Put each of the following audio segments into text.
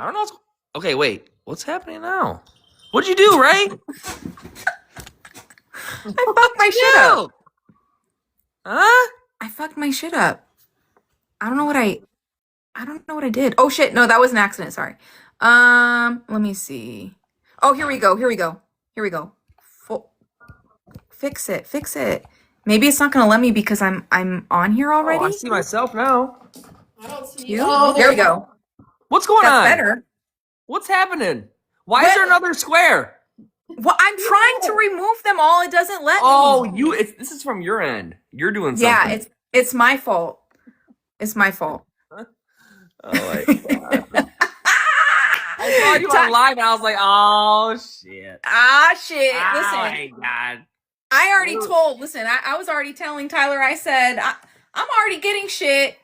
I don't know. Okay, wait. What's happening now? What'd you do, Ray? I fucked my shit up. Huh? I fucked my shit up. I don't know what I did. Oh shit, no, that was an accident, sorry. Let me see. Oh, here we go. Fix it. Maybe it's not gonna let me because I'm on here already. Oh, I see myself now. I don't see You? Oh, there we go. What's going on? That's better. What's happening? Why is there another square? Well, I'm trying to remove them all. It doesn't let me. Oh, this is from your end. You're doing something. Yeah, it's my fault. It's my fault. Oh my god. I saw you on live and I was like, oh shit. Shit. Oh Listen. my god. I already I was already telling Tyler, I said, I'm already getting shit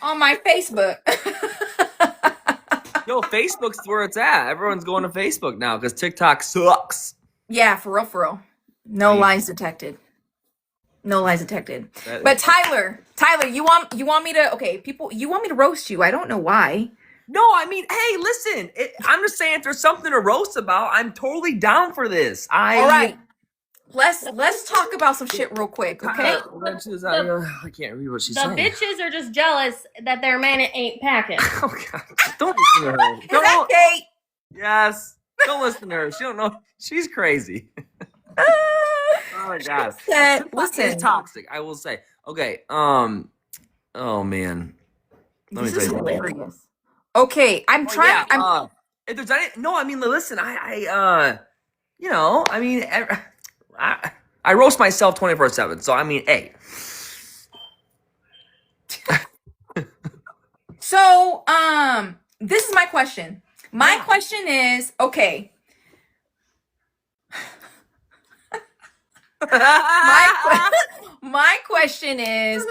on my Facebook. Yo, Facebook's where it's at. Everyone's going to Facebook now because TikTok sucks. Yeah, for real. No lies detected. But Tyler, you want me to, you want me to roast you. I don't know why. No, I mean, hey, listen, I'm just saying if there's something to roast about, I'm totally down for this. All right. Let's talk about some shit real quick, okay? I can't read what she's saying. The bitches are just jealous that their man ain't packing. Oh god! Don't listen to her. Is that Kate? Yes. Don't listen to her. She don't know. She's crazy. Oh my god. Listen, it's toxic. I will say. Okay. Oh man. Let me tell you hilarious. Okay, I'm trying. Yeah, if there's any, no, I mean, listen, I roast myself 24/7. So I mean, hey. So, this is my question. My question is, okay. My question is,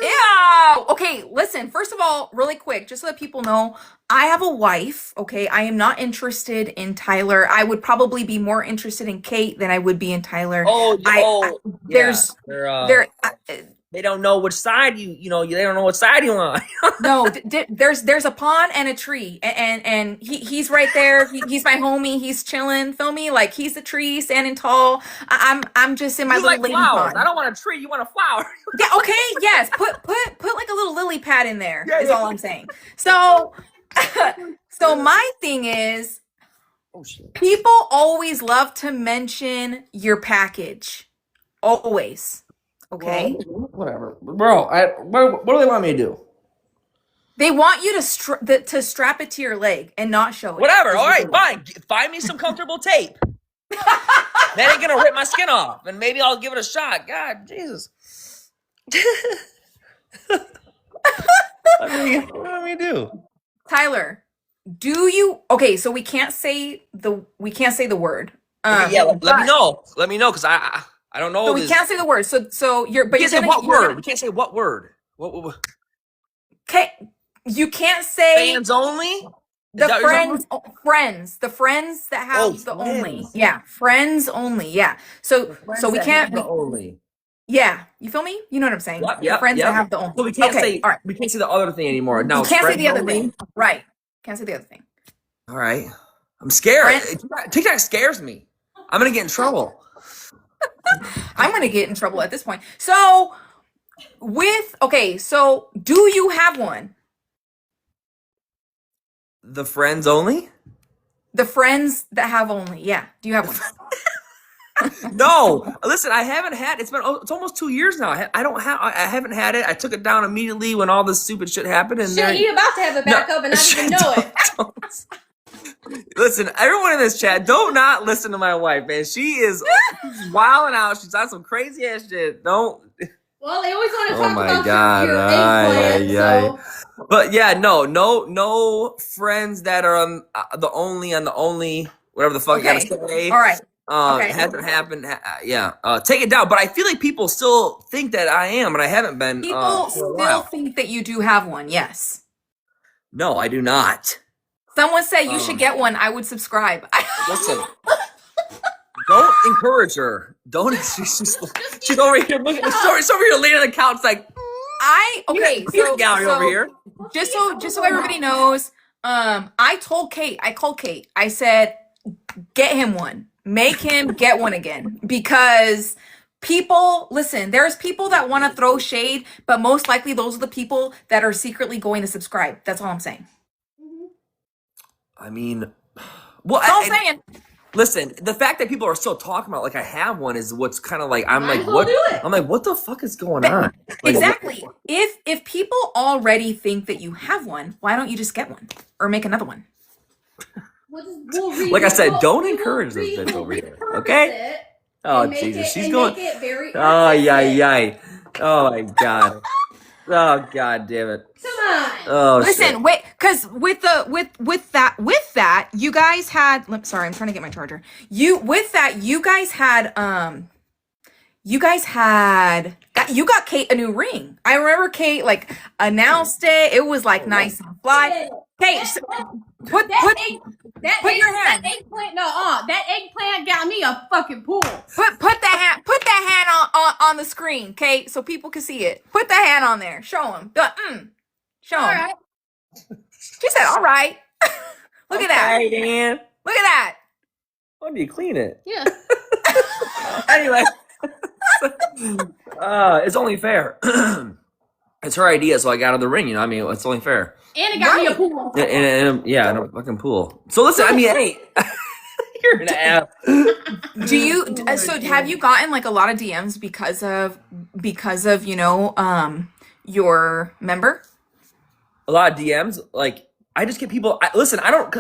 okay, listen, first of all, really quick, just so that people know, I have a wife, okay? I am not interested in Tyler. I would probably be more interested in Kate than I would be in Tyler. They don't know which side they don't know what side you want. No, there's a pond and a tree, and he's right there. He's my homie. He's chilling. Feel me? Like he's a tree standing tall. I'm just in my little lady pond. I don't want a tree. You want a flower? Yeah. Okay. Yes. Put like a little lily pad in there. Is all I'm saying. So, so my thing is, people always love to mention your package. Always. Okay. Well, whatever, bro. What do they want me to do? They want you to strap it to your leg and not show it. Whatever. All right, fine. Find me some comfortable tape. That ain't gonna rip my skin off, and maybe I'll give it a shot. God, Jesus. What do you want me to do? Tyler, do you? Okay, so we can't say the word. Let me know. Let me know, because I don't know. So we can't say the word. So you're. But you can't say what word. We can't say what word. What? Okay, you can't say fans only. The friends that have the only. Yeah, friends only. Yeah. So we can't. The only. Yeah, you feel me? You know what I'm saying? Yep, friends that have the only. So we can't say. All right. We can't say the other thing anymore. No, we can't say the other thing. Right. Can't say the other thing. All right. I'm scared. TikTok scares me. I'm gonna get in trouble. I'm gonna get in trouble at this point. So so do you have one? The friends only? The friends that have only, yeah. Do you have one? No, listen, I haven't had. It's almost 2 years now. I haven't had it. I took it down immediately when all this stupid shit happened. And you about to have a backup and not even know it. Listen, everyone in this chat, don't not listen to my wife, man. She's wilding out. She's on some crazy ass shit. Don't. Well, they always want to talk Oh my about God. your eggplant, so. But yeah, no friends that are on the only, whatever the fuck you gotta say. All right. Hasn't happened. Take it down. But I feel like people still think that I am, and I haven't been. People still think that you do have one. Yes. No, I do not. Someone said you should get one. I would subscribe. Listen. Don't encourage her. Don't. She's over here looking. She's over here laying on the couch like. Gallery over here. Just so everybody knows, I called Kate. I said, get him one. Make him get one again. Because people, listen, there's people that want to throw shade, but most likely those are the people that are secretly going to subscribe. That's all I'm saying. I mean, well, That's all I'm saying. Listen, the fact that people are still talking about like I have one is what's kind of like Might as well do it. I'm like, what the fuck is going on? Like, Exactly. If people already think that you have one, why don't you just get one or make another one? Like I said, don't encourage this bitch over here, okay? Oh Jesus, she's going. Oh yeah. Oh my God. Oh God damn it. Come on. Oh Listen, shit. wait, because with that, you guys had. Sorry, I'm trying to get my charger. You got Kate a new ring. I remember Kate like announced it. It was like nice and fly. Kate, put your hand. That eggplant, that eggplant got me a fucking pool. Put that hand on the screen, Kate, so people can see it. Put that hand on there. Show them. Show them. All right. She said, "All right." Look at that. Hey, Dan. Look at that. Why do you clean it? Yeah. Anyway, it's only fair. It's her idea, so I got her the ring. You know, I mean, it's only fair. And it got me a pool. And in a fucking pool. So listen, I mean, hey, you're an ass. Do you? So have you gotten like a lot of DMs because of your member? A lot of DMs. Like I just get people. Listen, I don't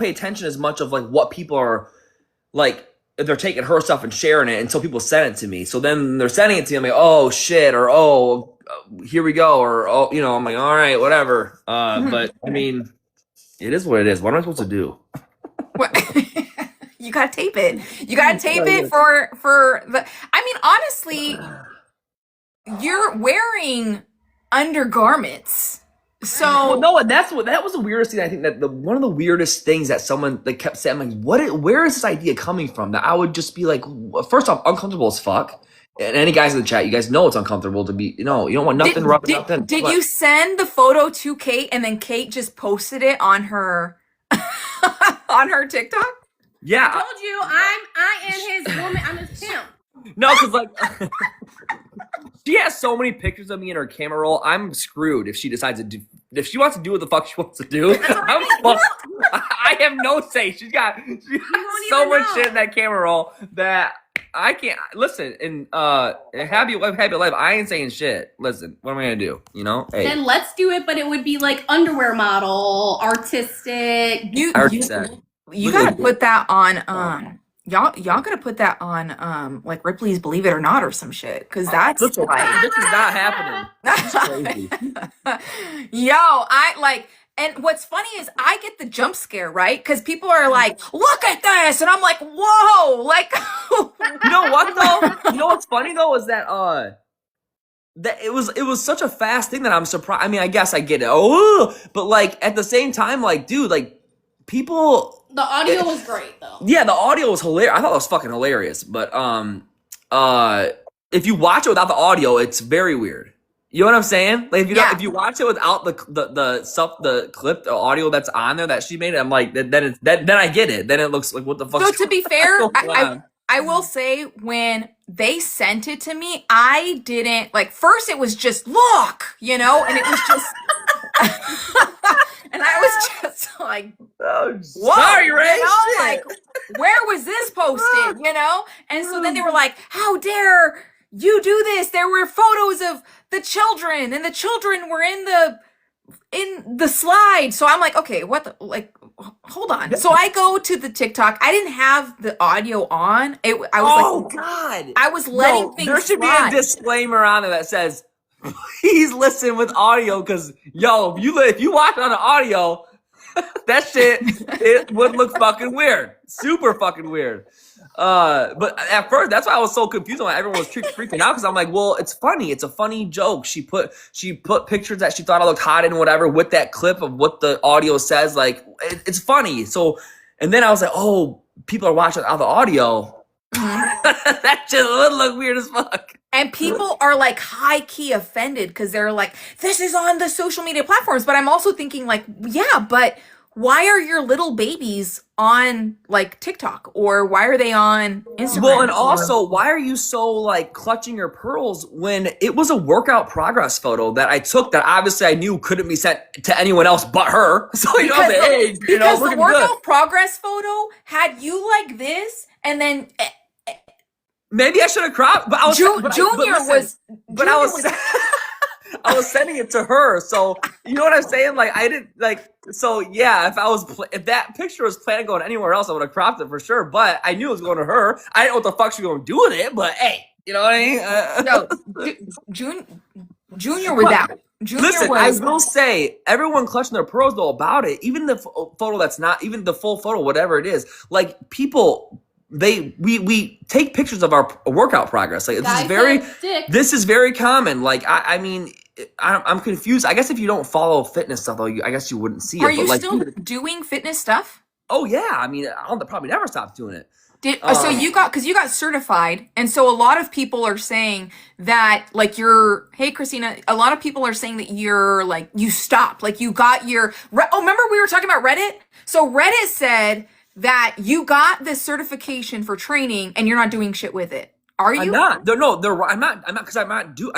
pay attention as much of like what people are like. If they're taking her stuff and sharing it, until people send it to me. So then they're sending it to me. I'm like, oh shit, or oh, here we go, or oh, you know, I'm like, all right, whatever. But I mean, it is what it is. What am I supposed to do? What? You gotta tape it. You gotta tape it for the. I mean, honestly, you're wearing undergarments. So well, no, and that was the weirdest thing. I think that one of the weirdest things that someone that kept saying, I'm like, where is this idea coming from? That I would just be like, first off, uncomfortable as fuck. And any guys in the chat, you guys know it's uncomfortable to be, you know, you don't want nothing rubbing nothing. Did you send the photo to Kate and then Kate just posted it on her on her TikTok? Yeah. I told you, I am his woman. I'm his pimp. No, because like she has so many pictures of me in her camera roll. I'm screwed if she decides to do. If she wants to do what the fuck she wants to do, I'm fucked. I have no say. She's got so much shit in that camera roll that I can't listen. And happy life. I ain't saying shit. Listen, what am I gonna do? You know? Hey. Then let's do it, but it would be like underwear model, artistic. You gotta put that on y'all gotta put that on like Ripley's Believe It or Not or some shit, because that's this is not happening. This is crazy. Yo, I like, and what's funny is I get the jump scare, right? Because people are like, look at this, and I'm like, whoa, like you know what though? You know what's funny though is that that it was such a fast thing that I'm surprised. I mean, I guess I get it. Oh, but like at the same time, like, dude, like people. The audio was great though. Yeah, the audio was hilarious. I thought it was fucking hilarious. But if you watch it without the audio, it's very weird. You know what I'm saying? Like if you watch it without the clip, the audio that's on there that she made, I'm like, then I get it. Then it looks like what the fuck. So to be fair, I will say when they sent it to me, I didn't like. First, it was just look, you know, and it was just. And I was just like, oh, whoa, sorry, Ray. You know, like, where was this posted, you know? And so then they were like, how dare you do this? There were photos of the children, and the children were in the slide. So I'm like, okay, what the, like, hold on. So I go to the TikTok. I didn't have the audio on. God. I was letting things there should slide. be a disclaimer on there that says, please listen with audio, because if you watch it on the audio, that shit it would look fucking weird, super fucking weird. But at first, that's why I was so confused when everyone was freaking out, because I'm like, well, it's funny, it's a funny joke. She put pictures that she thought I looked hot in, whatever, with that clip of what the audio says. Like it's funny. So, and then I was like, oh, people are watching out the audio. That shit would look weird as fuck. And people are like high key offended because they're like, this is on the social media platforms. But I'm also thinking like, yeah, but why are your little babies on like TikTok, or why are they on Instagram? Well, and also, why are you so like clutching your pearls when it was a workout progress photo that I took that obviously I knew couldn't be sent to anyone else but her? So because the workout progress photo had you like this, and then maybe I should have cropped. But I was I was sending it to her, so you know what I'm saying? Like I didn't like. So yeah, if that picture was planned going anywhere else, I would have cropped it for sure. But I knew it was going to her. I didn't know what the fuck she was going to do with it. But hey, you know what I mean? Junior was out. Listen, I will say everyone clutching their pearls though about it. Even the photo that's not even the full photo, whatever it is. Like people, we take pictures of our workout progress. Like this is very common. Like I mean. I'm confused. I guess if you don't follow fitness stuff, though, I guess you wouldn't see it. Are you still doing fitness stuff? Oh yeah. I mean, I'll probably never stop doing it. So you got certified, and so a lot of people are saying that like hey Christina, a lot of people are saying that you're like you stopped, like you got your remember we were talking about Reddit? So Reddit said that you got this certification for training and you're not doing shit with it. Are you? I'm not. I'm not because I'm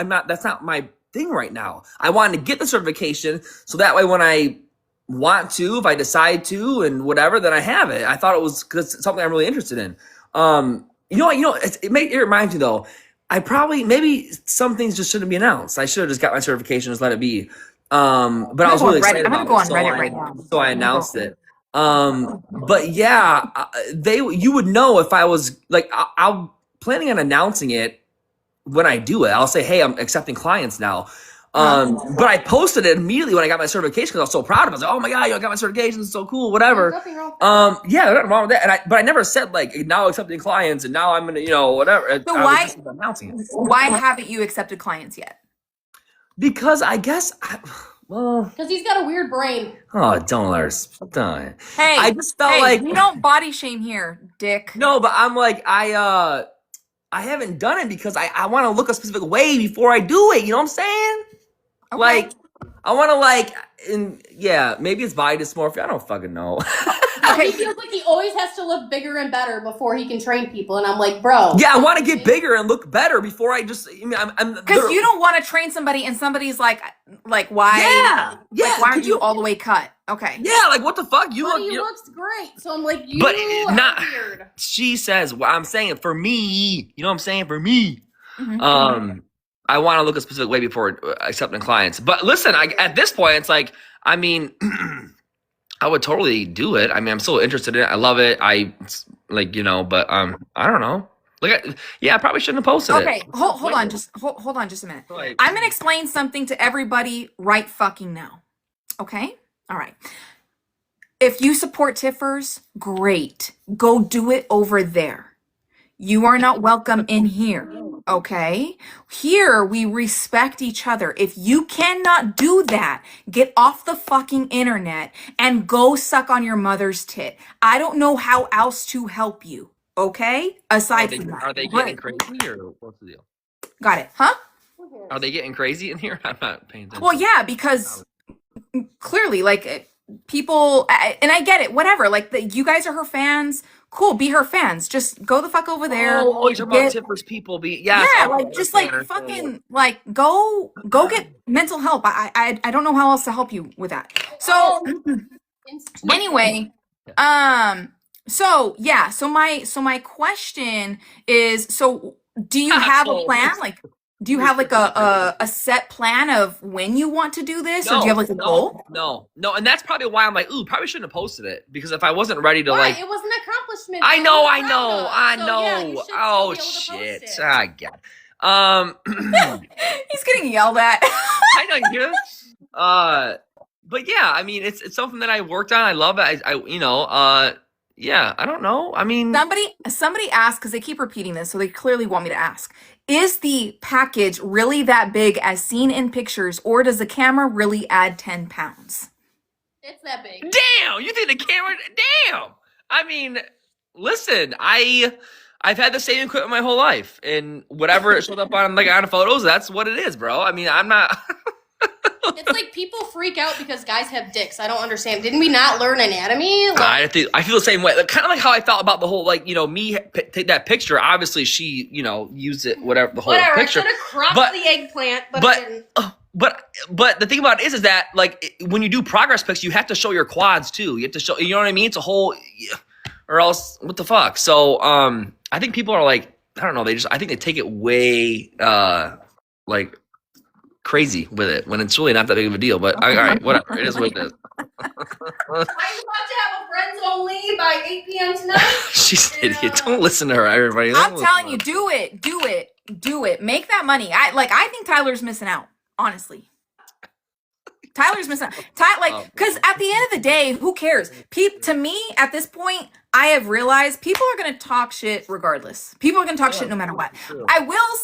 not. That's not my thing right now. I wanted to get the certification so that way when I want to, if I decide to and whatever, then I have it. I thought it was because it's something I'm really interested in. It reminds me though, maybe some things just shouldn't be announced. I should have just got my certification and just let it be. But I was really excited about it. I'm gonna go on Reddit right now. So I announced it. But yeah, you would know if I was like, I'm planning on announcing it when I do it. I'll say, hey, I'm accepting clients now. But I posted it immediately when I got my certification because I was so proud of it. I was like, oh my God, I got my certification. It's so cool, whatever. There's nothing wrong with that. Yeah, there's nothing wrong with that. But I never said like now accepting clients and now I'm going to, whatever. So why haven't you accepted clients yet? Because I guess, because he's got a weird brain. Oh, don't let her die. Hey, I just felt like we don't body shame here, dick. No, but I'm like, I haven't done it because I want to look a specific way before I do it. You know what I'm saying? Okay. Like, I want to maybe it's body dysmorphia. I don't fucking know. He feels like he always has to look bigger and better before he can train people. And I'm like, bro. Yeah, I want to get bigger and look better before I just, I'm because you don't want to train somebody and somebody's like, why? Yeah. Like, why aren't you all the way cut? Okay. Yeah, like what the fuck? He looks great. So I'm like, weird. She says, well, I'm saying for me, you know what I'm saying? For me. Mm-hmm. I want to look a specific way before accepting clients. But listen, at this point, it's like, I mean, I would totally do it. I mean, I'm so interested in it. I love it. But I don't know. I probably shouldn't have posted it. Okay, hold on just a minute. I'm gonna explain something to everybody right fucking now. Okay? All right. If you support Tiffers, great. Go do it over there. You are not welcome in here. Okay? Here, we respect each other. If you cannot do that, get off the fucking internet and go suck on your mother's tit. I don't know how else to help you. Okay? Aside from that. Are they getting crazy or what's the deal? Got it. Huh? Are they getting crazy in here? I'm not paying attention. Well, yeah, because clearly, like, people, and I get it, whatever. Like, you guys are her fans. Cool, be her fans. Just go the fuck over there. Oh, you're about Tiffer's people. Fucking, like, go get mental help. I don't know how else to help you with that. So, anyway, so my question is, so do you have a plan? Like, do you have like a set plan of when you want to do this, or do you have like a goal? No, and that's probably why I'm like, probably shouldn't have posted it, because if I wasn't ready to like, it was an accomplishment. I know. Oh shit! Ah, God. He's getting yelled at. I know, you hear this? But yeah, I mean, it's something that I worked on. I love it. I don't know. I mean, somebody asked, because they keep repeating this, so they clearly want me to ask. Is the package really that big as seen in pictures, or does the camera really add 10 pounds? It's that big. Damn, you think the camera? Damn. I mean, listen, I I've had the same equipment my whole life, and whatever it showed up on photos, that's what it is, bro. I mean, I'm not. It's like people freak out because guys have dicks. I don't understand. Didn't we not learn anatomy? I feel the same way. Kind of like how I felt about the whole, me take that picture. Obviously, she, used it, whatever, the whole picture. I could have cropped the eggplant, but I didn't. But the thing about it is that when you do progress pics, you have to show your quads too. You have to show, you know what I mean? It's a whole, or else what the fuck? So I think people are I don't know. I think they take it way crazy with it when it's really not that big of a deal. But all right, whatever. It is what it is. I'm about to have a friends only by 8 p.m. tonight. She's an idiot. Don't listen to her, everybody. I'm telling you, do it. Make that money. I think Tyler's missing out. Honestly, Tyler's missing out. Because at the end of the day, who cares? To me, at this point, I have realized people are going to talk shit regardless. People are going to talk shit no matter what. I will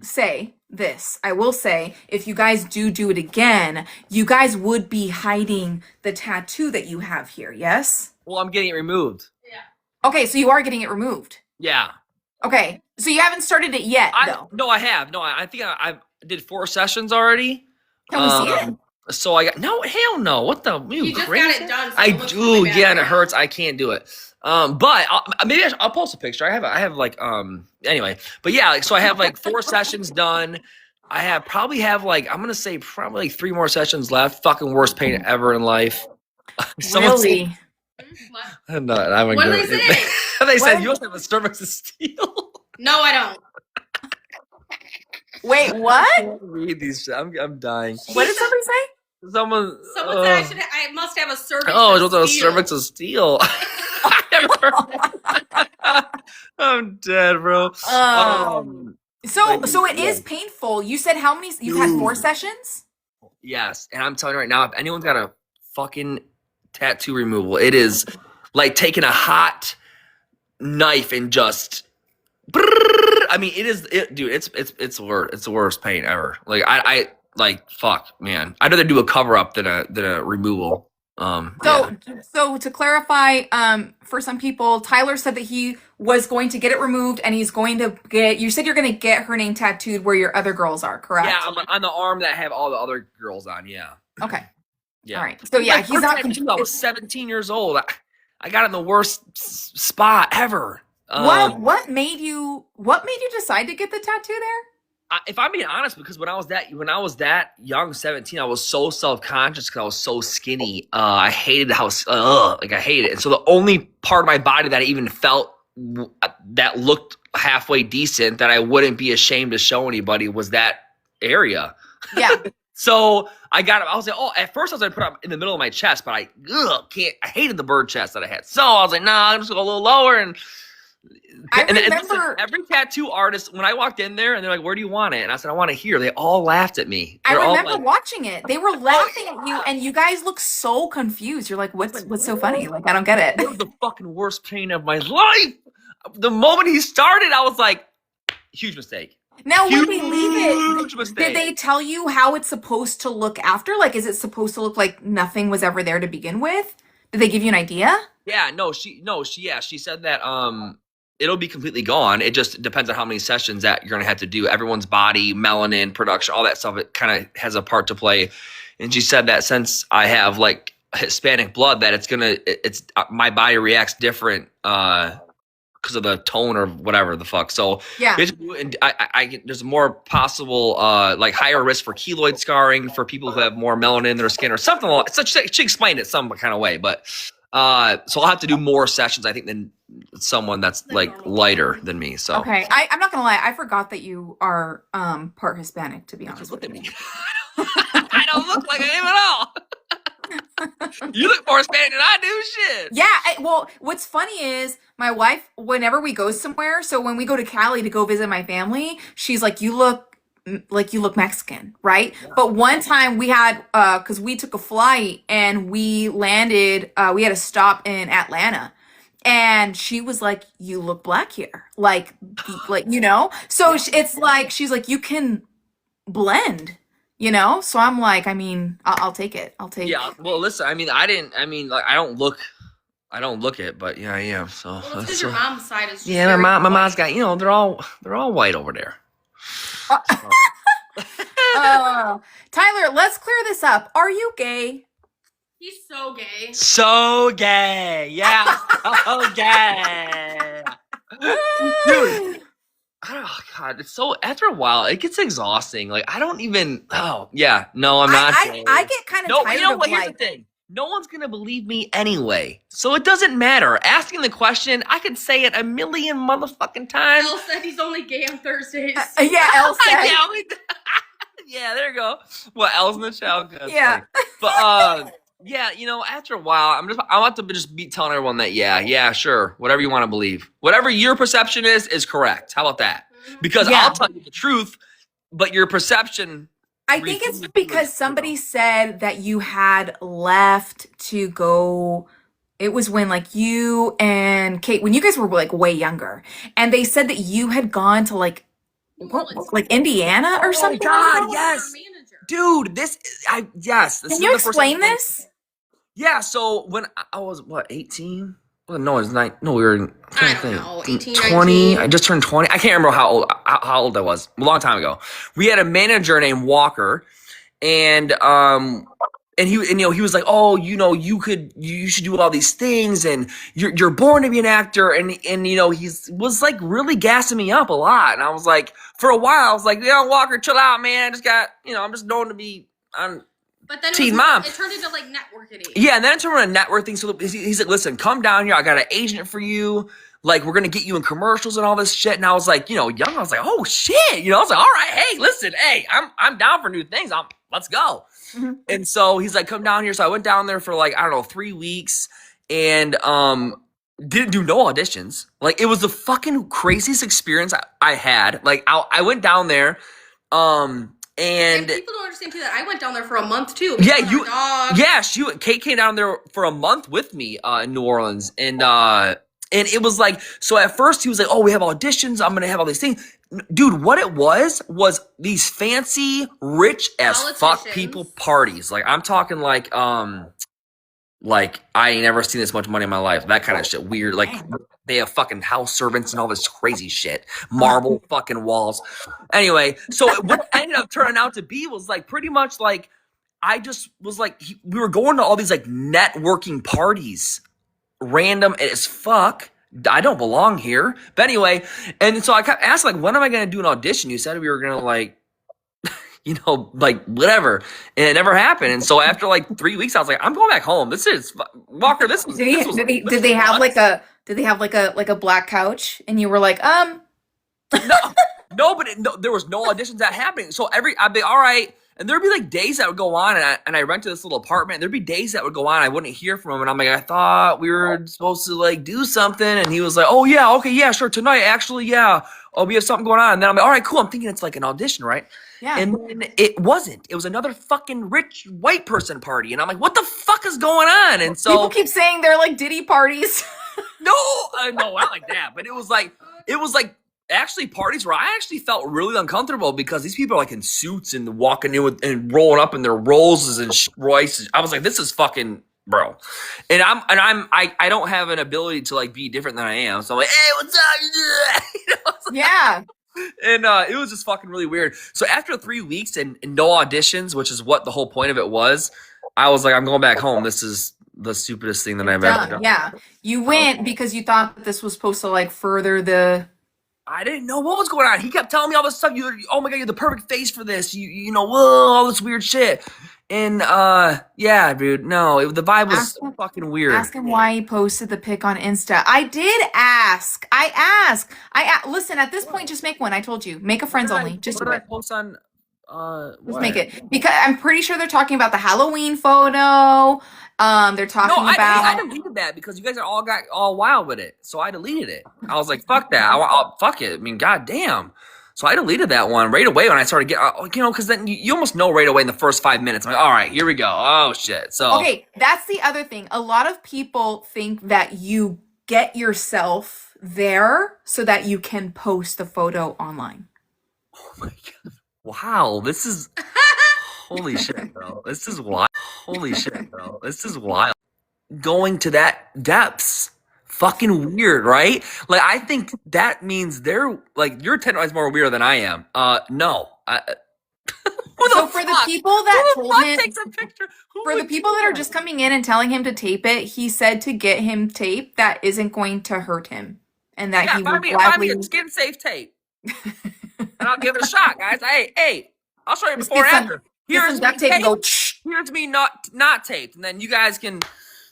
say this. I will say, if you guys do it again, you guys would be hiding the tattoo that you have here. Yes? Well, I'm getting it removed. Yeah. Okay, so you are getting it removed. Yeah. Okay, so you haven't started it yet, though. No, I have. No, I think I did 4 sessions already. Can we see it? So I got hell no. What the? You just crazy? got it done. So I it looks do. really bad Yeah, and it now. hurts. I can't do it. But maybe I'll post a picture. I have anyway. But yeah, so I have 4 sessions done. I probably have I'm gonna say probably 3 more sessions left. Fucking worst pain ever in life. Really? What? No, I'm What did they say? They said you must have a cervix of steel. No, I don't. Wait, what? Read these. Shit. I'm dying. What did somebody say? Someone said I must have a cervix. Oh, of it's a steel. cervix of steel. I'm dead, bro. So it is painful. You said how many? You've had 4 sessions? Yes, and I'm telling you right now, if anyone's got a fucking tattoo removal, it is like taking a hot knife and just. I mean, dude. It's the worst pain ever. I fuck, man. I'd rather do a cover up than a removal. So to clarify, for some people, Tyler said that he was going to get it removed, and he's going to get. You said you're going to get her name tattooed where your other girls are, correct? Yeah, on the arm that I have all the other girls on. Yeah. Okay. Yeah. All right. So yeah, he's not. I was 17 years old. I got it in the worst spot ever. What made you decide to get the tattoo there? If I'm being honest, because when I was that young, 17, I was so self-conscious because I was so skinny. I hated how I hated it. And so the only part of my body that I even felt that looked halfway decent that I wouldn't be ashamed to show anybody was that area. Yeah. So I got it. I was like, at first I was going to put it in the middle of my chest, but I hated the bird chest that I had. So I was like, nah, I'm just going to go a little lower. And every tattoo artist, when I walked in there and they're like, where do you want it? And I said, I want it here. They all laughed at me. I remember watching it. They were laughing at you, and you guys look so confused. You're like, what's so funny? I don't get it. It was the fucking worst pain of my life. The moment he started, I was like, huge mistake. Now, when we leave it, mistake. did they tell you how it's supposed to look after? Is it supposed to look like nothing was ever there to begin with? Did they give you an idea? Yeah, she said that it'll be completely gone. It just depends on how many sessions that you're gonna have to do. Everyone's body, melanin production, all that stuff, it kind of has a part to play. And she said that since I have Hispanic blood, that my body reacts different because of the tone or whatever the fuck. So yeah, and there's more possible higher risk for keloid scarring for people who have more melanin in their skin or something like such. She explained it some kind of way, but so I'll have to do more sessions, I think, than someone that's lighter than me. So okay, I'm not gonna lie, I forgot that you are part Hispanic, to be honest with you. I don't look like I am at all. You look more Hispanic than I do. Shit. Yeah. Well, what's funny is my wife, whenever we go somewhere, so when we go to Cali to go visit my family, she's like, you look Mexican, right? Yeah. But one time we had, cause we took a flight and we landed, we had a stop in Atlanta. And she was like, you look black here. So it's like, she's like, you can blend. So I'm like, I'll take it. Yeah. Well, listen, I don't look I don't look it, but yeah, I am. So Well, it's because your mom's side is. Yeah, my mom's got, they're all white over there. Tyler, let's clear this up. Are you gay? He's so gay. So gay. Yeah. So gay. Dude. Oh God, it's so, after a while, it gets exhausting. Like, I don't even, I'm not gay. I get kind of tired of here's the thing. No one's going to believe me anyway. So it doesn't matter. Asking the question, I could say it a million motherfucking times. Elle said he's only gay on Thursdays. Yeah, Elle said. Yeah, there you go. Well, Elle's in the chat. Yeah. But, after a while, I want to just be telling everyone that, yeah, sure, whatever you want to believe. Whatever your perception is correct. How about that? Because I'll tell you the truth, but your perception... I think it's because somebody said that you had left to go. It was when like you and Kate, when you guys were like way younger, and they said that you had gone to like Indiana or something. Oh my God, yes, dude. Yes. Can you explain this? Yeah. So when I was 18. Well, no, it's not. No, we were. I don't know, 18, 20. 19. I just turned 20. I can't remember how old I was. A long time ago. We had a manager named Walker, and he was like, oh, you should do all these things, and you're born to be an actor, and he was like really gassing me up a lot, and I was like, for a while, I was like, Walker, chill out, man. I just got, I'm just known to be on. But then it turned into like networking. Yeah, and then it turned into a network thing. So he's like, listen, come down here. I got an agent for you. Like, we're going to get you in commercials and all this shit. And I was like, young. I was like, oh, shit. I was like, all right, hey, listen, hey, I'm down for new things. Let's go. Mm-hmm. And so he's like, come down here. So I went down there for 3 weeks and didn't do no auditions. Like, it was the fucking craziest experience I had. Like, I went down there. And people don't understand too that I went down there for a month too. Yeah, Kate came down there for a month with me in New Orleans, and it was like, so at first he was like, oh, we have auditions, I'm gonna have all these things, dude. What it was these fancy, rich as fuck people parties. Like, I'm talking like I ain't never seen this much money in my life. That kind of shit, weird. Like, they have fucking house servants and all this crazy shit. Marble fucking walls. Anyway, so what ended up turning out to be was like pretty much like, I just was like, we were going to all these like networking parties. Random as fuck. I don't belong here. But anyway, and so I kept asking, like, when am I going to do an audition? You said we were going to like, whatever. And it never happened. And so after 3 weeks, I was like, I'm going back home. This is Walker. Did they have like a black couch? And you were like, No, there was no auditions that happening. So I'd be all right. And there'd be like days that would go on, and I rented this little apartment. There'd be days that would go on, I wouldn't hear from him, and I'm like, I thought we were supposed to like do something, and he was like, oh yeah, okay, yeah, sure, tonight, actually, yeah, oh, we have something going on. And then I'm like, all right, cool. I'm thinking it's like an audition, right? Yeah. And then it wasn't. It was another fucking rich white person party, and I'm like, what the fuck is going on? And so people keep saying they're like Diddy parties. No, not like that. But it was like actually parties where I actually felt really uncomfortable because these people are like in suits and walking in and rolling up in their Rollses and Royces. I was like, this is fucking bro. And I don't have an ability to like be different than I am. So I'm like, hey, what's up? Yeah. And it was just fucking really weird. So after 3 weeks and no auditions, which is what the whole point of it was, I was like, I'm going back home. This is the stupidest thing that I've ever done. Yeah. You went because you thought that this was supposed to like further the... I didn't know what was going on. He kept telling me all this stuff. Oh my God, you're the perfect face for this. Whoa, all this weird shit. And yeah, dude, no, the vibe was fucking weird. Ask him why he posted the pic on Insta. I did ask. Listen, at this point, just make one. I told you, make a friends only. Just what did I post on? Just make it, because I'm pretty sure they're talking about the Halloween photo. They're talking about. I deleted that because you guys got all wild with it, so I deleted it. I was like, fuck that. Fuck it. I mean, goddamn. So I deleted that one right away when I started getting, because then you almost know right away in the first 5 minutes. I'm like, all right, here we go. Oh shit. So okay, that's the other thing. A lot of people think that you get yourself there so that you can post the photo online. Oh my God. Wow, this is holy shit, bro. This is wild. Holy shit, bro. This is wild. going to that depths. Fucking weird, right? Like, I think that means they're like, you're 10 times more weird than I am. No. So for the people that told him, takes a picture? for the people that are just coming in and telling him to tape it, he said to get him tape that isn't going to hurt him, and that he will gladly a skin safe tape, and I'll give it a shot, guys. Hey, I'll show you Just before and get after. get some duct tape and go. Shh. Here's me not taped, and then you guys can,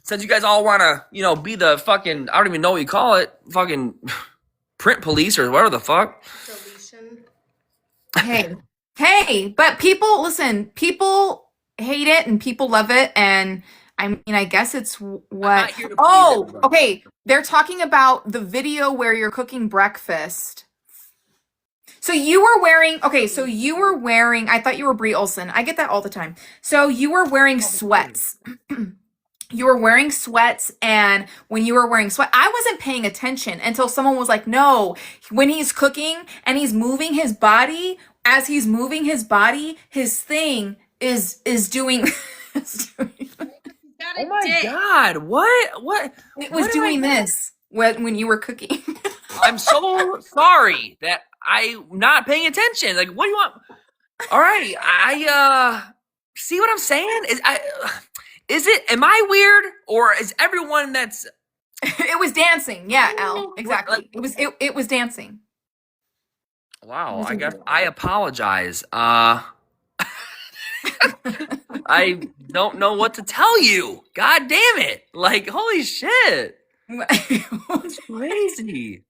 since you guys all want to, be the fucking, I don't even know what you call it, fucking print police or whatever the fuck. Deletion. Hey, but people hate it and people love it, and I mean, I guess it's what. Oh, okay. They're talking about the video where you're cooking breakfast. So you were wearing, I thought you were Brie Olson. I get that all the time. So you were wearing sweats. You were wearing sweats, and when you were wearing sweat, I wasn't paying attention until someone was like, no, when he's cooking and he's moving his body, as he's moving his body, his thing is doing. Oh my God, what? It was doing this when you were cooking. I'm so sorry that I'm not paying attention. Like, what do you want? All right, I see what I'm saying? Am I weird, or is everyone that's... It was dancing. Yeah, Elle, exactly. It was dancing. Wow, I guess I apologize. I don't know what to tell you. God damn it. Like, holy shit. That's crazy.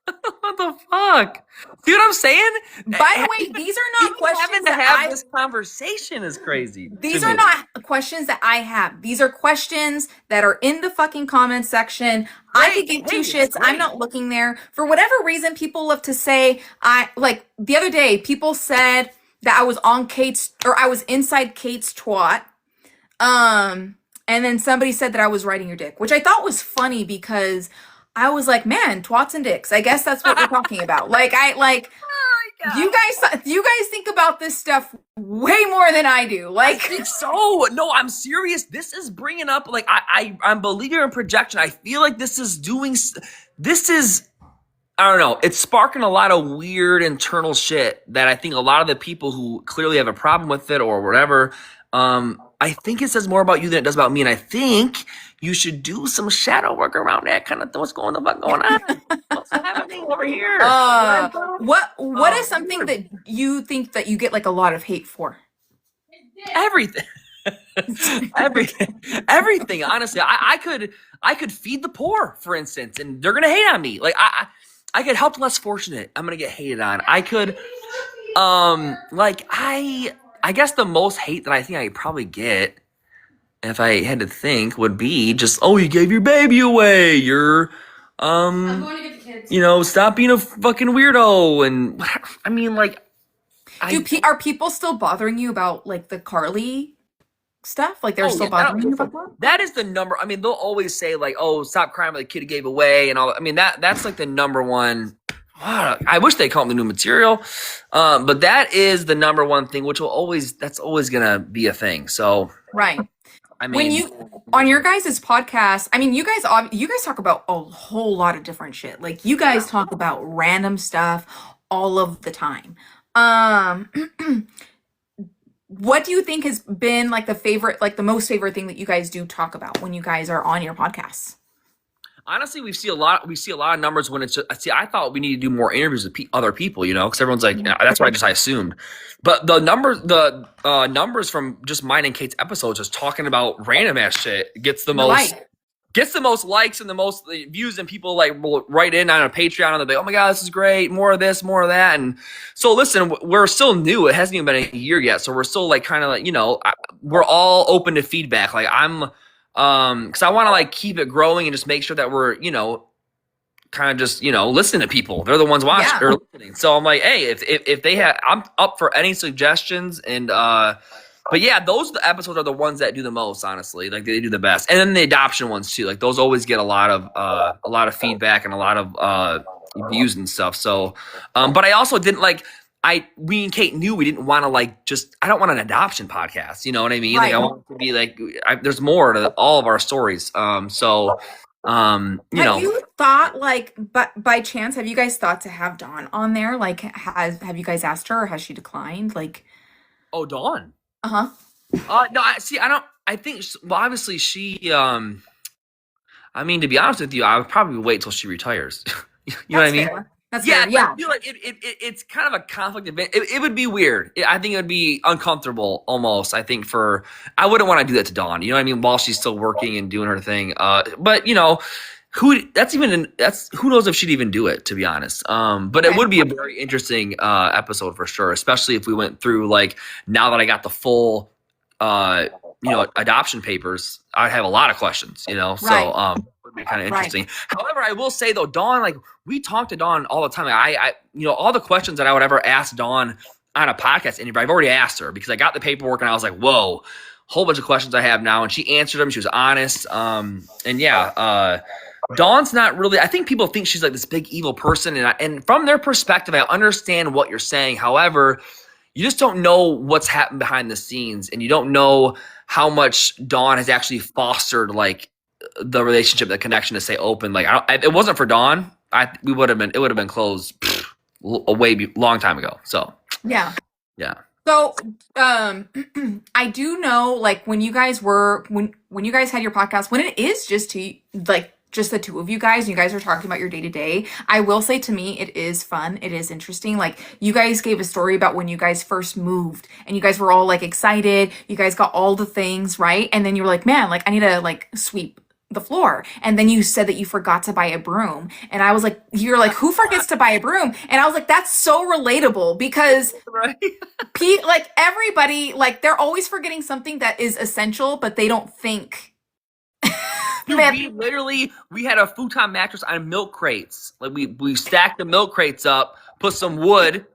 What the fuck? See what I'm saying? By the way, these are not questions having to have this conversation is crazy. These are not questions that I have. These are questions that are in the fucking comment section. I could give two shits. I'm not looking there. For whatever reason, people love to say, like the other day, people said that I was on I was inside Kate's twat. And then somebody said that I was riding your dick, which I thought was funny because I was like, man, twats and dicks. I guess that's what we're talking about. You guys think about this stuff way more than I do. Like, I think so. No, I'm serious. This is bringing up, like, I'm believer in projection. I feel like this is, I don't know. It's sparking a lot of weird internal shit that I think a lot of the people who clearly have a problem with it or whatever, I think it says more about you than it does about me. And I think you should do some shadow work around that kind of thing. What's going on? What's happening over here? What is something that you think that you get like a lot of hate for? Everything. Everything. Honestly, I could feed the poor, for instance, and they're gonna hate on me. Like I could help the less fortunate. I'm gonna get hated on. I could, I guess the most hate that I think I could probably get, if I had to think, would be just, oh, you gave your baby away. You're, I'm going to get the kids. Stop being a fucking weirdo. And I mean, like, are people still bothering you about like the Carly stuff? Like they're still bothering you about that? That is the number. I mean, they'll always say like, oh, stop crying about the kid who gave away and all. I mean, that's like the number one. I wish they call it the new material. But that is the number one thing, which that's always going to be a thing. So, right. I mean, when you on your guys' podcast, I mean, you guys talk about a whole lot of different shit. Like you guys talk about random stuff all of the time. What do you think has been like the most favorite thing that you guys do talk about when you guys are on your podcasts? Honestly, we see a lot of numbers when it's just, I thought we need to do more interviews with other people, because everyone's like, that's what I assumed. But the numbers from just mine and Kate's episodes, just talking about random ass shit, gets the most likes and the most views, and people like will write in on a Patreon and they'll be, oh my God, this is great, more of this, more of that. And so listen, we're still new. It hasn't even been a year yet. So we're still like kind of like, we're all open to feedback. Like I'm, because I want to like keep it growing and just make sure that we're, kind of just, listening to people. They're the ones watching or listening. So I'm like, hey, if they have, I'm up for any suggestions. And, but yeah, those episodes are the ones that do the most, honestly. Like they do the best. And then the adoption ones too. Like those always get a lot of feedback and a lot of, views and stuff. So, but I also didn't like, we and Kate knew we didn't want to like I don't want an adoption podcast. You know what I mean? Right. Like I want it to be like there's more to all of our stories. You Have know, you thought like, but by chance, have you guys thought to have Dawn on there? Like, have you guys asked her, or has she declined? Like, oh, Dawn. uh-huh. No, I think. Well, obviously she. I mean, to be honest with you, I would probably wait till she retires. You know what I mean? Fair. That's Yeah, fair. Yeah. I feel like it's kind of a conflict event. It would be weird. I think it would be uncomfortable almost. I think I wouldn't want to do that to Dawn. You know what I mean? While she's still working and doing her thing. But you know, who knows if she'd even do it, to be honest. But it would be a very interesting episode for sure, especially if we went through like now that I got the full adoption papers, I have a lot of questions, you know, so it would be kind of interesting. However, I will say though, Dawn, like we talk to Dawn all the time. I all the questions that I would ever ask Dawn on a podcast interview, I've already asked her because I got the paperwork and I was like, whoa, whole bunch of questions I have now. And she answered them. She was honest. Dawn's not really, I think people think she's like this big evil person. And from their perspective, I understand what you're saying. However, you just don't know what's happened behind the scenes, and you don't know how much Dawn has actually fostered like the relationship, the connection to stay open. Like, it wasn't for Dawn, it would have been closed a long time ago. So Yeah. yeah. So, I do know, like, when you guys had your podcast, when it is just the two of you guys, and you guys are talking about your day to day, I will say to me, it is fun. It is interesting. Like, you guys gave a story about when you guys first moved, and you guys were all like excited. You guys got all the things, right? And then you were like, man, like, I need to like sweep the floor. And then you said that you forgot to buy a broom. And I was like, you're like, who forgets to buy a broom? And I was like, that's so relatable because like everybody, like they're always forgetting something that is essential, but they don't think. Dude, we had a futon mattress on milk crates. Like we stacked the milk crates up, put some wood.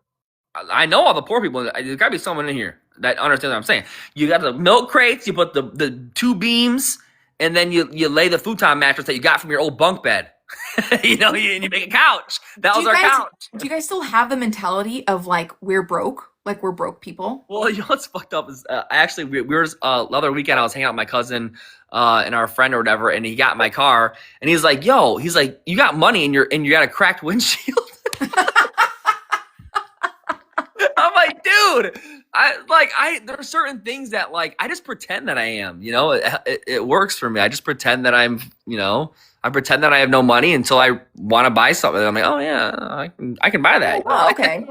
I know all the poor people. There's gotta be someone in here that understands what I'm saying. You got the milk crates, you put the two beams, and then you lay the futon mattress that you got from your old bunk bed. And you make a couch. That was our couch. Do you guys still have the mentality of like we're broke? Like we're broke people? Well, what's fucked up is actually we were the other weekend I was hanging out with my cousin and our friend or whatever, and he got in my car and he's like, you got money and you got a cracked windshield. I'm like, dude, there are certain things that like I just pretend that I am, it works for me. I just pretend that I'm, I pretend that I have no money until I want to buy something. I'm like, oh yeah, I can buy that. Oh, okay.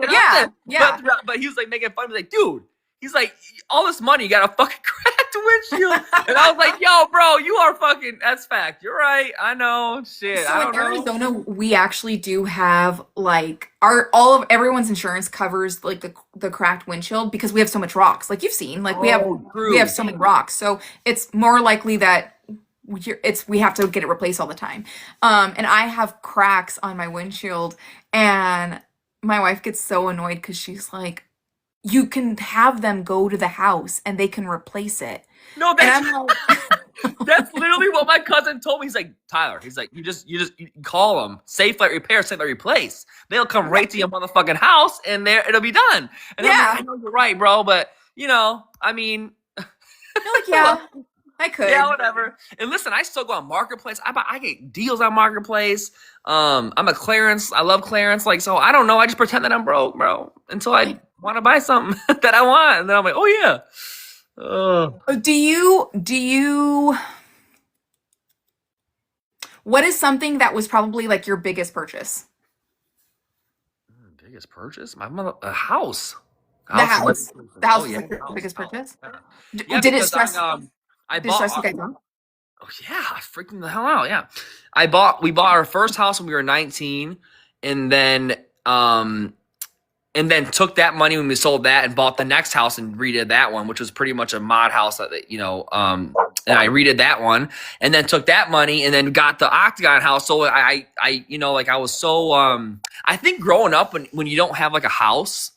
Yeah. But he was like making fun. He was like, dude, he's like, all this money, you got a fucking cracked windshield. And I was like, yo, bro, you are fucking, that's fact. You're right. I know. Shit. So I don't in Arizona, know. we actually do have like everyone's insurance covers like the cracked windshield because we have so much rocks. Like you've seen, like we have so many rocks. So it's more likely that we have to get it replaced all the time. And I have cracks on my windshield, and my wife gets so annoyed because she's like, you can have them go to the house and they can replace it. No, that's literally what my cousin told me. He's like, Tyler, he's like, you call them Safe Light Repair, Safe Light Replace. They'll come right to your motherfucking house and it'll be done. And I'm like, I know you're right, bro, but I mean, you're like, yeah. I could. Yeah, whatever. And listen, I still go on Marketplace. I get deals on Marketplace. I'm a clearance. I love clearance. Like, so I don't know. I just pretend that I'm broke, bro, until I want to buy something that I want. And then I'm like, oh yeah. Do you, what is something that was probably like your biggest purchase? Biggest purchase? A house. The house was like your biggest purchase? Yeah, did it stress? I did it stress you guys out? Oh yeah, freaking the hell out. Yeah. We bought our first house when we were 19, and then took that money when we sold that and bought the next house and redid that one, which was pretty much a mod house that, and I redid that one and then took that money and then got the Octagon house. So I was so, I think growing up when you don't have like a house,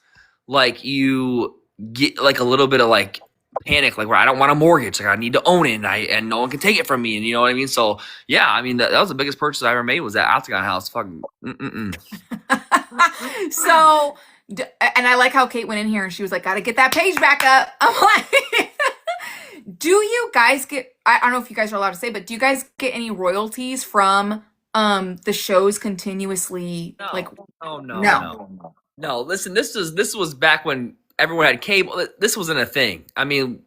like you get like a little bit of like panic, like where I don't want a mortgage, like I need to own it and no one can take it from me. And you know what I mean? So yeah, I mean, that was the biggest purchase I ever made was that Octagon house. Fucking. So And I like how Kate went in here and she was like, "Gotta get that page back up." I'm like, do you guys get? I don't know if you guys are allowed to say, but do you guys get any royalties from the shows continuously? No. Like, No. Listen, this was back when everyone had cable. This wasn't a thing. I mean,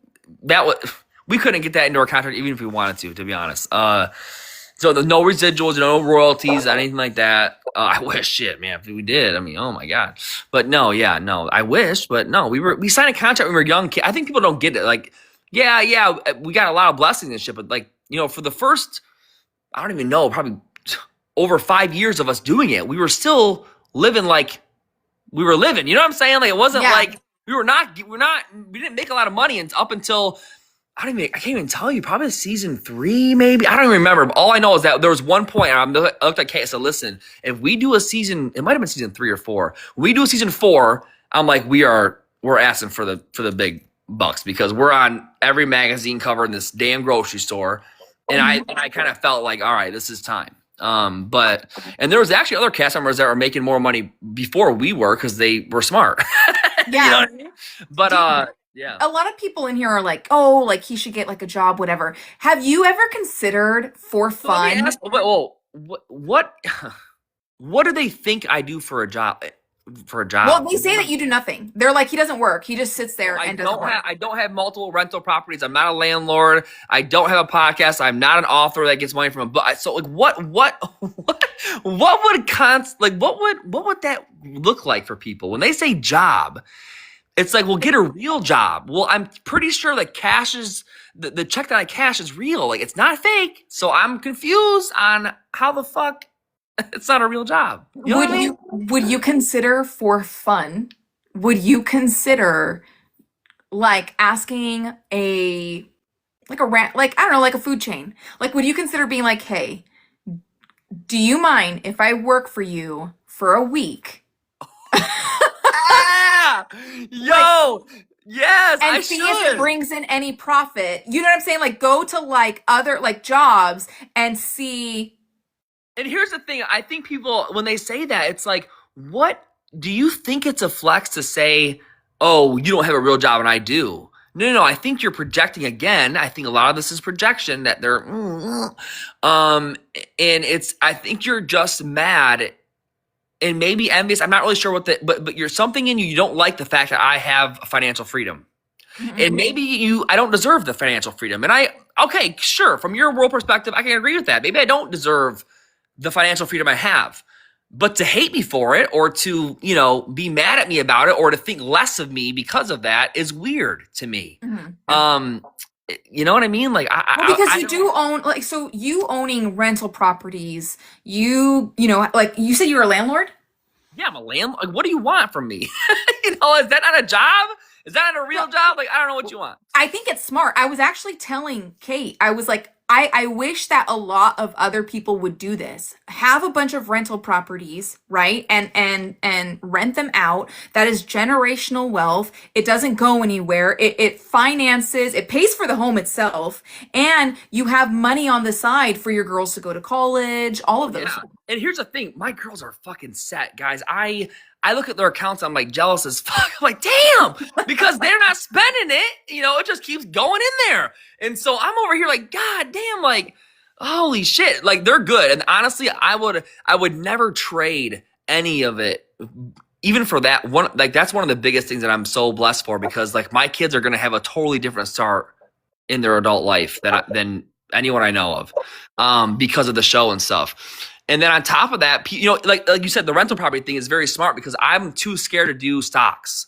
we couldn't get that into our contract even if we wanted to be honest. So there's no residuals, no royalties, anything like that. I wish, shit, man, if we did. I mean, oh my god. But no, I wish, but no, we signed a contract when we were young kids. I think people don't get it. Like, yeah, we got a lot of blessings and shit, but like, for the first, I don't even know, probably over 5 years of us doing it, we were still living like we were living. You know what I'm saying? Like, it wasn't like we didn't make a lot of money up until I can't even tell you, probably season 3, maybe. I don't even remember. But all I know is that there was one point, I looked at Kate and said, listen, if we do a season, it might have been season 3 or 4. When we do a season 4, I'm like, we're asking for the big bucks because we're on every magazine cover in this damn grocery store. And I kind of felt like, all right, this is time. And there was actually other cast members that were making more money before we were because they were smart. Yeah. You know what I mean? But yeah. A lot of people in here are like, oh, like he should get like a job, whatever. Have you ever considered for fun? What do they think I do for a job? Well, they say that you do nothing. They're like, he doesn't work. He just sits there and doesn't work. I don't have multiple rental properties. I'm not a landlord. I don't have a podcast. I'm not an author that gets money from a book. So like, what would what would that look like for people when they say job? It's like, well, get a real job. Well, I'm pretty sure that cash is the check that I cash is real. Like, it's not fake. So I'm confused on how the fuck it's not a real job. You know what I mean? Would you consider for fun? Would you consider like asking I don't know, like a food chain? Like, would you consider being like, hey, do you mind if I work for you for a week? Yo, yes, and I see should. if it brings in any profit. You know what I'm saying? Like, go to like other like jobs and see. And here's the thing. I think people, when they say that, it's like, what do you think it's a flex to say, oh, you don't have a real job and I do? No. I think you're projecting again. I think a lot of this is projection that they're, and I think you're just mad and maybe envious. I'm not really sure but you're something in you. You don't like the fact that I have financial freedom. Mm-hmm. And maybe I don't deserve the financial freedom. And okay, sure. From your world perspective, I can agree with that. Maybe I don't deserve the financial freedom I have, but to hate me for it or to, be mad at me about it or to think less of me because of that is weird to me. Mm-hmm. You know what I mean? Like, because you do own, like, so you owning rental properties, like you said you were a landlord? Yeah, I'm a landlord. Like, what do you want from me? Is that not a job? Is that not a real job? Like, I don't know what you want. I think it's smart. I was actually telling Kate, I was like, I wish that a lot of other people would do this. Have a bunch of rental properties, right? And rent them out. That is generational wealth. It doesn't go anywhere. It finances, it pays for the home itself. And you have money on the side for your girls to go to college, all of those. Yeah. And here's the thing. My girls are fucking set, guys. I look at their accounts, I'm like jealous as fuck. I'm like, damn, because they're not spending it. It just keeps going in there. And so I'm over here like, God damn, like, holy shit. Like, they're good. And honestly, I would never trade any of it, even for that one. Like, that's one of the biggest things that I'm so blessed for, because like my kids are going to have a totally different start in their adult life than anyone I know of, because of the show and stuff. And then on top of that, like you said, the rental property thing is very smart because I'm too scared to do stocks.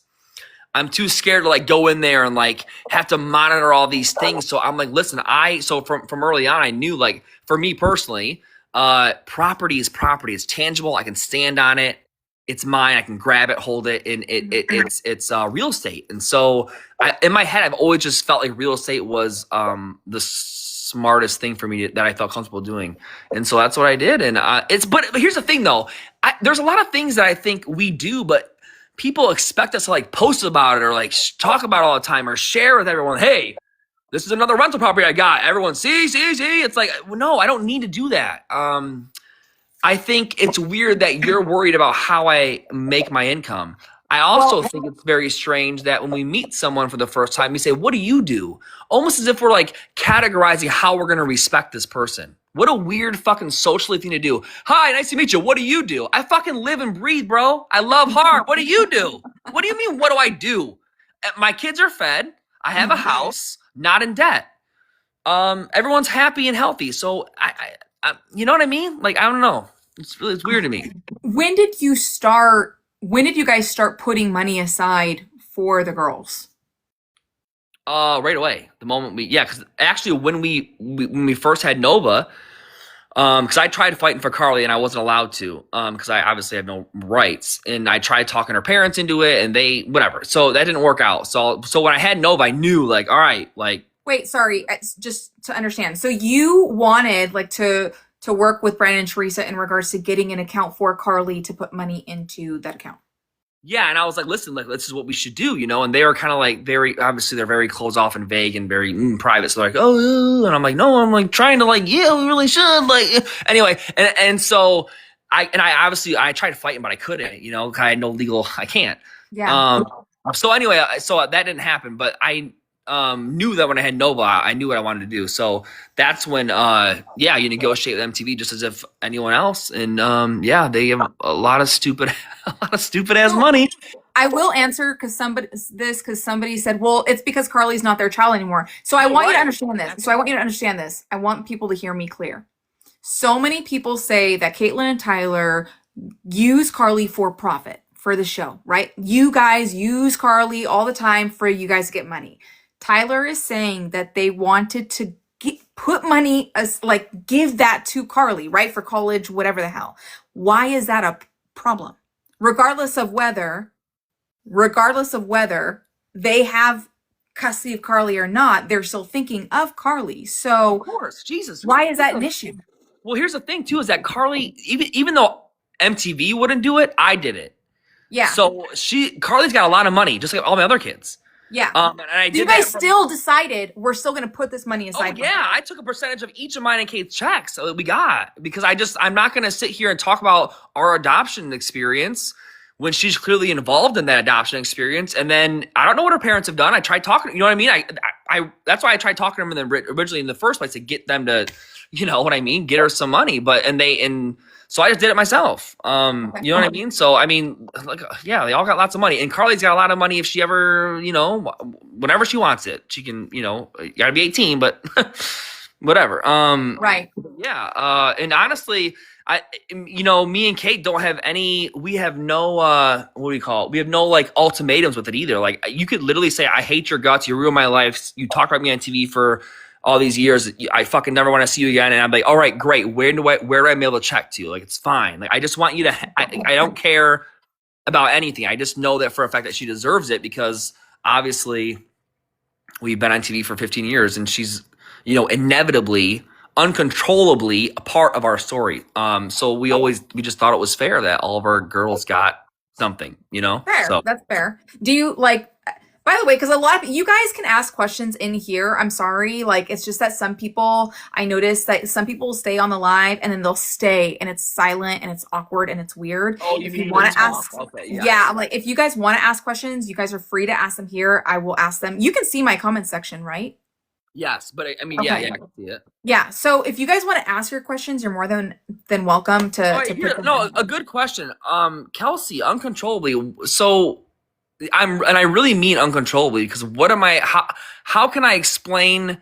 I'm too scared to like go in there and like have to monitor all these things. So I'm like, listen, so from early on, I knew, like, for me personally, property is property. It's tangible. I can stand on it. It's mine. I can grab it, hold it, and it's real estate. And so in my head, I've always just felt like real estate was the smartest thing for me that I felt comfortable doing. And so that's what I did. And but here's the thing though. There's a lot of things that I think we do, but people expect us to like post about it or like talk about it all the time or share with everyone. Hey, this is another rental property I got. Everyone see. It's like, no, I don't need to do that. I think it's weird that you're worried about how I make my income. I also think it's very strange that when we meet someone for the first time, we say, "What do you do?" Almost as if we're like categorizing how we're going to respect this person. What a weird fucking socially thing to do. Hi, nice to meet you. What do you do? I fucking live and breathe, bro. I love hard. What do you do? What do you mean, what do I do? My kids are fed. I have a house, not in debt. Everyone's happy and healthy. So I you know what I mean? Like, I don't know. It's weird to me. When did you guys start putting money aside for the girls? Right away. The moment because actually when we first had Nova, because I tried fighting for Carly and I wasn't allowed to, because I obviously have no rights, and I tried talking her parents into it, and they whatever. So that didn't work out. So when I had Nova, I knew like, all right, like. Wait, sorry, just to understand. So you wanted like to work with Brandon and Teresa in regards to getting an account for Carly to put money into that account. Yeah, and I was like, listen, like this is what we should do, you know. And they were kind of like they're very closed off and vague and very private. So they're like, oh, and I'm like, no, I'm like trying to like, yeah, we really should, like anyway. And so I tried to fight him, but I couldn't, you know, I had no legal, I can't. Yeah. So anyway, so that didn't happen, but I knew that when I had Nova, I knew what I wanted to do. So that's when, you negotiate with MTV just as if anyone else. And they have a lot of stupid ass money. I will answer because somebody said, well, it's because Carly's not their child anymore. So I want you to understand this. I want people to hear me clear. So many people say that Catelynn and Tyler use Carly for profit for the show, right? You guys use Carly all the time for you guys to get money. Tyler is saying that they wanted to put money as like give that to Carly, right? For college, whatever the hell. Why is that a problem? Regardless of whether they have custody of Carly or not, they're still thinking of Carly. So of course, Jesus. Why is that an issue? Well, here's the thing too, is that Carly, even though MTV wouldn't do it, I did it. Yeah. So Carly's got a lot of money, just like all my other kids. Yeah. And I did you guys still decided we're still going to put this money aside. Oh, yeah. I took a percentage of each of mine and Kate's checks that we got, because I'm not going to sit here and talk about our adoption experience when she's clearly involved in that adoption experience. And then I don't know what her parents have done. I tried talking, you know what I mean? I that's why I tried talking to them originally in the first place, to get them to, you know what I mean? Get her some money, so I just did it myself. Okay. You know what I mean? So, I mean, like, yeah, they all got lots of money. And Carly's got a lot of money if she ever, you know, whenever she wants it. She can, you know, you gotta be 18, but whatever. Right. Yeah. And honestly, me and Kate don't have we have no, what do we call it? We have no like ultimatums with it either. Like, you could literally say, I hate your guts. You ruined my life. You talk about me on TV for all these years, I fucking never want to see you again. And I'm like, all right, great. Where do I mail the check to? Like, it's fine. Like, I just want you to, I don't care about anything. I just know that for a fact that she deserves it, because obviously we've been on TV for 15 years and she's, you know, inevitably, uncontrollably a part of our story. So we just thought it was fair that all of our girls got something, you know? Fair. So that's fair. Do you like, by the way, because a lot of you guys can ask questions in here. I'm sorry. Like, it's just that some people, I noticed that some people stay on the live and then they'll stay and it's silent and it's awkward and it's weird. Oh, if you want to ask, okay, yeah, I'm like, if you guys want to ask questions, you guys are free to ask them here. I will ask them. You can see my comment section, right? Yes, but I mean, Okay. yeah, I can see it. Yeah, so if you guys want to ask your questions, you're more than welcome to. A good question. Kelsey, uncontrollably. So I really mean uncontrollably, because how can I explain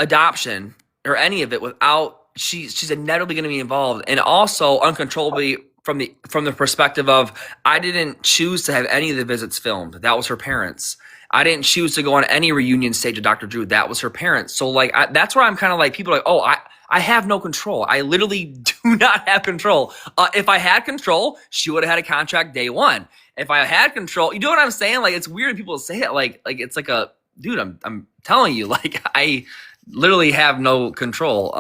adoption or any of it without she's inevitably going to be involved, and also uncontrollably from the perspective of, I didn't choose to have any of the visits filmed. That was her parents. I didn't choose to go on any reunion stage of Dr. Drew. That was her parents. So like, that's where I'm kind of like, people are like, oh, I have no control. I literally do not have control. If I had control, she would have had a contract day one. If I had control, you know what I'm saying? Like, it's weird when people say it like it's like dude, I'm telling you, like, I literally have no control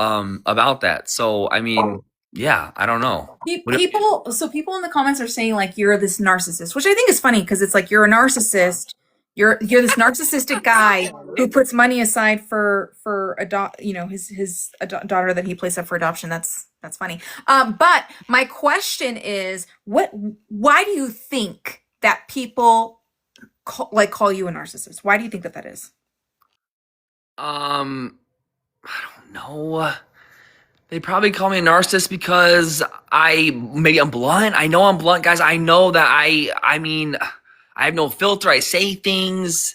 about that. So I mean, yeah, I don't know. People in the comments are saying like, you're this narcissist, which I think is funny, because it's like, you're a narcissist. You're this narcissistic guy who puts money aside for his daughter that he placed up for adoption. That's funny. But my question is, why do you think that people call you a narcissist? Why do you think that is? I don't know. They probably call me a narcissist because maybe I'm blunt. I know I'm blunt, guys. I know that I mean, I have no filter. I say things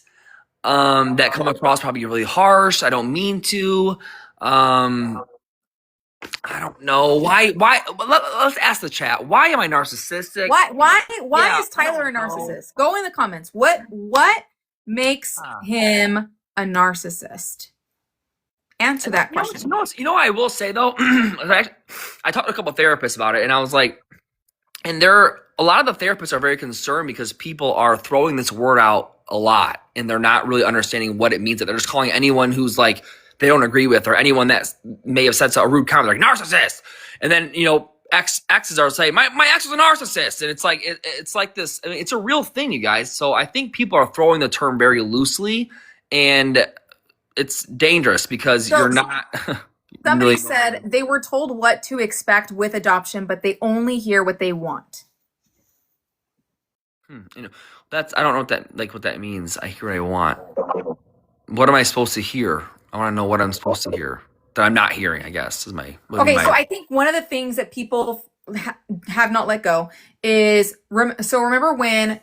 that come across probably really harsh. I don't mean to. I don't know why. Let's ask the chat. Why am I narcissistic? Why is Tyler a narcissist? Go in the comments. What makes him a narcissist? Answer that question. You know what I will say though? I talked to a couple therapists about it, and I was like, and a lot of the therapists are very concerned because people are throwing this word out a lot, and they're not really understanding what it means. That they're just calling anyone who's like they don't agree with, or anyone that may have said a rude comment, like narcissist. And then exes are saying my ex was a narcissist, and it's like this. I mean, it's a real thing, you guys. So I think people are throwing the term very loosely, and it's dangerous because you're not. Somebody said they were told what to expect with adoption, but they only hear what they want. I don't know what that means. I hear what I want. What am I supposed to hear? I want to know what I'm supposed to hear that I'm not hearing, I guess, is my. So I think one of the things that people have not let go is remember when.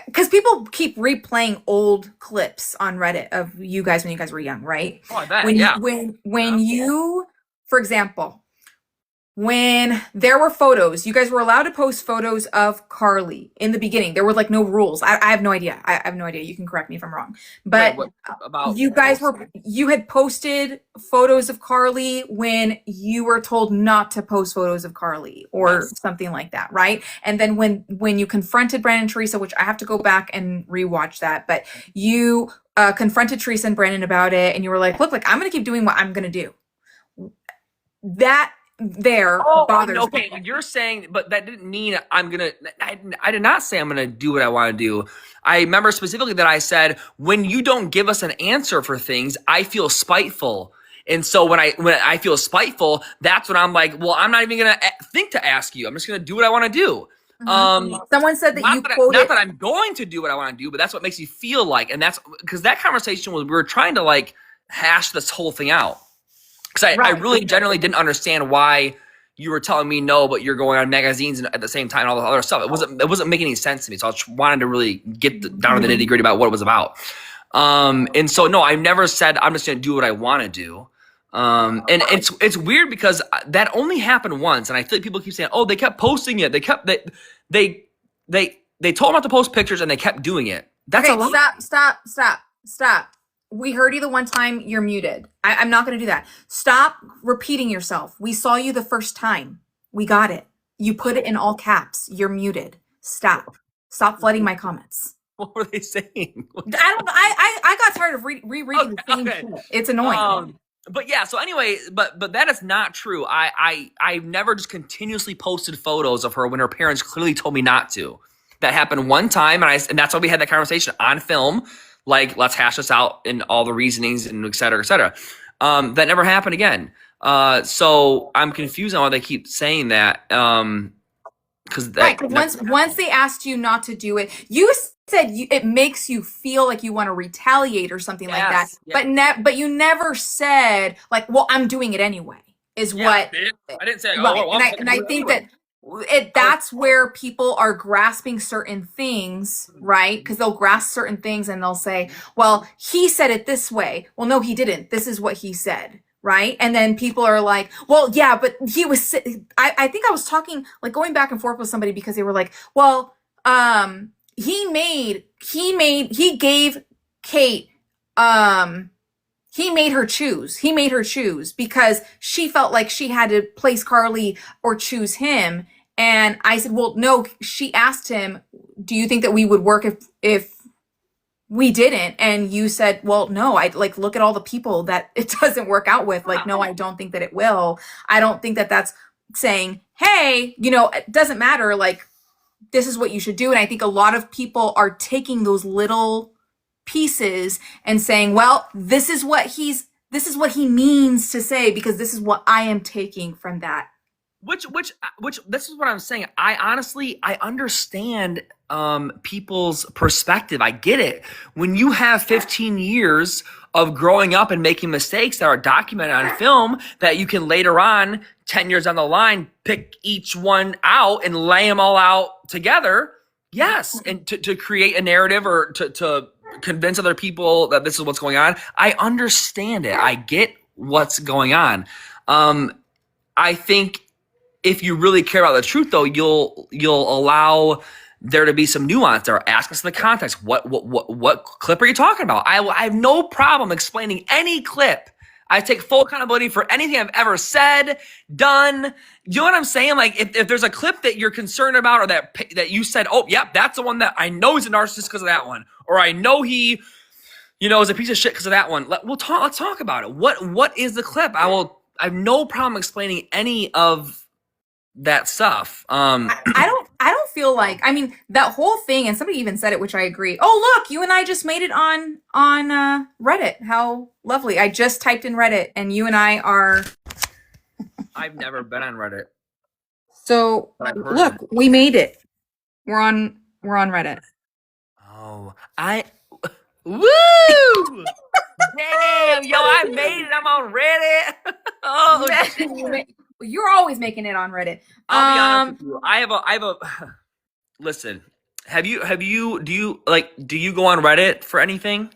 Because people keep replaying old clips on Reddit of you guys when you guys were young, right? Oh, I bet. When you, for example, when there were photos, you guys were allowed to post photos of Carly in the beginning. There were like no rules. I have no idea. I have no idea. You can correct me if I'm wrong. But you had posted photos of Carly when you were told not to post photos of Carly or something like that, right? And then when you confronted Brandon and Teresa, which I have to go back and rewatch that, but you confronted Teresa and Brandon about it, and you were like, look, I'm going to keep doing what I'm going to do. That bothers me. You're saying, but that didn't mean I did not say I'm gonna do what I want to do. I remember specifically that I said, when you don't give us an answer for things, I feel spiteful. And so when I feel spiteful, that's when I'm like, well, I'm not even gonna think to ask you. I'm just gonna do what I want to do. Someone said that not that I'm going to do what I want to do, but that's what makes you feel like, and that's because that conversation we were trying to like hash this whole thing out. Because I really generally didn't understand why you were telling me no, but you're going on magazines at the same time and all the other stuff. It wasn't making any sense to me. So I just wanted to really get down to the nitty gritty about what it was about. And so no, I've never said I'm just going to do what I want to do. And it's weird because that only happened once, and I feel like people keep saying, oh, they kept posting it. They told them not to post pictures, and they kept doing it. That's a lot. Stop. We heard you the one time. You're muted. I'm not going to do that. Stop repeating yourself. We saw you the first time. We got it. You put it in all caps. You're muted. Stop flooding my comments. What were they saying? I got tired of rereading the same shit. It's annoying. But yeah, so anyway, but that is not true. I've never just continuously posted photos of her when her parents clearly told me not to. That happened one time, and that's why we had that conversation on film. Like, let's hash this out and all the reasonings and et cetera, et cetera. That never happened again. So I'm confused on why they keep saying that. Because once they asked you not to do it, you said it makes you feel like you want to retaliate or something like that. Yes. But you never said like, well, I'm doing it anyway. I didn't say. I think that. That's where people are grasping certain things, right? Because they'll grasp certain things and they'll say, well, he said it this way. Well, no, he didn't. This is what he said, right? And then people are like, well, yeah, but he was, I think I was talking, like going back and forth with somebody because they were like, well, he gave Kate, he made her choose because she felt like she had to place Carly or choose him. And I said, well, no, she asked him, do you think that we would work if we didn't? And you said, well, no, I like, look at all the people that it doesn't work out with. Like, no, I don't think that it will. I don't think that that's saying, hey, it doesn't matter. Like, this is what you should do. And I think a lot of people are taking those little pieces and saying, well, this is what he means to say, because this is what I am taking from that. Which this is what I'm saying. I understand people's perspective. I get it. When you have 15 years of growing up and making mistakes that are documented on film, that you can later on, 10 years down the line, pick each one out and lay them all out together. Yes. And to create a narrative or to convince other people that this is what's going on. I understand it. I get what's going on. I think if you really care about the truth, though, you'll allow there to be some nuance there. Ask us in the context. What clip are you talking about? I have no problem explaining any clip. I take full accountability for anything I've ever said, done. You know what I'm saying? Like, if there's a clip that you're concerned about, or that you said, oh, yep, that's the one that I know he's a narcissist because of that one, or I know he, is a piece of shit because of that one. Let's talk about it. What is the clip? I have no problem explaining any of that stuff. I don't feel like, I mean, that whole thing, and somebody even said it, which I agree. Oh, look, you and I just made it on Reddit. How lovely. I just typed in Reddit and you and I are. I've never been on Reddit. So look, we made it. We're on Reddit. Oh, woo! Damn, yo, I made it. I'm on Reddit. Oh, you're always making it on Reddit. I'll be honest with you. I have a listen. Do you go on Reddit for anything?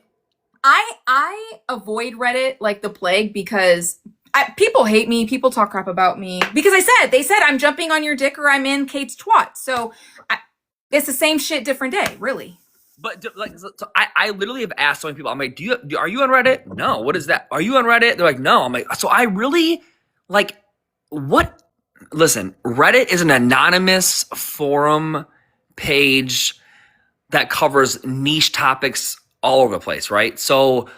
I avoid Reddit like the plague because people hate me. People talk crap about me because they said I'm jumping on your dick or I'm in Kate's twat. So it's the same shit, different day, really. But I literally have asked so many people. I'm like, are you on Reddit? No. What is that? Are you on Reddit? They're like, no. I'm like, so I really like. What? Listen, Reddit is an anonymous forum page that covers niche topics all over the place, right? So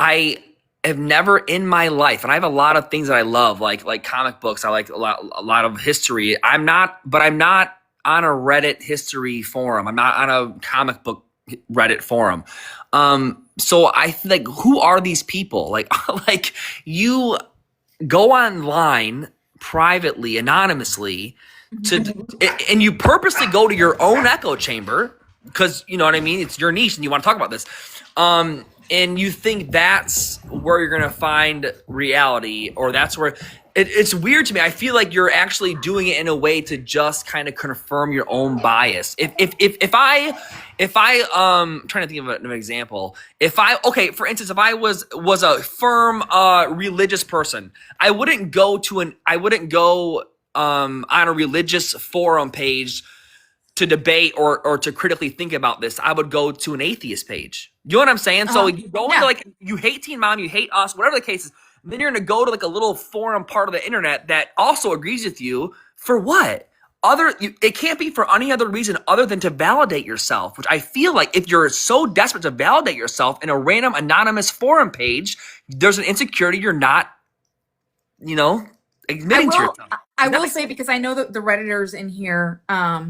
I have never in my life, and I have a lot of things that I love, like comic books. I like a lot of history. I'm not on a Reddit history forum. I'm not on a comic book Reddit forum. So I think, who are these people? Like you go online privately, anonymously, and you purposely go to your own echo chamber because you know what I mean. It's your niche, and you want to talk about this. And you think that's where you're gonna find reality, or that's where it's weird to me. I feel like you're actually doing it in a way to just kind of confirm your own bias. If I trying to think of an example. For instance, if I was a firm religious person, I wouldn't go on a religious forum page to debate or to critically think about this. I would go to an atheist page. You know what I'm saying? So you go into you hate Teen Mom, you hate us, whatever the case is. Then you're going to go to a little forum part of the internet that also agrees with you for what? It can't be for any other reason other than to validate yourself, which I feel like if you're so desperate to validate yourself in a random anonymous forum page, there's an insecurity you're not, admitting to yourself. I will say, because I know that the Redditors in here are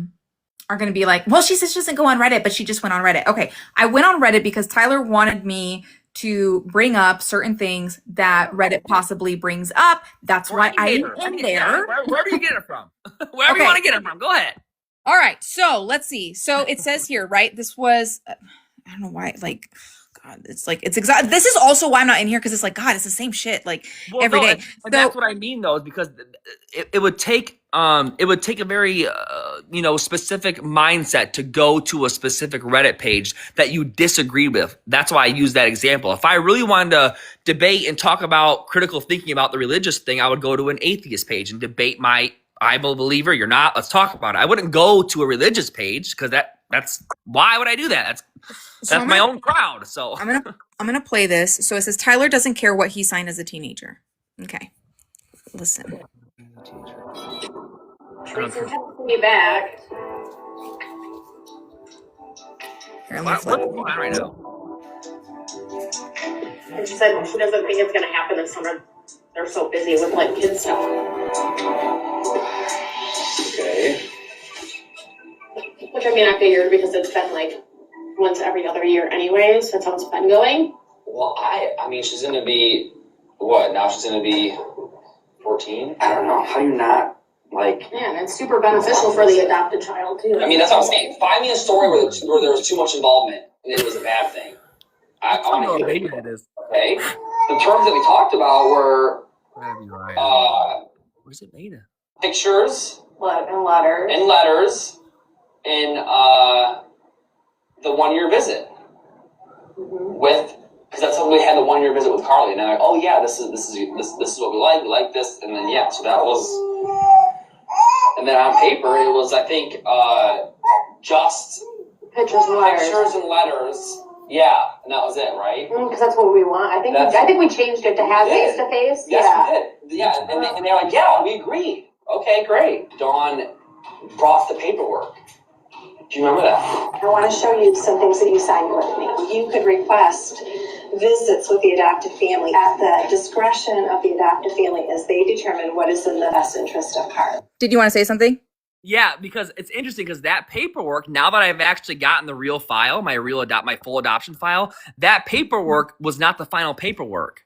going to be like, well, she says she doesn't go on Reddit, but she just went on Reddit. Okay, I went on Reddit because Tyler wanted me to bring up certain things that Reddit possibly brings up. That's why I'm in there. Where do you get it from? Wherever you want to get it from. Go ahead. All right. So let's see. So it says here, right? This was, I don't know why, God, it's exact. This is also why I'm not in here, because it's like, God, it's the same shit every day. And that's what I mean, though, is because it would take a very specific mindset to go to a specific Reddit page that you disagree with. That's why I use that example. If I really wanted to debate and talk about critical thinking about the religious thing, I would go to an atheist page and debate my I'm a believer, you're not, let's talk about it. I wouldn't go to a religious page because that's why would I do that? That's my own crowd. So I'm gonna play this. So it says Tyler doesn't care what he signed as a teenager. Okay, listen. Thanks for having me back. Here, what's going on right now? And she said she doesn't think it's gonna happen this summer. They're so busy with kids stuff. Okay. Which I figured, because it's been once every other year anyways. That's how it's been going. Well, I mean, she's gonna be, what, now she's gonna be 14? I don't know. How do you not Like, Yeah, and it's super beneficial for the adopted child too. I mean, that's what I'm saying. Find me a story where there was too much involvement and it was a bad thing. I want to hear it. It is. Okay. The terms that we talked about were Where's it made? And pictures letters. and the 1 year visit with, because that's how we had the 1 year visit with Carly. And they're like, oh yeah, this is what we like. We like this, and then yeah, so that was. And then on paper, it was, I think, just Pictures and letters. Yeah, and that was it, right? Because that's what we want. I think we changed it to have face to face. Yes, we did. Yeah, and they're like, yeah, we agreed. Okay, great. Dawn brought the paperwork. Do you remember that? I want to show you some things that you signed with me. You could request visits with the adoptive family at the discretion of the adoptive family as they determine what is in the best interest of Carly. Did you want to say something? Yeah, because it's interesting because that paperwork, now that I've actually gotten the real file, my full adoption file, that paperwork was not the final paperwork.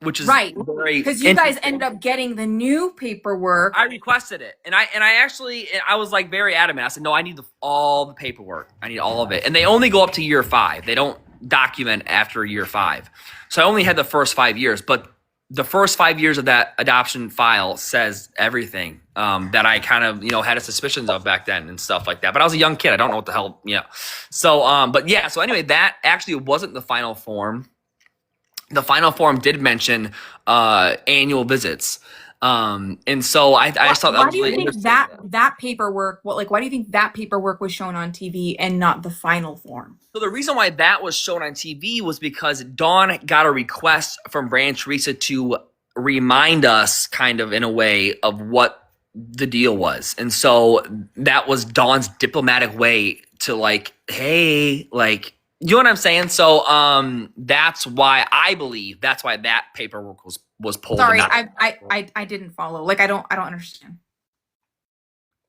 Which is right, very because you guys ended up getting the new paperwork. I requested it, and I was like very adamant. I said, no, I need all the paperwork. I need all of it, and they only go up to year 5. They don't document after year 5. So I only had the first 5 years, but the first 5 years of that adoption file says everything that I kind of had a suspicions of back then and stuff like that. But I was a young kid. I don't know what the hell. So but yeah. So anyway, that actually wasn't the final form. The final form did mention annual visits, and so I just thought that was really interesting. Why do you think that paperwork? Why do you think that paperwork was shown on TV and not the final form? So the reason why that was shown on TV was because Dawn got a request from Brand Teresa to remind us, kind of in a way, of what the deal was, and so that was Dawn's diplomatic way to hey, you know what I'm saying? So that's why I believe that paperwork was pulled. Sorry, I didn't follow. I don't understand.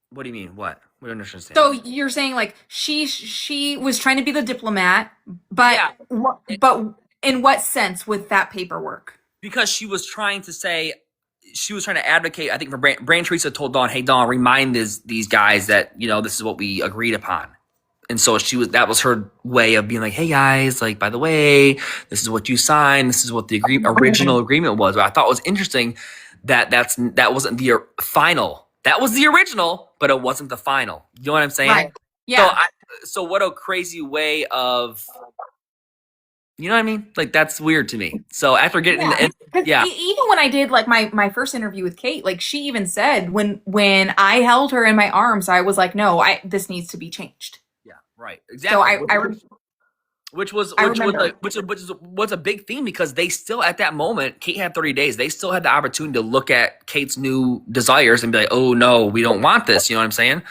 What do you mean? What? We don't understand. So you're saying she was trying to be the diplomat, but yeah. But in what sense with that paperwork? Because she was trying to advocate. I think for Brand Teresa told Dawn, "Hey Dawn, remind these guys that this is what we agreed upon." And so that was her way of being like, hey guys, by the way, this is what you signed. This is what the original agreement was. But I thought it was interesting that wasn't the final. That was the original, but it wasn't the final. You know what I'm saying? Right. Yeah. So what a crazy way of, you know what I mean? That's weird to me. So after getting even when I did my first interview with Kate, she even said when I held her in my arms, I was like, no, this needs to be changed. Right, exactly. So which was a big theme because they still at that moment, Kate had 30 days. They still had the opportunity to look at Kate's new desires and be like, oh no, we don't want this. You know what I'm saying?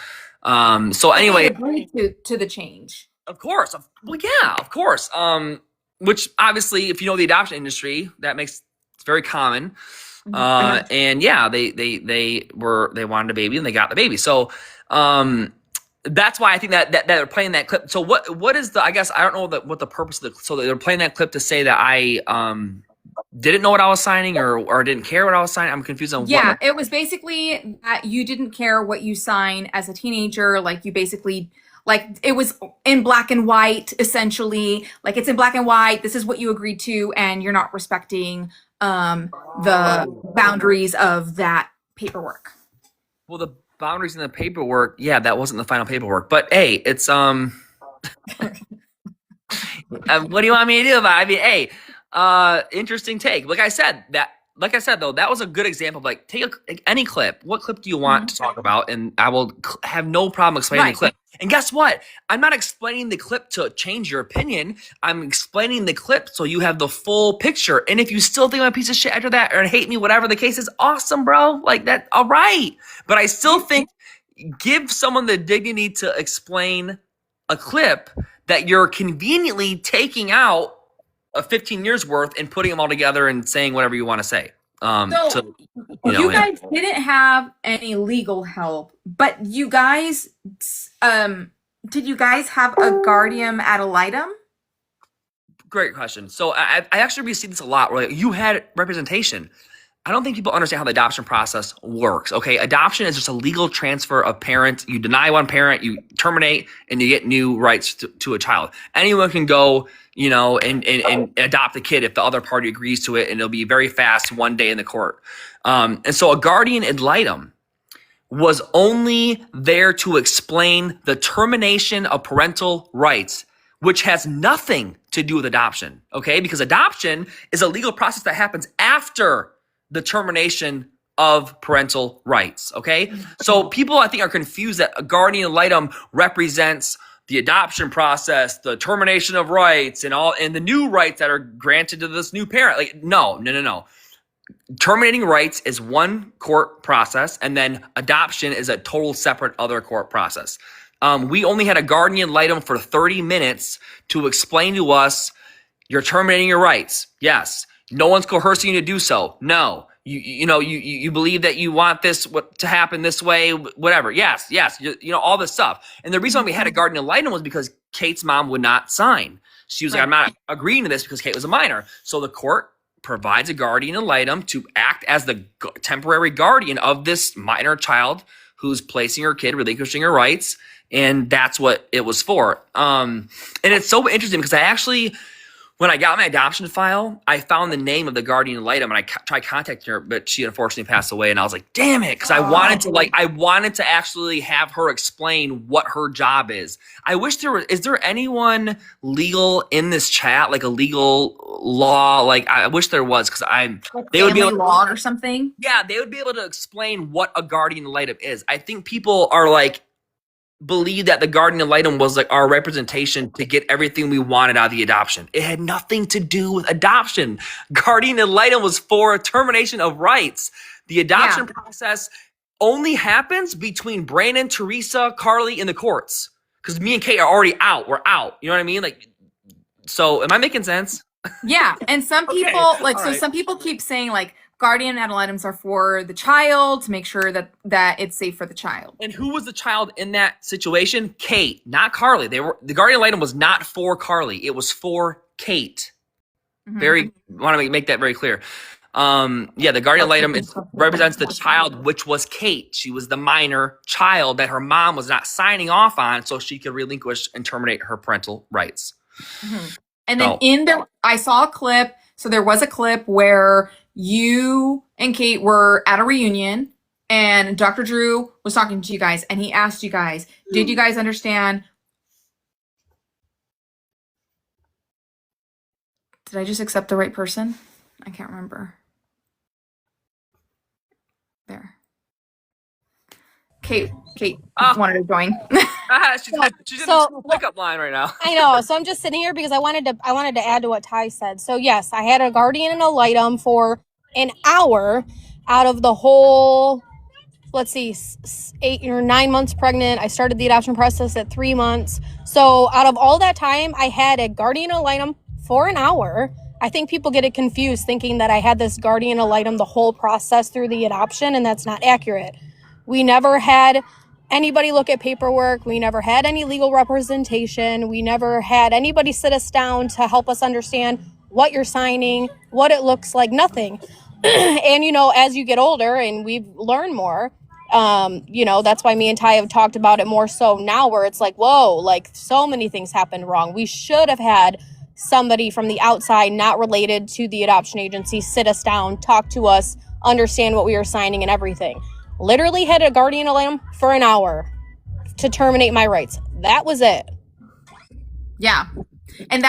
So anyway, agreed to the change. Of course, of course. Which obviously, if you know the adoption industry, it's very common. And yeah, they wanted a baby and they got the baby. So that's why I think that they're playing that clip. So what is I guess I don't know what the purpose of so they're playing that clip to say that I didn't know what I was signing or didn't care what I was signing. I'm confused on what. It was basically that you didn't care what you signed as a teenager. You basically it was in black and white, essentially. It's in black and white. This is what you agreed to, and you're not respecting the boundaries of that paperwork. Well, the boundaries in the paperwork, that wasn't the final paperwork. But hey, it's what do you want me to do about it? I mean, interesting take. Like I said though, that was a good example of take any clip. What clip do you want to talk about? And I will have no problem explaining the clip. And guess what? I'm not explaining the clip to change your opinion. I'm explaining the clip so you have the full picture. And if you still think I'm a piece of shit after that or hate me, whatever the case is, awesome, bro. That, all right. But I still think give someone the dignity to explain a clip that you're conveniently taking out of 15 years worth and putting them all together and saying whatever you want to say. You guys didn't have any legal help, but you guys, did you guys have a guardian ad litem? Great question. So I actually received this a lot where you had representation. I don't think people understand how the adoption process works. Okay, adoption is just a legal transfer of parents. You deny one parent, you terminate, and you get new rights to a child. Anyone can go, and adopt a kid if the other party agrees to it, and it'll be very fast, one day in the court. And so a guardian ad litem was only there to explain the termination of parental rights, which has nothing to do with adoption. Okay, because adoption is a legal process that happens after the termination of parental rights, okay? So people, I think, are confused that a guardian ad litem represents the adoption process, the termination of rights, and the new rights that are granted to this new parent. Like, no. Terminating rights is one court process, and then adoption is a total separate other court process. We only had a guardian ad litem for 30 minutes to explain to us, you're terminating your rights. Yes. No one's coercing you to do so. No. You believe that you want this to happen this way, whatever. Yes. All this stuff. And the reason why we had a guardian ad litem was because Kate's mom would not sign. She was like, I'm not agreeing to this because Kate was a minor. So the court provides a guardian ad litem to act as the temporary guardian of this minor child who's placing her kid, relinquishing her rights. And that's what it was for. And it's so interesting because I actually, when I got my adoption file, I found the name of the guardian ad litem, and I tried contacting her, but she unfortunately passed away. And I was like, damn it, because I wanted to actually have her explain what her job is. I wish is there anyone legal in this chat, like a legal law? Like, I wish there was, because they would be able to, law or something. Yeah, they would be able to explain what a guardian ad litem is. I think people are like, believe that the guardian ad litem was like our representation to get everything we wanted out of the adoption. It had nothing to do with adoption. Guardian ad litem was for termination of rights. The adoption process only happens between Brandon, Teresa, Carly in the courts. Because me and Kate are already out. We're out. You know what I mean? Like, so am I making sense? Yeah. And some people some people keep saying like, guardian ad litems are for the child to make sure that it's safe for the child. And who was the child in that situation? Kate, not Carly. The guardian ad litem was not for Carly. It was for Kate. Want to make that very clear. The guardian ad litem represents the child, which was Kate. She was the minor child that her mom was not signing off on, so she could relinquish and terminate her parental rights. And then I saw a clip. So there was a clip where you and Kate were at a reunion and Dr. Drew was talking to you guys and he asked you guys, did you guys understand? Did I just accept the right person? I can't remember. There. Kate wanted to join. She's in the pickup line right now. I know. So I'm just sitting here because I wanted to add to what Ty said. So yes, I had a guardian ad litem for an hour out of the whole, let's see, 8 or 9 months pregnant. I started the adoption process at 3 months. So out of all that time, I had a guardian ad litem for an hour. I think people get it confused thinking that I had this guardian ad litem the whole process through the adoption, and that's not accurate. We never had anybody look at paperwork. We never had any legal representation. We never had anybody sit us down to help us understand what you're signing, what it looks like, nothing. And, as you get older and we've learned more, that's why me and Ty have talked about it more so now where it's like, whoa, like so many things happened wrong. We should have had somebody from the outside not related to the adoption agency sit us down, talk to us, understand what we were signing and everything. Literally had a guardian ad litem for an hour to terminate my rights. That was it. Yeah. And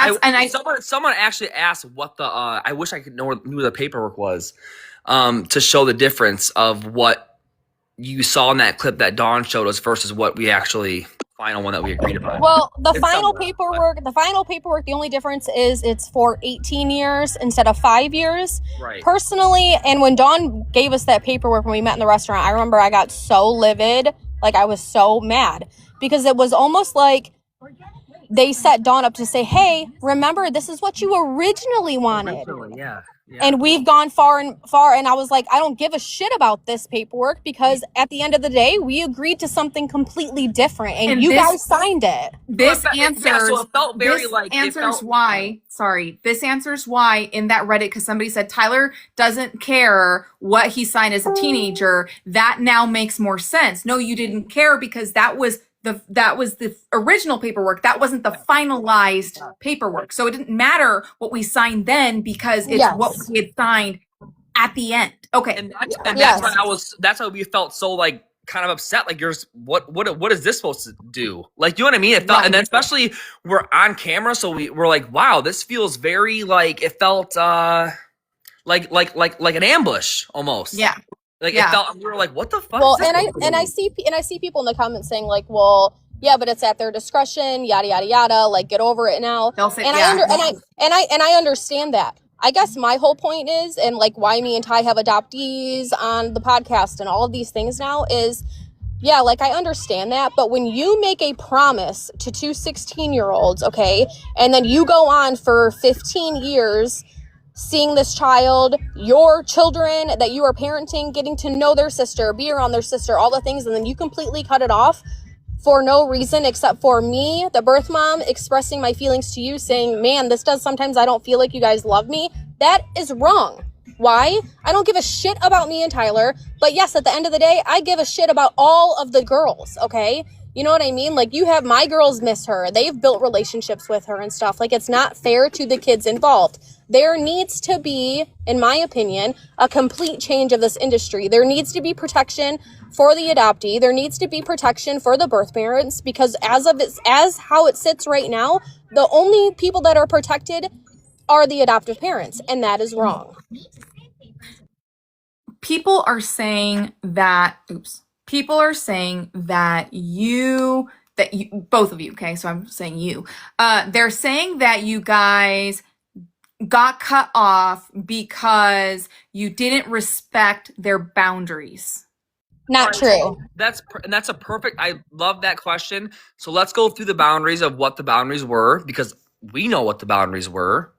someone actually asked what the I wish I knew what the paperwork was to show the difference of what you saw in that clip that Dawn showed us versus what we actually final one that we agreed upon. Well, the final paperwork, the only difference is it's for 18 years instead of 5 years. Right. Personally, and when Dawn gave us that paperwork when we met in the restaurant, I remember I got so livid, like I was so mad because it was almost like they set Dawn up to say, hey, remember, this is what you originally wanted. Yeah. And we've gone far, and I was like, I don't give a shit about this paperwork because at the end of the day, we agreed to something completely different, and you guys signed it. This answers. Yeah, so it felt very this like answers why. Sorry, this answers why in that Reddit, because somebody said Tyler doesn't care what he signed as a teenager. That now makes more sense. No, you didn't care because that was the original paperwork. That wasn't the finalized paperwork. So it didn't matter what we signed then because it's what we had signed at the end. Okay. And that's why that's why we felt so like kind of upset. Like what is this supposed to do? Like, you know what I mean? It felt, and then especially we're on camera. So we're like, wow, this feels very like, it felt like an ambush almost. Yeah. Like it felt, we were like, what the fuck? Well, and I see people in the comments saying like, well, yeah, but it's at their discretion, yada yada yada. Like, get over it now. They'll say, I understand that. I guess my whole point is, and like why me and Ty have adoptees on the podcast and all of these things now is, yeah, like I understand that, but when you make a promise to two 16-year-olds, okay, and then you go on for 15 years seeing this child, your children that you are parenting, getting to know their sister, be around their sister, all the things, and then you completely cut it off for no reason except for me, the birth mom, expressing my feelings to you, saying, man, this does sometimes I don't feel like you guys love me. That is wrong. Why? I don't give a shit about me and Tyler, but yes, at the end of the day, I give a shit about all of the girls, okay? You know what I mean? Like, you have my girls miss her. They've built relationships with her and stuff. Like, it's not fair to the kids involved. There needs to be, in my opinion, a complete change of this industry. There needs to be protection for the adoptee. There needs to be protection for the birth parents, because as how it sits right now, the only people that are protected are the adoptive parents, and that is wrong. People are saying that you, both of you, okay, so I'm saying you, they're saying that you guys got cut off because you didn't respect their boundaries. Not true. That's a perfect, I love that question. So let's go through the boundaries of what the boundaries were, because we know what the boundaries were.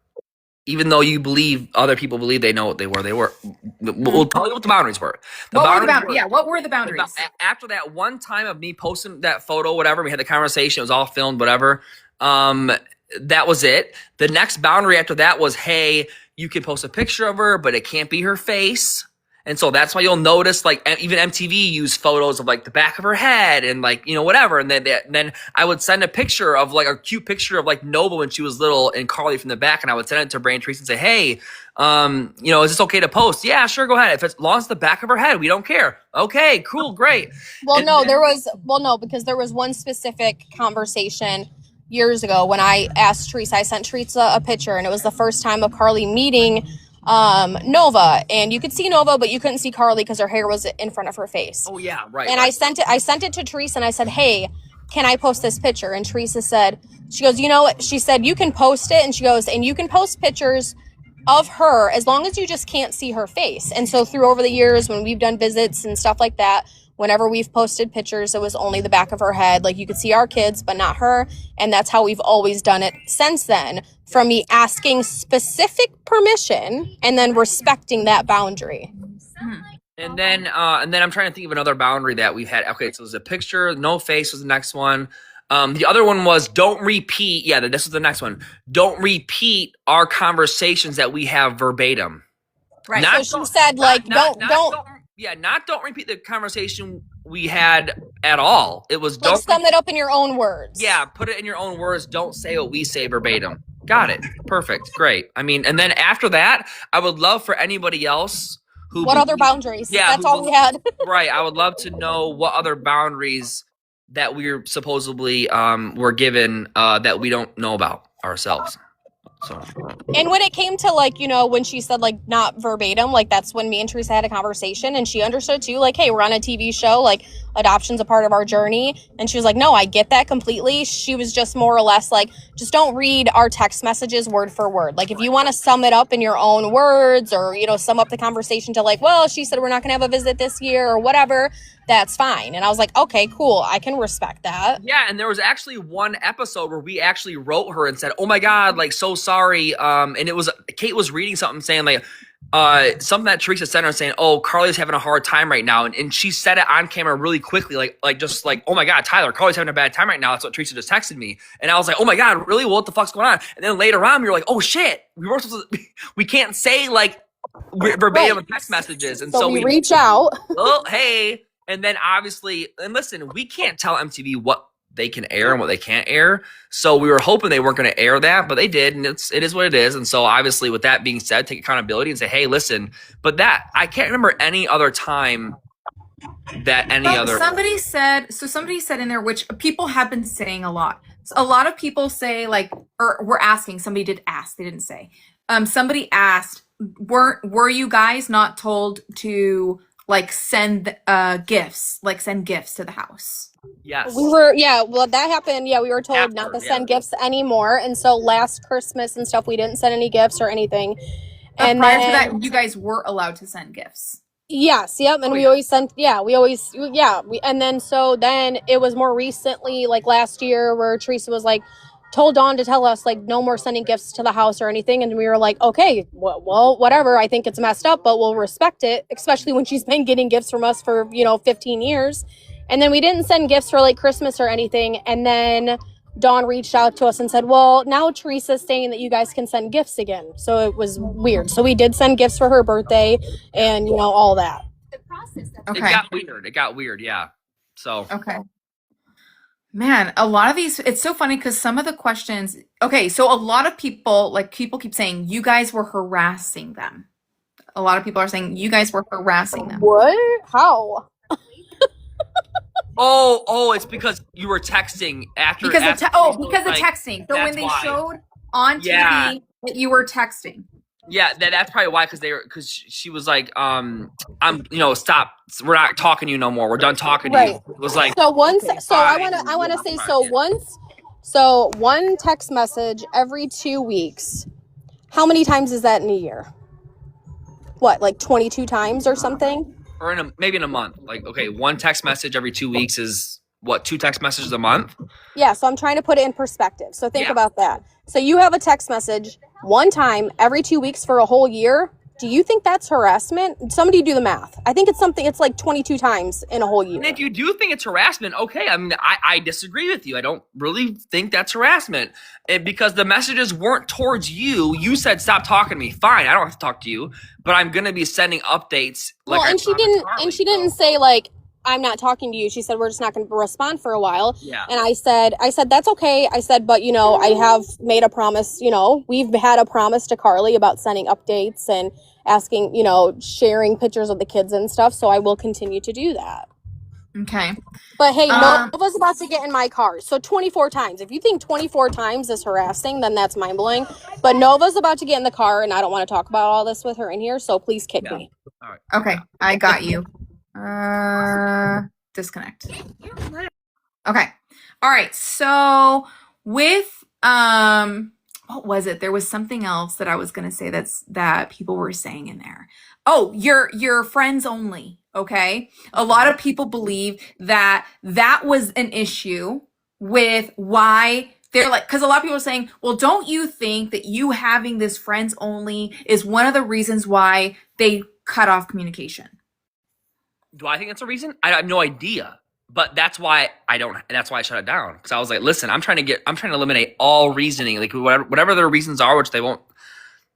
Even though you believe, other people believe they know what they were. We'll tell you what the boundaries were. What were the boundaries? After that one time of me posting that photo, whatever, we had the conversation, it was all filmed, whatever. That was it. The next boundary after that was, hey, you can post a picture of her, but it can't be her face. And so that's why you'll notice, like, even MTV used photos of, like, the back of her head and, like, you know, whatever. And then I would send a picture of, like, a cute picture of, like, Nova when she was little and Carly from the back. And I would send it to Brand Teresa and say, hey, you know, is this okay to post? Yeah, sure, go ahead. If it's, as long as the back of her head, we don't care. Okay, cool, great. Because there was one specific conversation years ago when I asked Teresa, I sent Teresa a picture, and it was the first time of Carly meeting Nova, and you could see Nova, but you couldn't see Carly because her hair was in front of her face. Oh yeah, right. And right. I sent it to Teresa, and I said, hey, can I post this picture? And Teresa said, she goes, you know what? She said, you can post it. And she goes, and you can post pictures of her as long as you just can't see her face. And so through over the years, when we've done visits and stuff like that, whenever we've posted pictures, it was only the back of her head. Like, you could see our kids, but not her. And that's how we've always done it since then, from me asking specific permission and then respecting that boundary. And then I'm trying to think of another boundary that we've had. Okay, so there's a picture, no face was the next one. The other one was don't repeat. Yeah, this was the next one. Don't repeat our conversations that we have verbatim. Right. So she said, like, don't repeat the conversation we had at all. It was don't sum it up in your own words. Yeah, put it in your own words. Don't say what we say verbatim. Got it. Perfect. Great. I mean, and then after that, I would love for anybody else who. What other boundaries? Yeah, that's all we had. Right. I would love to know what other boundaries that we're supposedly were given that we don't know about ourselves. So. And when it came to, like, you know, when she said, like, not verbatim, like, that's when me and Teresa had a conversation, and she understood too, like, hey, we're on a TV show, like, adoption's a part of our journey. And she was like, no, I get that completely. She was just more or less like, just don't read our text messages word for word. Like, if you want to sum it up in your own words, or, you know, sum up the conversation to, like, well, she said we're not gonna have a visit this year or whatever, that's fine. And I was like, okay, cool. I can respect that. Yeah, and there was actually one episode where we actually wrote her and said, "Oh my God, like so sorry." And it was Kate was reading something saying like something that Teresa sent her saying, "Oh, Carly's having a hard time right now," and she said it on camera really quickly, like just like, "Oh my God, Tyler, Carly's having a bad time right now." That's what Teresa just texted me, and I was like, "Oh my God, really? What the fuck's going on?" And then later on, we were like, "Oh shit, we were supposed to, we can't say like verbatim text messages," and so we reach out. Oh, hey. And then obviously, and listen, we can't tell MTV what they can air and what they can't air. So we were hoping they weren't going to air that, but they did, and it is what it is. And so obviously, with that being said, take accountability and say, hey, listen. But that I can't remember any other time that somebody said in there, which people have been saying a lot. So a lot of people say like, or we're asking. Somebody did ask. They didn't say. Somebody asked, were you guys not told to like send gifts to the house? Yes. We were, well, that happened. Yeah, we were told not to send gifts anymore. And so last Christmas and stuff, we didn't send any gifts or anything. And prior to that, you guys were allowed to send gifts. Yes, yep. And we always sent, and then so then it was more recently, like last year, where Teresa was like, told Dawn to tell us like no more sending gifts to the house or anything, and we were like, okay, well, whatever. I think it's messed up, but we'll respect it, especially when she's been getting gifts from us for 15 years. And then we didn't send gifts for like Christmas or anything, and then Dawn reached out to us and said, well, now Teresa's saying that you guys can send gifts again. So it was weird. So we did send gifts for her birthday and all that. Okay. It got weird, yeah. So okay. Man, a lot of these, it's so funny because some of the questions, okay, so a lot of people keep saying you guys were harassing them. A lot of people are saying you guys were harassing them. What? How? Oh, it's because you were texting after. Because of texting. So when they showed on TV that you were texting. Yeah, that's probably why. Because she was like, stop. We're not talking to you no more. We're done talking to you. It was like so once. Okay, so I want to say once. So one text message every 2 weeks. How many times is that in a year? What, like 22 times or something? Or maybe in a month. Like, okay, one text message every 2 weeks is what, 2 text messages a month? Yeah, so I'm trying to put it in perspective. So think about that. So you have a text message one time every 2 weeks for a whole year. Do you think that's harassment? Somebody do the math. I think it's like 22 times in a whole year. And if you do think it's harassment, okay, I mean, I disagree with you. I don't really think that's harassment. Because the messages weren't towards you. You said, stop talking to me. Fine, I don't have to talk to you. But I'm going to be sending updates. And she didn't say, like, I'm not talking to you. She said, we're just not going to respond for a while. Yeah. And I said, that's okay. I said, but, I have made a promise, we've had a promise to Carly about sending updates and asking, sharing pictures of the kids and stuff. So I will continue to do that. Okay. But hey, Nova's about to get in my car. So 24 times. If you think 24 times is harassing, then that's mind blowing. But Nova's about to get in the car and I don't want to talk about all this with her in here. So please kick me. All right. Okay. I got you. Disconnect. Okay. All right. So with what was it? There was something else that I was gonna say that people were saying in there. Oh, your friends only. Okay. A lot of people believe that was an issue with why they're like, because a lot of people are saying, well, don't you think that you having this friends only is one of the reasons why they cut off communication? Do I think that's a reason? I have no idea. But that's why I shut it down. Because I was like, listen, I'm trying to eliminate all reasoning. Like whatever their reasons are, which they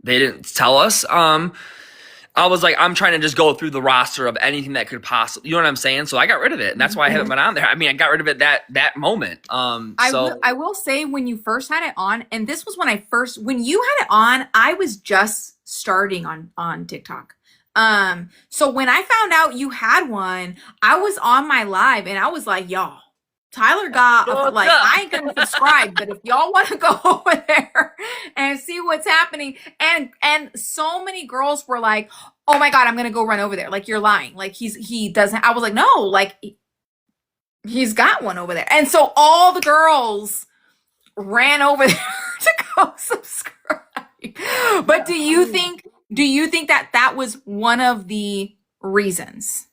didn't tell us. I was like, I'm trying to just go through the roster of anything that could possibly, you know what I'm saying? So I got rid of it. And that's why I haven't been on there. I mean, I got rid of it that moment. I will say when you first had it on, and this was when you had it on, I was just starting on TikTok. So when I found out you had one, I was on my live and I was like, y'all, Tyler got I ain't gonna subscribe, but if y'all want to go over there and see what's happening, and so many girls were like, oh my God, I'm gonna go run over there. Like, you're lying. Like he doesn't. I was like, no, like he's got one over there. And so all the girls ran over there to go subscribe. But do you think that was one of the reasons?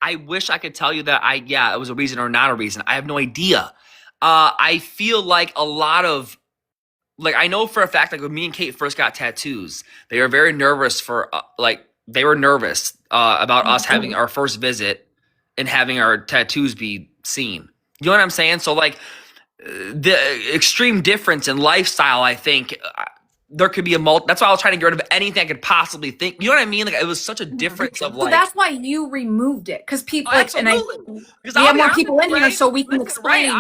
I wish I could tell you that it was a reason or not a reason. I have no idea. I feel like a lot of, like, I know for a fact, like when me and Kate first got tattoos, they were very nervous they were nervous about us having our first visit and having our tattoos be seen. You know what I'm saying? So like the extreme difference in lifestyle, I think there could be that's why I was trying to get rid of anything I could possibly think. You know what I mean? Like it was such a difference of like. So that's why you removed it, because people Absolutely. we have more people in here, so we can explain.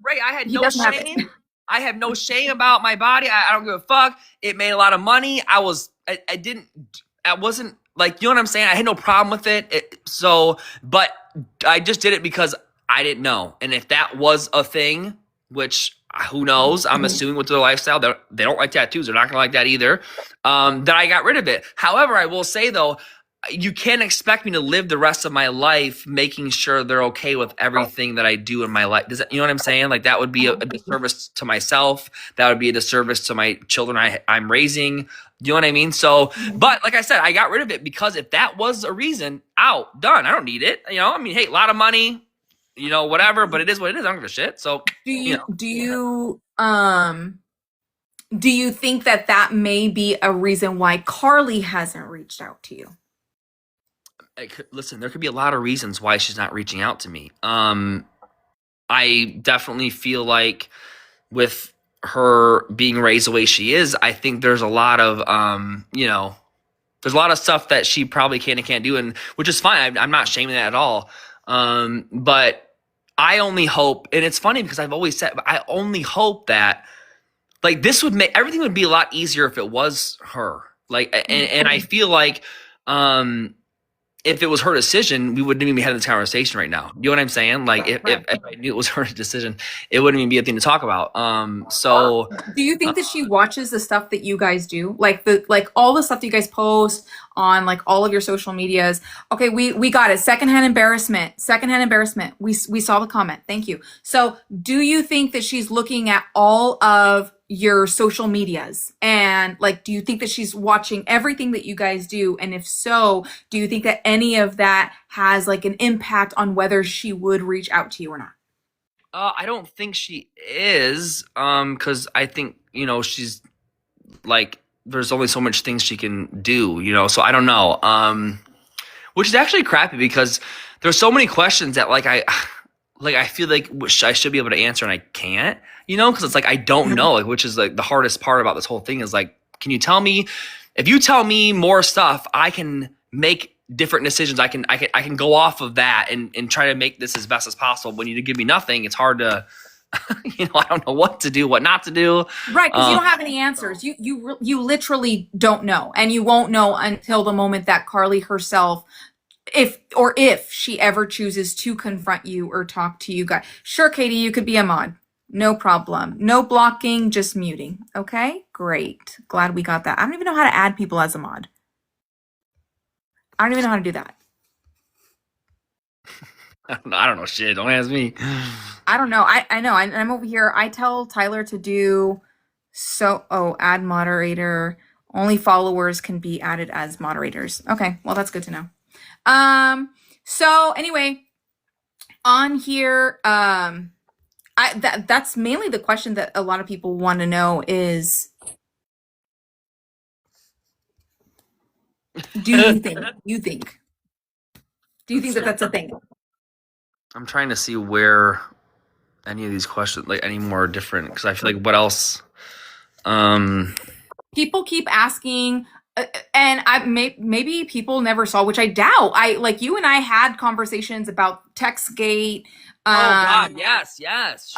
Ray, I had no shame. I have no shame about my body. I don't give a fuck. It made a lot of money. I wasn't like, you know what I'm saying? I had no problem with it. But I just did it because I didn't know. And if that was a thing, which who knows, I'm assuming with their lifestyle, they don't like tattoos. They're not going to like that either. That I got rid of it. However, I will say though, you can't expect me to live the rest of my life making sure they're okay with everything that I do in my life. You know what I'm saying? Like that would be a disservice to myself. That would be a disservice to my children I'm raising. You know what I mean? So, but like I said, I got rid of it because if that was a reason, out, done. I don't need it. You know, I mean, hey, a lot of money, you know, whatever, but it is what it is. I don't give a shit. So do you think that may be a reason why Carly hasn't reached out to you? Listen, there could be a lot of reasons why she's not reaching out to me. I definitely feel like with her being raised the way she is, I think there's a lot of, there's a lot of stuff that she probably can and can't do, and which is fine. I'm not shaming that at all. But I only hope, and it's funny because I've always said, I only hope that like this would make everything would be a lot easier if it was her. Like, and I feel like, if it was her decision, we wouldn't even be having this conversation right now. You know what I'm saying? Like if I knew it was her decision, it wouldn't even be a thing to talk about. So do you think that she watches the stuff that you guys do? Like all the stuff that you guys post on like all of your social medias? Okay, we got it. Secondhand embarrassment. We saw the comment. Thank you. So do you think that she's looking at all of your social medias, and like do you think that she's watching everything that you guys do? And if so, do you think that any of that has like an impact on whether she would reach out to you or not? I don't think she is, because I think, you know, she's like, there's only so much things she can do, you know, so I don't know, which is actually crappy because there's so many questions that like I feel like I should be able to answer and I can't, you know, because it's like I don't know, like, which is like the hardest part about this whole thing is like, can you tell me? If you tell me more stuff, I can make different decisions. I can go off of that and try to make this as best as possible. When you give me nothing, it's hard to, you know, I don't know what to do, what not to do. Right, because you don't have any answers. You literally don't know, and you won't know until the moment that Carly herself, if she ever chooses to confront you or talk to you guys. Sure, Katie, you could be a mod. No problem. No blocking, just muting. Okay, great. Glad we got that. I don't even know how to add people as a mod. I don't even know how to do that. I don't know shit. Don't ask me. I don't know. I know. I'm over here. I tell Tyler to do add moderator. Only followers can be added as moderators. Okay, well that's good to know. So anyway, on here, that's mainly the question that a lot of people want to know is, do you think that that's a thing? I'm trying to see where any of these questions, like any more different, because I feel like what else? People keep asking, and maybe people never saw, which I doubt. Like you and I had conversations about TextGate. Oh God, yes.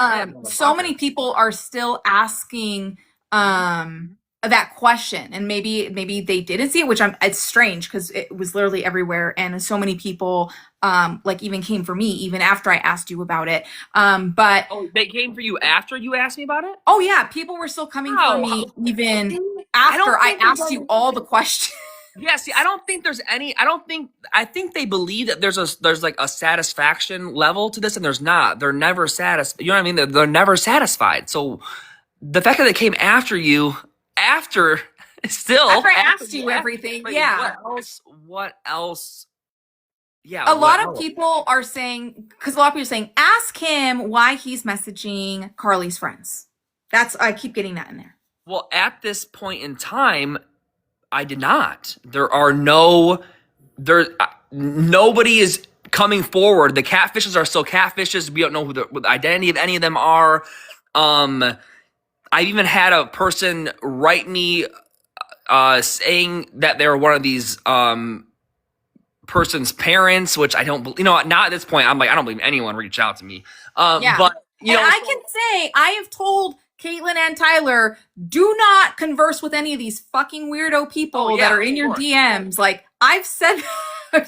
So many people are still asking that question, and maybe they didn't see it, which it's strange because it was literally everywhere, and so many people like even came for me even after I asked you about it. But they came for you after you asked me about it? Oh yeah, people were still coming for me even after I asked you all the questions. Yeah, see, I don't think there's any. I think they believe that there's like a satisfaction level to this, and there's not. They're never satisfied. You know what I mean? They're never satisfied. So the fact that they came after you after I asked you everything. Yeah. What else? Yeah. A lot of people are saying, because a lot of people are saying, ask him why he's messaging Carly's friends. I keep getting that in there. Well, at this point in time, I did not. Nobody is coming forward. The catfishes are still catfishes. We don't know who the identity of any of them are. I even had a person write me saying that they were one of these person's parents, which I don't believe. Not at this point. I'm like, I don't believe anyone reached out to me. Yeah. But I can say I have told Catelynn and Tyler, do not converse with any of these fucking weirdo people that are in your DMs. Like I've said. And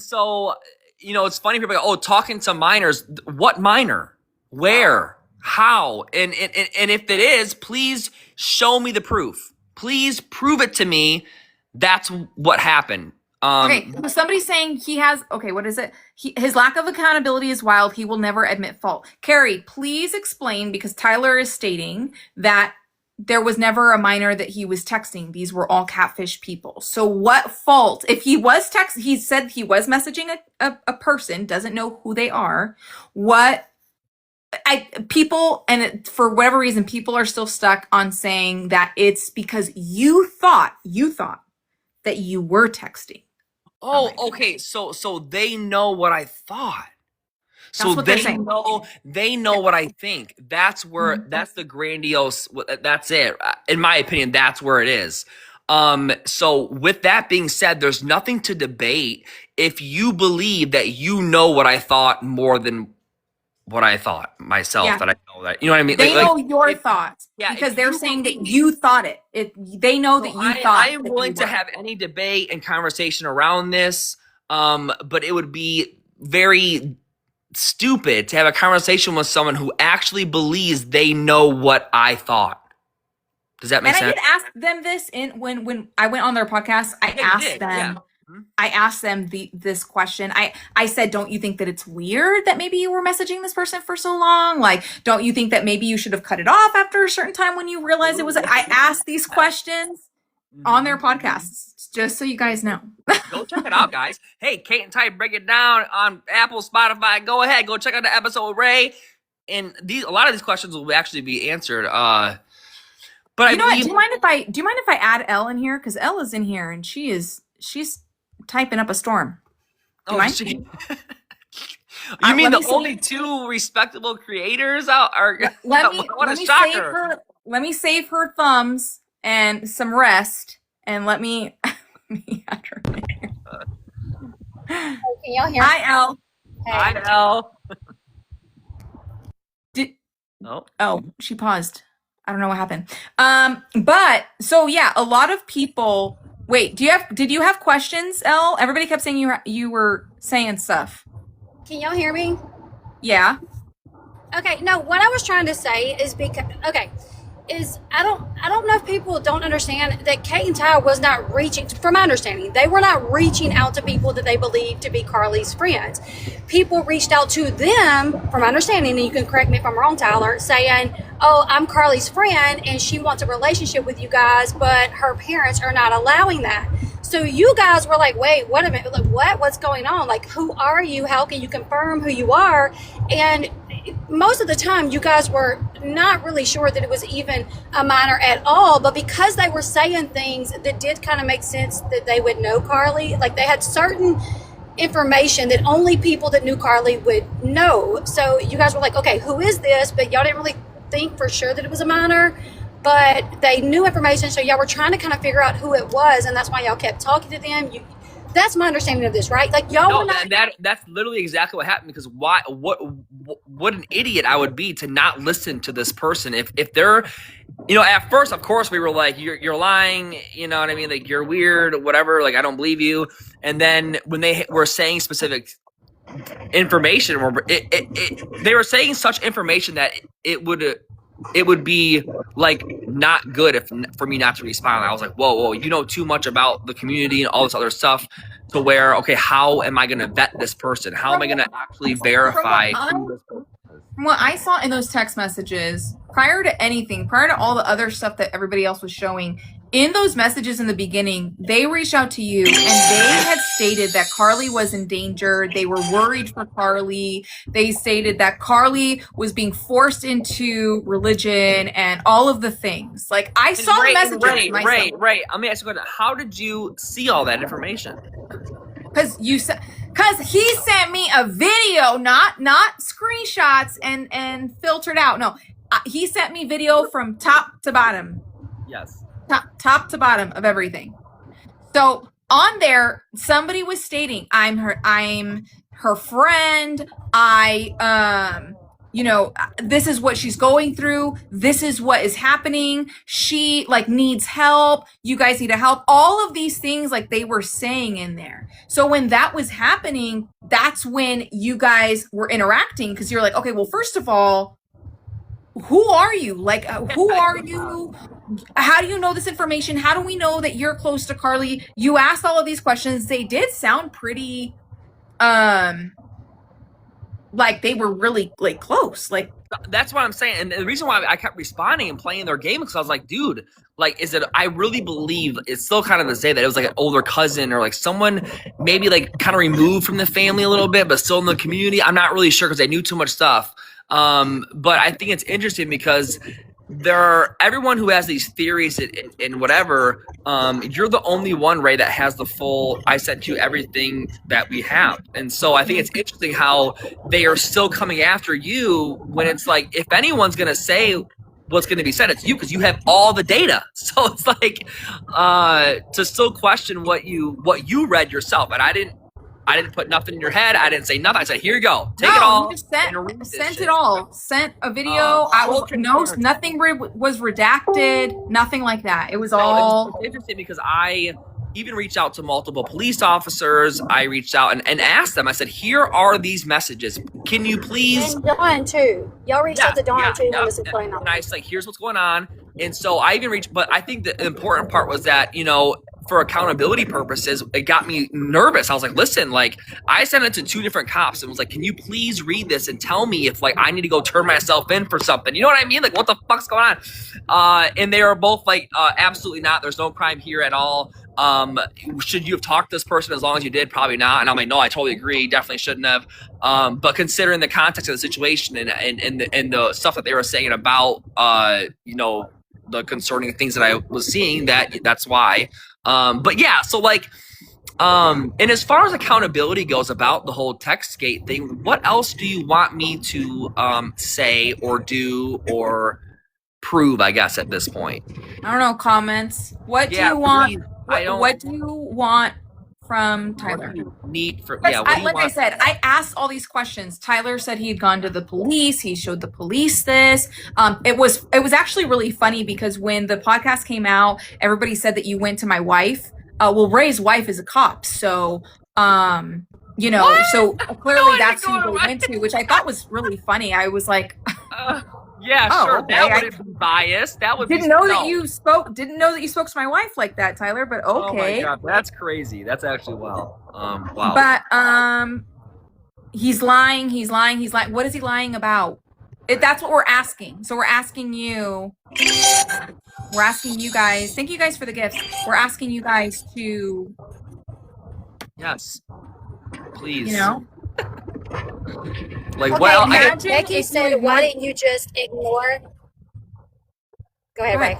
so it's funny. People go, talking to minors. What minor? Where? How? And if it is, please show me the proof. Please prove it to me. That's what happened. Okay, so somebody's saying what is it? His lack of accountability is wild. He will never admit fault. Carrie, please explain, because Tyler is stating that there was never a minor that he was texting. These were all catfish people. So what fault? If he was he said he was messaging a person, doesn't know who they are. For whatever reason, people are still stuck on saying that it's because you thought that you were texting. Oh, okay. So they know what I thought. That's what they're saying. They know what I think. That's where that's the grandiose. That's it. In my opinion, that's where it is. So with that being said, there's nothing to debate if you believe that you know what I thought more than what I thought myself. Yeah. That I know that. You know what I mean? They know your thoughts because they're saying that you thought it. They know that you thought. I am willing to have any debate and conversation around this, but it would be very stupid to have a conversation with someone who actually believes they know what I thought. Does that make sense? And I did ask them this when I went on their podcast. I asked them. I asked them this question. I said, don't you think that it's weird that maybe you were messaging this person for so long? Like, don't you think that maybe you should have cut it off after a certain time when you realized it was? I asked these questions on their podcasts, just so you guys know. Go check it out, guys. Hey, Kate and Ty break it down on Apple, Spotify. Go ahead, go check out the episode with Ray. And a lot of these questions will actually be answered. But you know what? Do you mind if I add Elle in here? Because Elle is in here and she's typing up a storm. Do you mind? You mean the only two respectable creators out are? Let me save her thumbs and some rest, and let me add her in here. Can y'all hear? Hi, Elle. Hey. Hi, Elle. Oh, she paused. I don't know what happened. But so yeah, a lot of people. Wait, did you have questions, Elle? Everybody kept saying you were saying stuff. Can y'all hear me? Yeah. Okay, no, what I was trying to say is I don't know if people don't understand that Kate and Ty was not reaching, from my understanding, they were not reaching out to people that they believed to be Carly's friends. People reached out to them, from my understanding, and you can correct me if I'm wrong, Tyler, saying, oh, I'm Carly's friend and she wants a relationship with you guys, but her parents are not allowing that. So you guys were like, wait a minute, like, what's going on? Like, who are you? How can you confirm who you are? And most of the time you guys were not really sure that it was even a minor at all, but because they were saying things that did kind of make sense that they would know Carly, like they had certain information that only people that knew Carly would know. So you guys were like, okay, who is this? But y'all didn't really think for sure that it was a minor, but they knew information. So y'all were trying to kind of figure out who it was. And that's why y'all kept talking to them. That's my understanding of this, right? Like y'all were not. That's literally exactly what happened, because what an idiot I would be to not listen to this person. If they're, at first, of course, we were like, you're lying, you know what I mean? Like, you're weird, whatever, like, I don't believe you. And then when they were saying specific information, they were saying such information that it would be like not good for me not to respond. I was like, whoa, you know too much about the community and all this other stuff to where, okay, how am I going to vet this person? How am I going to actually verify who this person is? From what I saw in those text messages, prior to all the other stuff that everybody else was showing, in those messages in the beginning, they reached out to you and they had stated that Carly was in danger. They were worried for Carly. They stated that Carly was being forced into religion and all of the things. Like, I saw the messages myself. Right. Let me ask you a question. How did you see all that information? Because he sent me a video, not screenshots and filtered out. No, he sent me video from top to bottom. Yes. Top to bottom of everything. So on there, somebody was stating, I'm her friend. This is what she's going through. This is what is happening. She like needs help. You guys need to help. All of these things like they were saying in there. So when that was happening, that's when you guys were interacting because you're like, okay, well, first of all, who are you? Like, who are you? How do you know this information? How do we know that you're close to Carly? You asked all of these questions. They did sound pretty, like they were really like close. Like, that's what I'm saying. And the reason why I kept responding and playing their game because I was like, dude, like, I really believe it's still kind of to say that it was like an older cousin or like someone maybe like kind of removed from the family a little bit, but still in the community. I'm not really sure because they knew too much stuff. But I think it's interesting because everyone who has these theories and whatever, you're the only one, Ray, that has the full, I sent you everything that we have. And so I think it's interesting how they are still coming after you when it's like, if anyone's going to say what's going to be said, it's you because you have all the data. So it's like, to still question what you read yourself. And I didn't put nothing in your head. I didn't say nothing. I said, here you go. Take it all. You just sent it all. Sent a video. Nothing was redacted. Nothing like that. It was all. It's interesting because I even reached out to multiple police officers. I reached out and asked them. I said, here are these messages. Can you please? And Dawn too. Y'all reached out to Dawn too. Yeah. And I was like, here's what's going on. And so I even reached, but I think the important part was that, for accountability purposes, it got me nervous. I was like, listen, like I sent it to 2 different cops and was like, can you please read this and tell me if like I need to go turn myself in for something? You know what I mean? Like what the fuck's going on? And they were both like, absolutely not. There's no crime here at all. Should you have talked to this person as long as you did? Probably not. And I'm like, no, I totally agree. Definitely shouldn't have. But considering the context of the situation and the stuff that they were saying about, the concerning things that I was seeing, that's why. But yeah, so like, and as far as accountability goes about the whole TextGate thing, what else do you want me to say or do or prove, I guess, at this point? I don't know, comments. What do you want? What do you want from Tyler? I said, I asked all these questions. Tyler said he had gone to the police. He showed the police this. It was actually really funny because when the podcast came out, everybody said that you went to my wife. Ray's wife is a cop, so so clearly that's who they went to, which I thought was really funny. I was like, sure. Okay. That would have been biased. That would didn't know that you spoke to my wife like that, Tyler. But okay. Oh my God, that's crazy. That's actually wow. But he's lying. What is he lying about? That's what we're asking. So we're asking you. We're asking you guys. Thank you guys for the gifts. We're asking you guys to. Yes. Please. Like, okay, well, Becky said, why didn't you just ignore? Go ahead, Ray.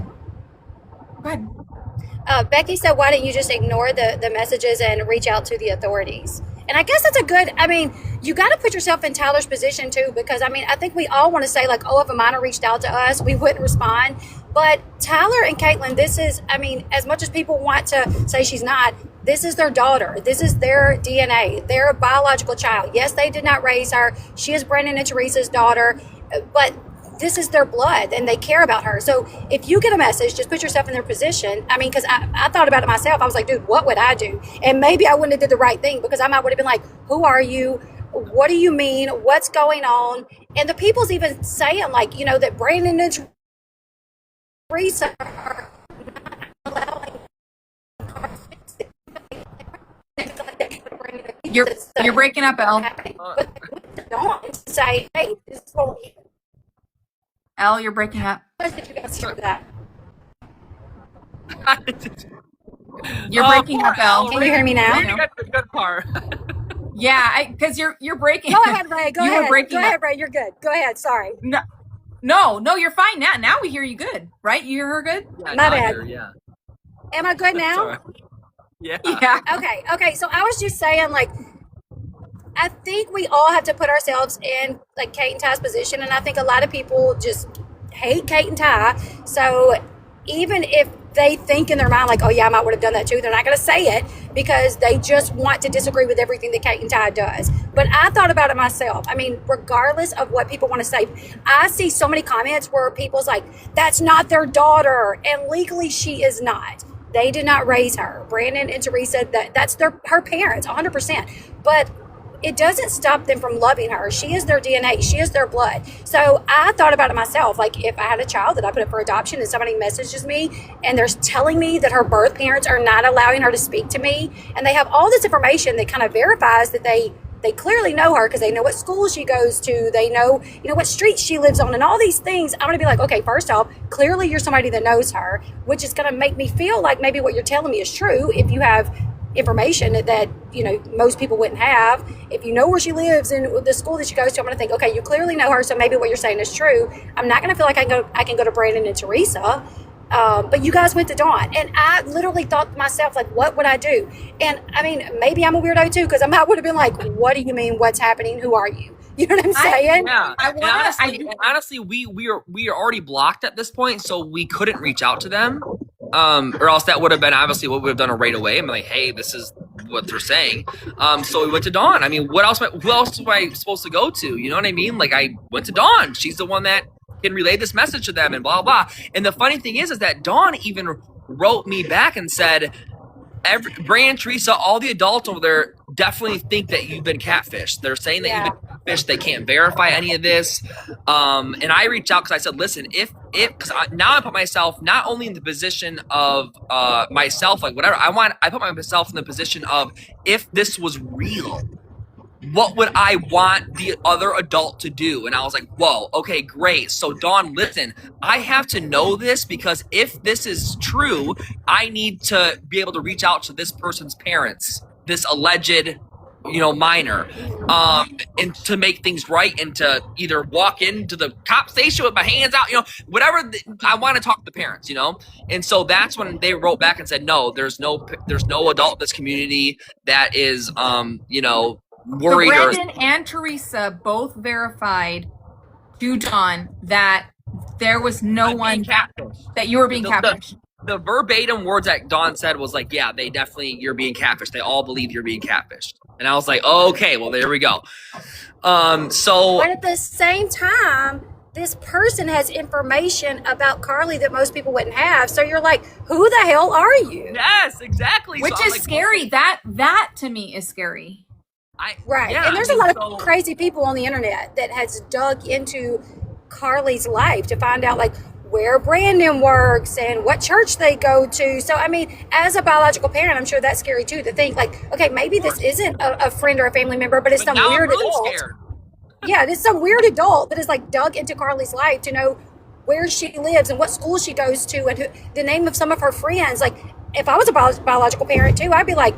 Go ahead. Becky said, why didn't you just ignore the messages and reach out to the authorities? And I guess that's you got to put yourself in Tyler's position too, because I think we all want to say like, oh, if a minor reached out to us, we wouldn't respond. But Tyler and Catelynn, this is, as much as people want to say she's not, this is their daughter. This is their DNA. They're a biological child. Yes, they did not raise her. She is Brandon and Teresa's daughter, but this is their blood and they care about her. So if you get a message, just put yourself in their position. Because I thought about it myself. I was like, dude, what would I do? And maybe I wouldn't have did the right thing because I might would have been like, who are you? What do you mean? What's going on? And the people's even saying like, that Brandon and Teresa are not allowing You're breaking up, Elle. But don't say, hey, this is what we. Elle, you're breaking up. Did you guys hear that? You're breaking up, Elle. Can you hear me now? You got the good part. Yeah, because you're breaking. Go ahead, Ray. Go You were ahead. breaking Go up. ahead, Ray. You're good. Go ahead. Sorry. No, you're fine now. Now we hear you good, right? You hear her good? Yeah, My now I bad. hear, yeah. Am I good now? Sorry. Yeah. Yeah. Okay. So I was just saying, like, I think we all have to put ourselves in like Kate and Ty's position, and I think a lot of people just hate Kate and Ty. So even if they think in their mind like, oh yeah, I might would have done that too, they're not going to say it because they just want to disagree with everything that Kate and Ty does. But I thought about it myself. I mean, regardless of what people want to say, I see so many comments where people's like, that's not their daughter, and legally she is not. They did not raise her. Brandon and Teresa, that's her parents, 100%. But it doesn't stop them from loving her. She is their DNA. She is their blood. So I thought about it myself. Like if I had a child that I put up for adoption and somebody messages me and they're telling me that her birth parents are not allowing her to speak to me, and they have all this information that kind of verifies that they clearly know her because they know what school she goes to. They know, what street she lives on and all these things. I'm going to be like, okay, first off, clearly you're somebody that knows her, which is going to make me feel like maybe what you're telling me is true if you have information that most people wouldn't have. If you know where she lives and the school that she goes to, I'm going to think, okay, you clearly know her, so maybe what you're saying is true. I'm not going to feel like I can go to Brandon and Teresa, but you guys went to Dawn, and I literally thought to myself, like, what would I do? And I mean, maybe I'm a weirdo too, because I might would have been like, what do you mean? What's happening? Who are you? You know what I'm saying? Yeah. I Honestly, we are already blocked at this point, so we couldn't reach out to them. Or else that would have been obviously what we would have done right away. I'm like, hey, this is what they're saying. So we went to Dawn. I mean, who else am I supposed to go to? You know what I mean? Like, I went to Dawn. She's the one that can relay this message to them and blah, blah. And the funny thing is that Dawn even wrote me back and said, Brandon, Teresa, all the adults over there definitely think that you've been catfished. They're saying that you've been catfished. They can't verify any of this. And I reached out because I said, listen, because now I put myself not only in the position of myself, like whatever, I put myself in the position of if this was real, what would I want the other adult to do? And I was like, whoa, okay, great. So Dawn, listen, I have to know this because if this is true, I need to be able to reach out to this person's parents, this alleged, minor, and to make things right and to either walk into the cop station with my hands out, whatever. I want to talk to the parents, And so that's when they wrote back and said, no, there's no adult in this community that is, worried. So Brandon and Teresa both verified to Dawn that there was no one that you were being catfished. The verbatim words that Dawn said was like, yeah, you're being catfished. They all believe you're being catfished. And I was like, okay, well, there we go. But at the same time, this person has information about Carly that most people wouldn't have. So you're like, who the hell are you? Yes, exactly. Which is scary. That to me is scary. And there's a lot of crazy people on the internet that has dug into Carly's life to find out like where Brandon works and what church they go to. So I mean, as a biological parent, I'm sure that's scary too, to think like, okay, maybe this isn't a friend or a family member, but it's some weird adult. Yeah, it's some weird adult that is like dug into Carly's life to know where she lives and what school she goes to and the name of some of her friends. Like if I was a biological parent too, I'd be like,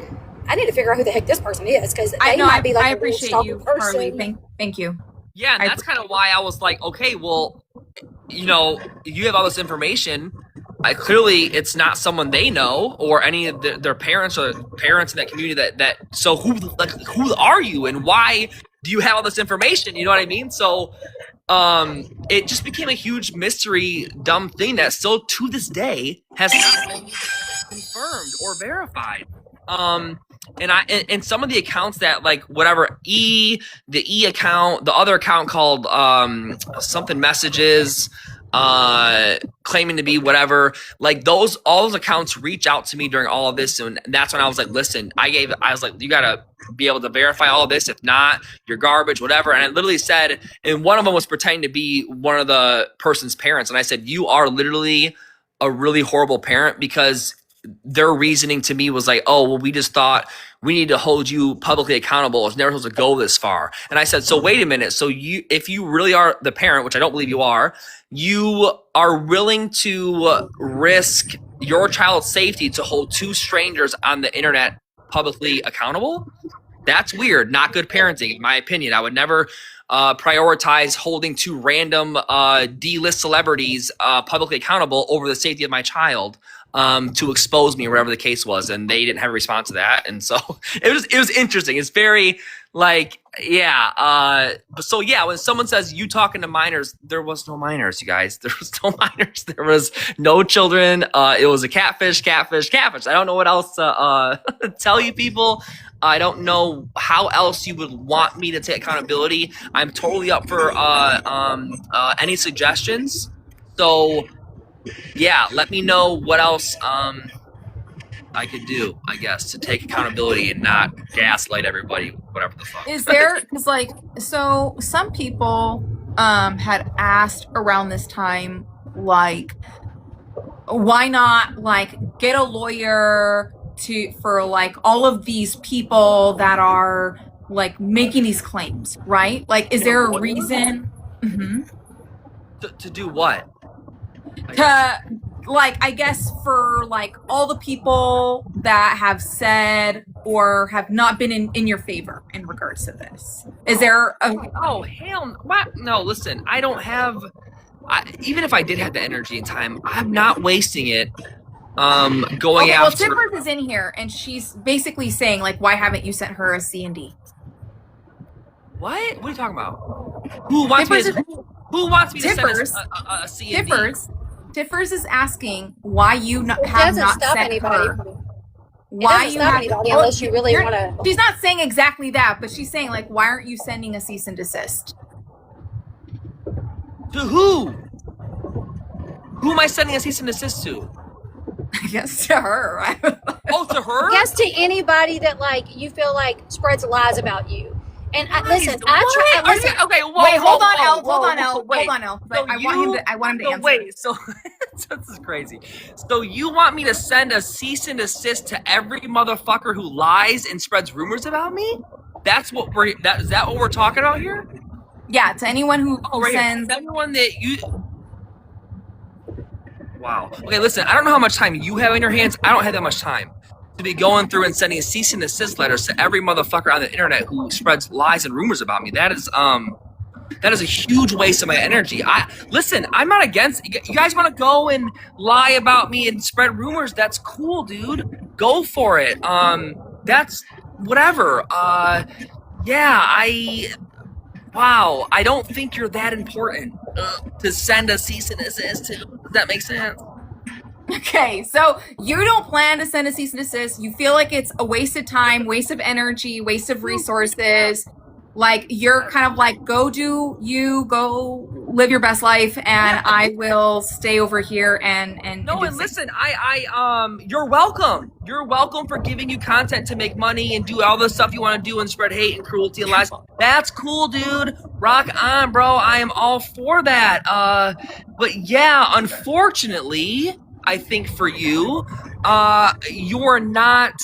I need to figure out who the heck this person is because they might be like I appreciate you, Carly. Thank you. Yeah, and that's kind of why I was like, okay, well, you have all this information. Clearly, it's not someone they know or any of their parents or parents in that community. That so who are you and why do you have all this information? You know what I mean? So, it just became a huge mystery, dumb thing that still to this day has not been confirmed or verified. And some of the accounts that like whatever the E account, the other account called something messages, claiming to be whatever, like all those accounts reach out to me during all of this, and that's when I was like, listen, I was like, you gotta be able to verify all of this. If not, you're garbage, whatever. And I literally said, and one of them was pretending to be one of the person's parents, and I said, you are literally a really horrible parent because their reasoning to me was like, oh, well, we just thought we need to hold you publicly accountable. It's never supposed to go this far. And I said, so wait a minute. So if you really are the parent, which I don't believe you are willing to risk your child's safety to hold two strangers on the internet publicly accountable? That's weird. Not good parenting, in my opinion. I would never prioritize holding two random D-list celebrities publicly accountable over the safety of my child to expose me, or whatever the case was. And they didn't have a response to that. And so it was interesting. It's very like, yeah. So yeah, when someone says you talking to minors, there was no minors, you guys. There was no minors. There was no children. It was a catfish. I don't know what else to tell you people. I don't know how else you would want me to take accountability. I'm totally up for any suggestions. So yeah, let me know what else I could do, I guess, to take accountability and not gaslight everybody, whatever the fuck. Is there, because like, so some people had asked around this time, like, why not like get a lawyer for like all of these people that are like making these claims, right? Like, is there a reason? To do what? Like, I guess for like all the people that have said or have not been in your favor in regards to this. Is there a... Oh, hell, what? No, listen, I don't have, even if I did have the energy and time, I'm not wasting it going after... Well, Tiffers is in here and she's basically saying like, why haven't you sent her a C&D? What are you talking about? Who wants me to send a C&D? Tiffers is asking why you have not sent anybody. her. Why you have anybody unless you really want to. She's not saying exactly that, but she's saying like, why aren't you sending a cease and desist? To who? Who am I sending a cease and desist to? I guess to her. Oh, to her? Yes, to anybody that like you feel like spreads lies about you. And listen, Okay, whoa, wait, hold on, Elle. Hold on, Elle. But I want him to answer. Wait, so this is crazy. So you want me to send a cease and desist to every motherfucker who lies and spreads rumors about me? Is that what we're talking about here? Yeah, to anyone who sends everyone that you. Wow. Okay, listen. I don't know how much time you have in your hands. I don't have that much time to be going through and sending cease and desist letters to every motherfucker on the internet who spreads lies and rumors about me. That is a huge waste of my energy. I'm not against. You guys want to go and lie about me and spread rumors? That's cool, dude. Go for it. That's whatever. Wow. I don't think you're that important to send a cease and desist to. Does that make sense? Okay, so you don't plan to send a cease and desist. You feel like it's a waste of time, waste of energy, waste of resources. Like you're kind of like, go live your best life, and I will stay over here and no. And listen, you're welcome. You're welcome for giving you content to make money and do all the stuff you want to do and spread hate and cruelty and lies. That's cool, dude. Rock on, bro. I am all for that. But yeah, unfortunately, I think for you, you're not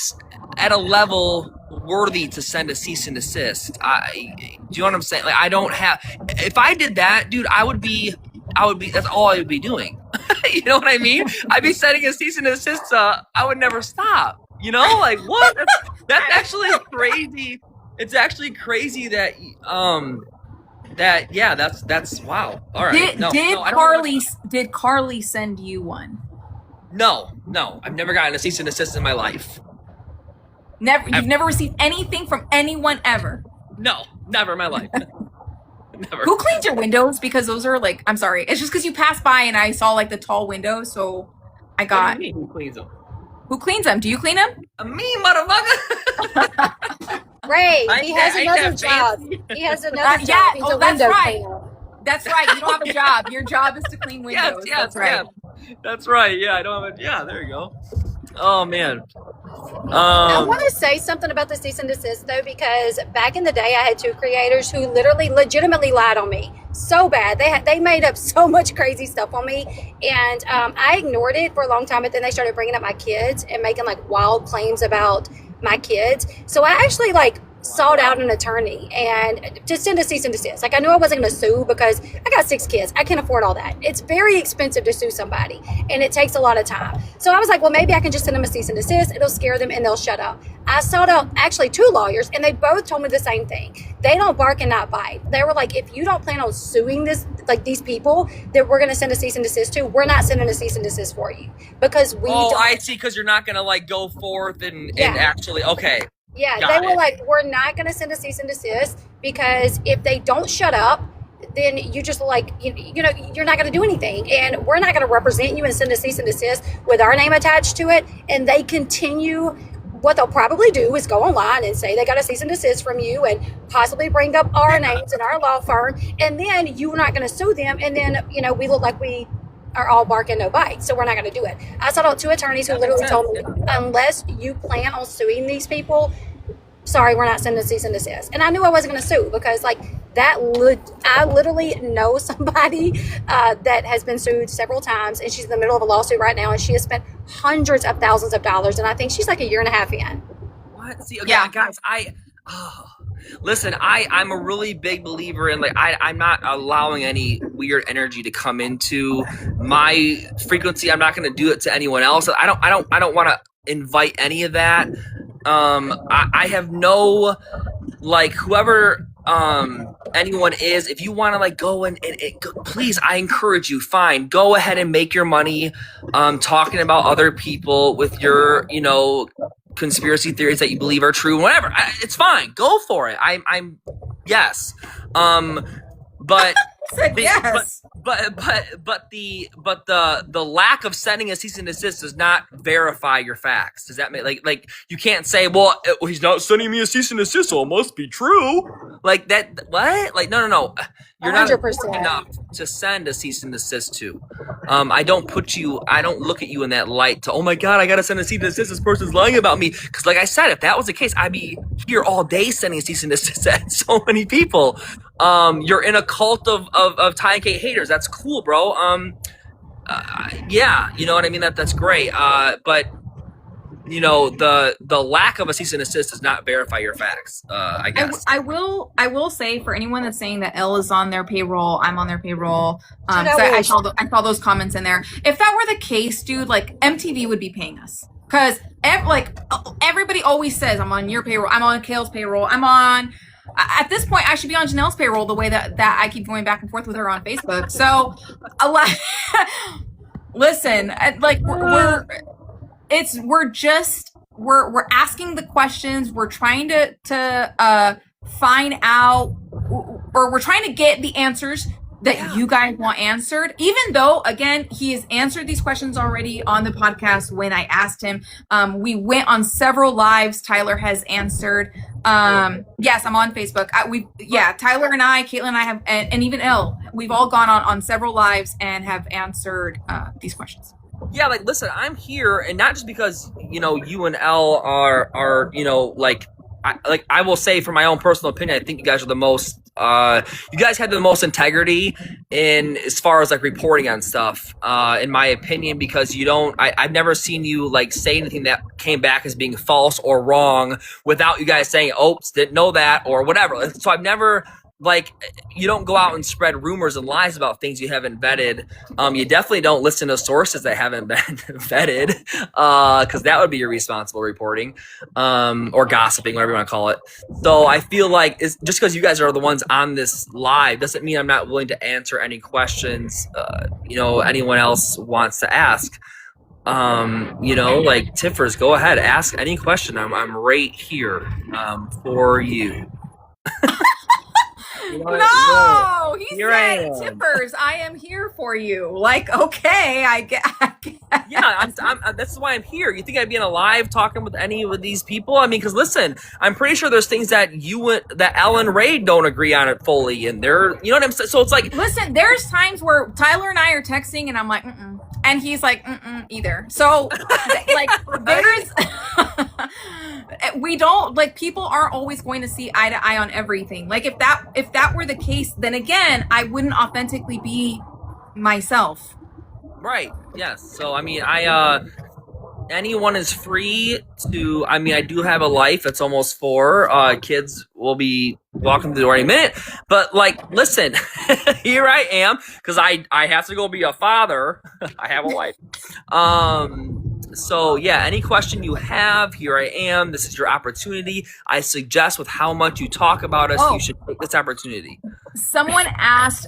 at a level worthy to send a cease and desist. Do you know what I'm saying? Like, I don't have. If I did that, dude, I would be. That's all I would be doing. You know what I mean? I'd be sending a cease and desist. I would never stop. You know, like what? That's actually crazy. It's actually crazy that that's wow. All right. Did Carly send you one? No. I've never gotten a cease and desist in my life. You've never received anything from anyone ever? No, never in my life. Never. Who cleans your windows? Because those are like, I'm sorry. It's just because you passed by and I saw like the tall windows, so I got. What do you mean, who cleans them? Who cleans them? Do you clean them? Me, motherfucker. Ray, he has another job. He has another job. He's a that's window right. cleaner. That's right. You don't have a job. Your job is to clean windows. Yes, that's right. That's right. Yeah, I don't have a. Yeah, there you go. Oh man. I want to say something about the cease and desist though, because back in the day, I had two creators who legitimately lied on me so bad. They made up so much crazy stuff on me, and I ignored it for a long time. But then they started bringing up my kids and making like wild claims about my kids. So I actually like sought out an attorney and to send a cease and desist. Like, I knew I wasn't going to sue because I got 6 kids. I can't afford all that. It's very expensive to sue somebody, and it takes a lot of time. So I was like, well, maybe I can just send them a cease and desist. It'll scare them and they'll shut up. I sought out actually 2 lawyers, and they both told me the same thing. They don't bark and not bite. They were like, if you don't plan on suing these people that we're going to send a cease and desist to, we're not sending a cease and desist for you, because we don't. I see, because you're not going to like go forth and actually, okay. Yeah, Got they were it. like, we're not going to send a cease and desist, because if they don't shut up, then you just like, you know, you're not going to do anything. And we're not going to represent you and send a cease and desist with our name attached to it. And they continue, what they'll probably do is go online and say they got a cease and desist from you and possibly bring up our names and our law firm. And then you're not going to sue them. And then, you know, we look like we are all barking no bite, so we're not going to do it. I sought out 2 attorneys who literally told me, unless you plan on suing these people, sorry, we're not sending a cease and desist. And I knew I wasn't going to sue, because like that, I literally know somebody that has been sued several times, and she's in the middle of a lawsuit right now, and she has spent hundreds of thousands of dollars, and I think she's like a 1.5 years in. What? See, okay, guys, listen, I'm a really big believer in, like, I'm not allowing any weird energy to come into my frequency. I'm not going to do it to anyone else. I don't want to invite any of that. I have no, like, whoever anyone is, if you want to like go and please, I encourage you, fine, go ahead and make your money talking about other people with your, you know, conspiracy theories that you believe are true, whatever. It's fine, go for it. I'm yes, but Said yes. But the lack of sending a cease and desist does not verify your facts. Does that make like you can't say, well, he's not sending me a cease and desist, so it must be true. Like that, what? Like no. You're 100%. not enough to send a cease and desist to. I don't look at you in that light to, oh my God, I gotta send a cease and desist. This person's lying about me. Because like I said, if that was the case, I'd be here all day sending a cease and desist to so many people. You're in a cult of Ty and Kate haters. That's cool, bro. Yeah, you know what I mean? That's great. But you know, the lack of a cease and desist does not verify your facts. I guess. I will say, for anyone that's saying that Elle is on their payroll, I'm on their payroll. I saw those comments in there. If that were the case, dude, like MTV would be paying us, because everybody always says I'm on your payroll, I'm on Kail's payroll, I'm on. At this point, I should be on Janelle's payroll, the way that I keep going back and forth with her on Facebook. So, listen, like we're asking the questions. We're trying to find out, or we're trying to get the answers that you guys want answered, even though, again, he has answered these questions already on the podcast when I asked him. We went on several lives. Tyler has answered. Yes, I'm on Facebook. Tyler and I, Caitlin and I have, and even Elle, we've all gone on several lives and have answered these questions. Yeah, like, listen, I'm here, and not just because, you know, you and Elle are you know, I will say, from my own personal opinion, I think you guys are the most, you guys have the most integrity in as far as like reporting on stuff, in my opinion, because I've never seen you like say anything that came back as being false or wrong without you guys saying, oops, didn't know that, or whatever. So I've never, like, you don't go out and spread rumors and lies about things you haven't vetted. You definitely don't listen to sources that haven't been vetted, because that would be irresponsible reporting, or gossiping, whatever you want to call it. So I feel like it's, just because you guys are the ones on this live doesn't mean I'm not willing to answer any questions, you know, anyone else wants to ask. You know, like, Tiffers, go ahead, ask any question. I'm right here for you. No, he said, Tippers, I am here for you. Like, okay, I get. Yeah, I'm that's why I'm here. You think I'd be in a live talking with any of these people? I mean, because listen, I'm pretty sure there's things that that Elle and Ray don't agree on it fully, and they're, you know what I'm saying? So it's like, listen, there's times where Tyler and I are texting, and I'm like, and he's like, either. So, like, there's. We don't, like, people aren't always going to see eye to eye on everything. Like, if that were the case, then again, I wouldn't authentically be myself. Right. Yes. So I mean, anyone is free to. I mean, I do have a life. It's almost 4. Kids will be walking through the door any minute. But like, listen, here I am because I have to go be a father. I have a wife. So yeah, any question you have, here I am. This is your opportunity. I suggest with how much you talk about us, you should take this opportunity. Someone asked,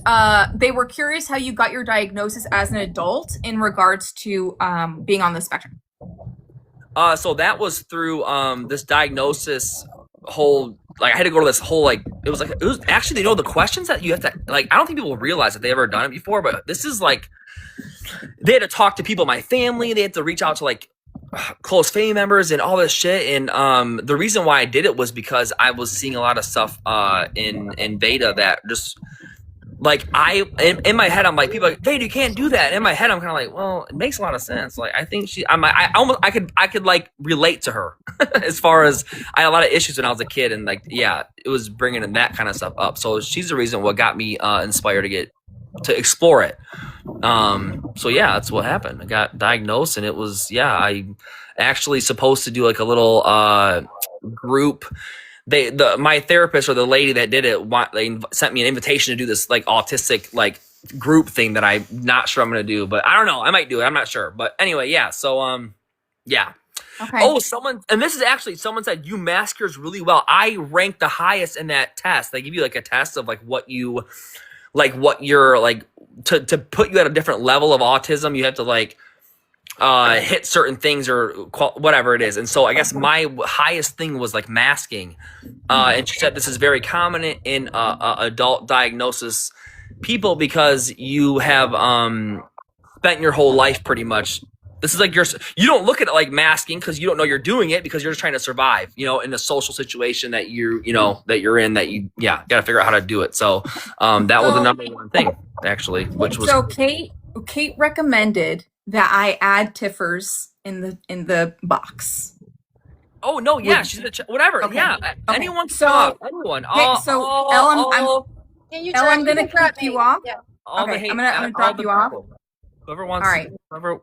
they were curious how you got your diagnosis as an adult in regards to being on the spectrum. So that was through this diagnosis whole, like I had to go to this whole, like it was actually, the questions that you have to, like, I don't think people realize that they've ever done it before, but this is like, they had to talk to people in my family, they had to reach out to like close family members and all this shit. And the reason why I did it was because I was seeing a lot of stuff in beta that just like in my head I'm like, people are like, Veda, you can't do that. And in my head I'm kind of like, well, it makes a lot of sense. Like I think I could like relate to her as far as I had a lot of issues when I was a kid, and like yeah, it was bringing that kind of stuff up. So she's the reason what got me inspired to explore it. So yeah, that's what happened. I got diagnosed, and it was, I actually supposed to do like a little group. My therapist, or the lady that did it, they sent me an invitation to do this like autistic like group thing that I'm not sure I'm gonna do, but I don't know, I might do it, I'm not sure. But anyway, yeah, so yeah. Okay. Oh, someone said you mask yours really well. I ranked the highest in that test. They give you like a test of like what you're like to put you at a different level of autism. You have to like hit certain things or whatever it is. And so I guess my highest thing was like masking. And she said this is very common in adult diagnosis people, because you have spent your whole life pretty much. This is like you don't look at it like masking because you don't know you're doing it, because you're just trying to survive, in a social situation that that you're in, that you got to figure out how to do it. So that was the number one thing actually, which was. So Kate recommended that I add Tiffers in the box. Oh no, yeah, she's whatever. Okay. Yeah, okay. Anyone. So anyone. Elle, I'm gonna cut you off. Yeah. Okay, I'm gonna drop you off. Whoever wants. All right.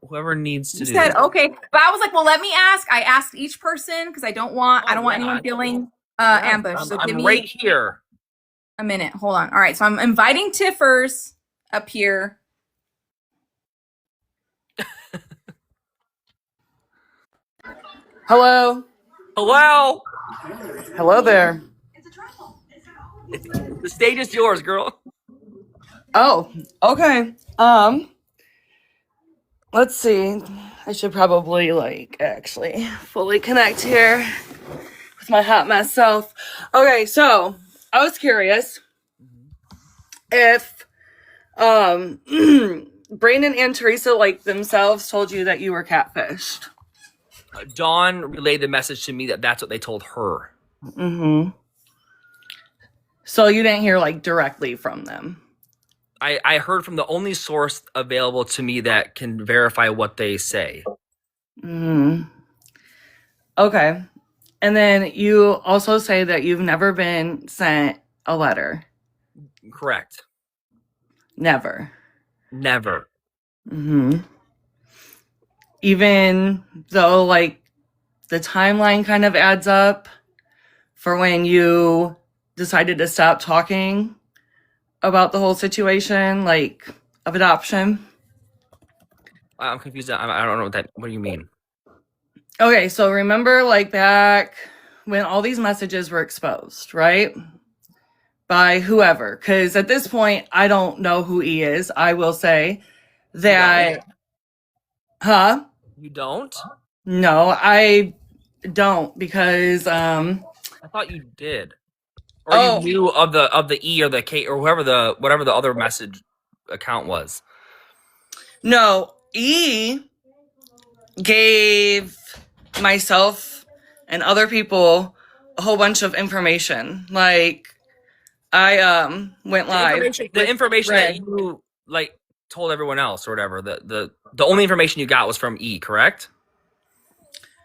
Whoever needs to. You said okay, but I was like, well, let me ask. I asked each person because I don't want anyone feeling ambushed. So give me right here. A minute. Hold on. All right, so I'm inviting Tiffers up here. Hello. Hello. Hello there. The stage is yours, girl. Oh, okay. Let's see. I should probably actually fully connect here with my hot mess self. Okay, so I was curious if Brandon and Teresa themselves told you that you were catfished. Dawn relayed the message to me that that's what they told her. Mm-hmm. So you didn't hear directly from them? I heard from the only source available to me that can verify what they say. Mm-hmm. Okay. And then you also say that you've never been sent a letter. Correct. Never. Mm-hmm. Even though the timeline kind of adds up for when you decided to stop talking about the whole situation, of adoption. I'm confused. I don't know what do you mean? Okay, so remember back when all these messages were exposed, right? By whoever. Because at this point, I don't know who he is. I will say that... Huh? You don't? No, I don't, because... I thought you did. Or you knew of the E or the K or whatever the other message account was. No, E gave myself and other people a whole bunch of information. I went live. The information that you told everyone else or whatever. The only information you got was from E, correct?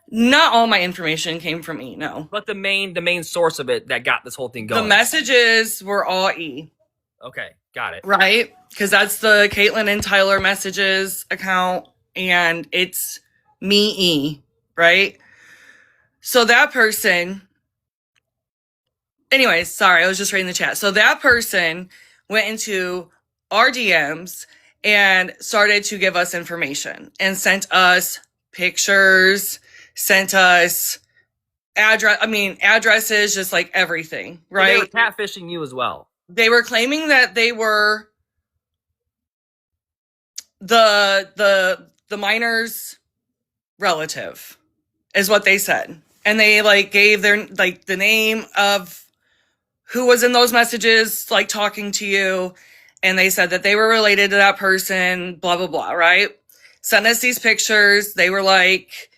Not all my information came from E, no. But the main source of it that got this whole thing going. The messages were all E. Okay, got it. Right? Because that's the Catelynn and Tyler messages account, and it's me E, right? So that person, anyways, sorry, I was just reading the chat. So that person went into our DMs and started to give us information and sent us pictures, sent us addresses, just like everything, right? They were catfishing you as well. They were claiming that they were the minor's relative, is what they said. And they like gave their like the name of who was in those messages, like talking to you. And they said that they were related to that person, blah, blah, blah, right? Sent us these pictures. They were like,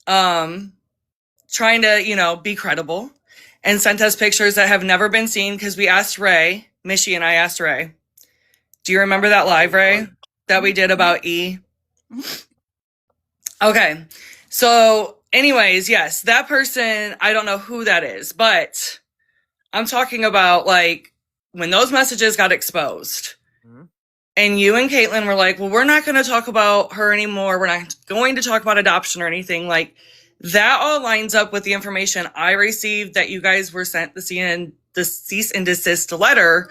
trying to, be credible, and sent us pictures that have never been seen because we asked Ray, Mishy and I asked Ray. Do you remember that live, Ray, that we did about E? Okay. So anyways, yes, that person, I don't know who that is, but I'm talking about like when those messages got exposed and you and Catelynn were like, well, we're not going to talk about her anymore. We're not going to talk about adoption or anything. Like, that all lines up with the information I received that you guys were sent the cease and desist letter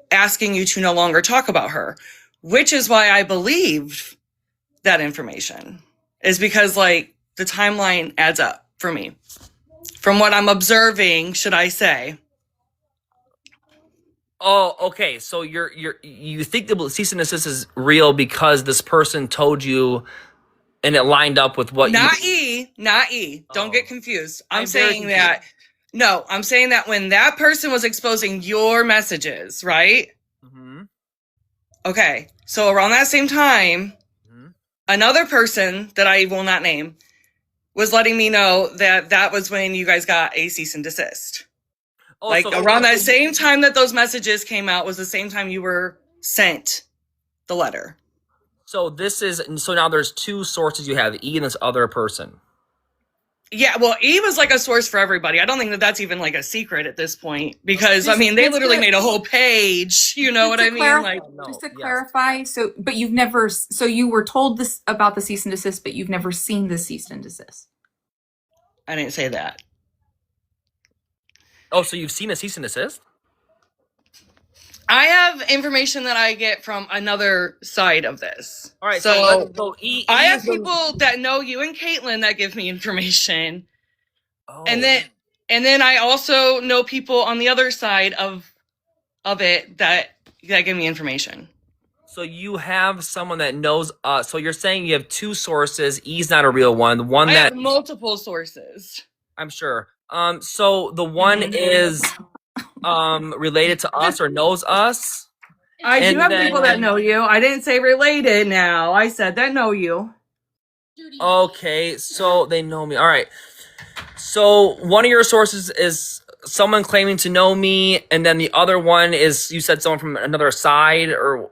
asking you to no longer talk about her, which is why I believed that information, is because like the timeline adds up for me from what I'm observing, should I say. Oh, okay. So you think the cease and desist is real because this person told you, and it lined up with what not E. Don't get confused. I'm saying that when that person was exposing your messages, right? Mm-hmm. Okay. So around that same time, another person that I will not name was letting me know that that was when you guys got a cease and desist. Oh, like so around that same time that those messages came out was the same time you were sent the letter. So now there's two sources you have, E and this other person. Yeah, well, E was like a source for everybody. I don't think that that's even like a secret at this point because they literally made a whole page. You know what I mean? Just to clarify, but you've never, you were told this about the cease and desist, but you've never seen the cease and desist. I didn't say that. Oh, so you've seen a cease and desist? I have information that I get from another side of this. All right, so E I have people that know you and Catelynn that give me information. Oh. And then I also know people on the other side of it that give me information. So you have someone that knows so you're saying you have two sources. E's not a real one. The one I have multiple sources. I'm sure. So the one is related to us or knows us. I do have people that know you. I didn't say related now. I said that know you. Okay, so they know me. All right. So one of your sources is someone claiming to know me, and then the other one is, you said someone from another side, or?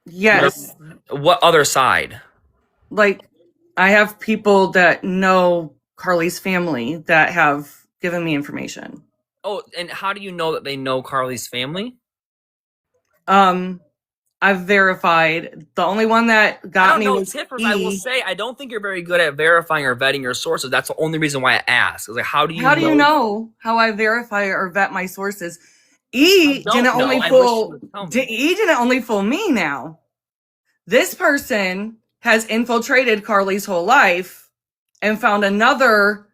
Yes. What other side? Like, I have people that know Carly's family that have given me information. Oh, and how do you know that they know Carly's family? I've verified. The only one that got me was Tiffers. I will say, I don't think you're very good at verifying or vetting your sources. That's the only reason why I asked. Like, how do you know how I verify or vet my sources? E didn't only fool me now. This person has infiltrated Carly's whole life and found another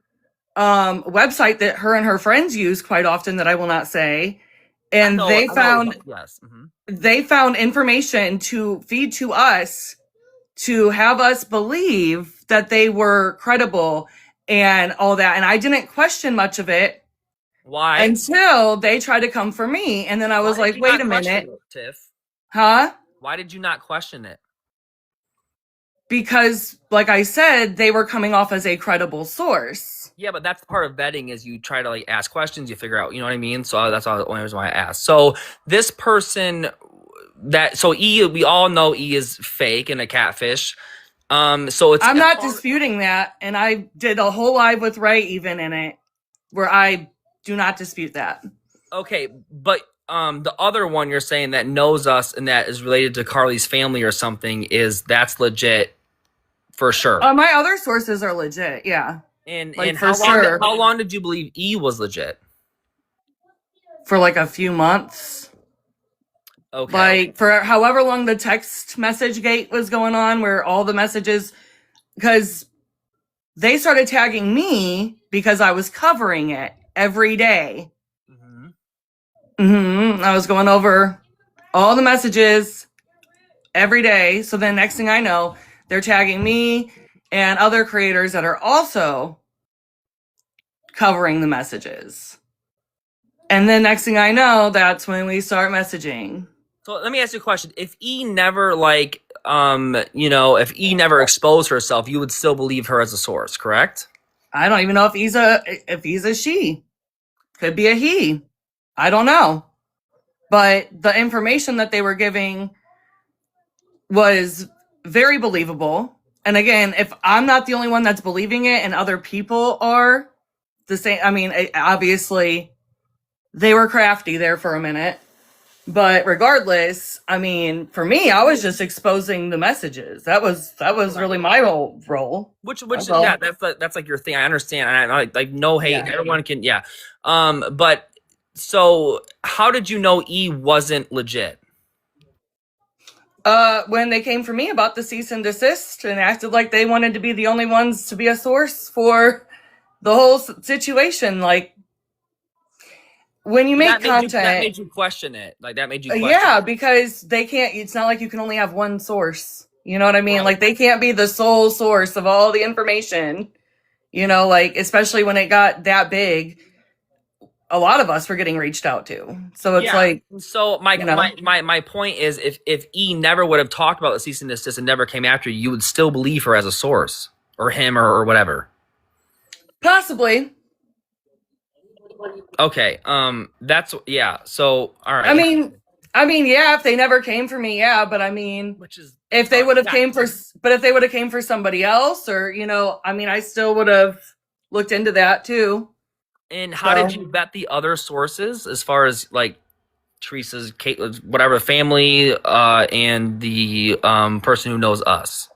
website that her and her friends use quite often that I will not say. And they found information to feed to us to have us believe that they were credible and all that. And I didn't question much of it. Why? Until they tried to come for me. And then I was like, wait a minute. Tiff? Huh? Why did you not question it? Because, like I said, they were coming off as a credible source. Yeah, but that's part of vetting, is you try to like ask questions, you figure out, you know what I mean? So that's the only reason why I asked. So this person so E, we all know E is fake and a catfish. So it's, I'm not disputing that. And I did a whole live with Ray even in it where I do not dispute that. Okay, but the other one you're saying that knows us and that is related to Carly's family or something, that's legit for sure. My other sources are legit. Yeah. And like, and for sure. how long did you believe E was legit? For like a few months. Okay. Like for however long the text message gate was going on, where all the messages, because they started tagging me because I was covering it every day. I was going over all the messages every day. So then next thing I know, they're tagging me and other creators that are also covering the messages. And then next thing I know, that's when we start messaging. So let me ask you a question. If E never if E never exposed herself, you would still believe her as a source, correct? I don't even know if he's a she. Could be a he. I don't know. But the information that they were giving was very believable. And again, if I'm not the only one that's believing it and other people are the same, I mean, obviously they were crafty there for a minute. But regardless, I mean, for me, I was just exposing the messages. That was really my whole role. Which yeah, that's like your thing. I understand. And I like no hate. Yeah. Everyone can, yeah. But so how did you know E wasn't legit? When they came for me about the cease and desist and acted like they wanted to be the only ones to be a source for the whole situation, like. When you make content, that made you question it. Like that made you question it. Because they can't. It's not like you can only have one source. You know what I mean? Right. Like they can't be the sole source of all the information. You know, like especially when it got that big, a lot of us were getting reached out to. So it's like. So my point is, if E never would have talked about the cease and desist and never came after you, you would still believe her as a source or him or whatever. Possibly. Okay, that's, yeah, so, all right. I mean, yeah, if they never came for me, yeah, but I mean, if they would have came for somebody else or, you know, I mean, I still would have looked into that too. And how did you vet the other sources as far as like Teresa's, Catelyn's, whatever, family, and the person who knows us?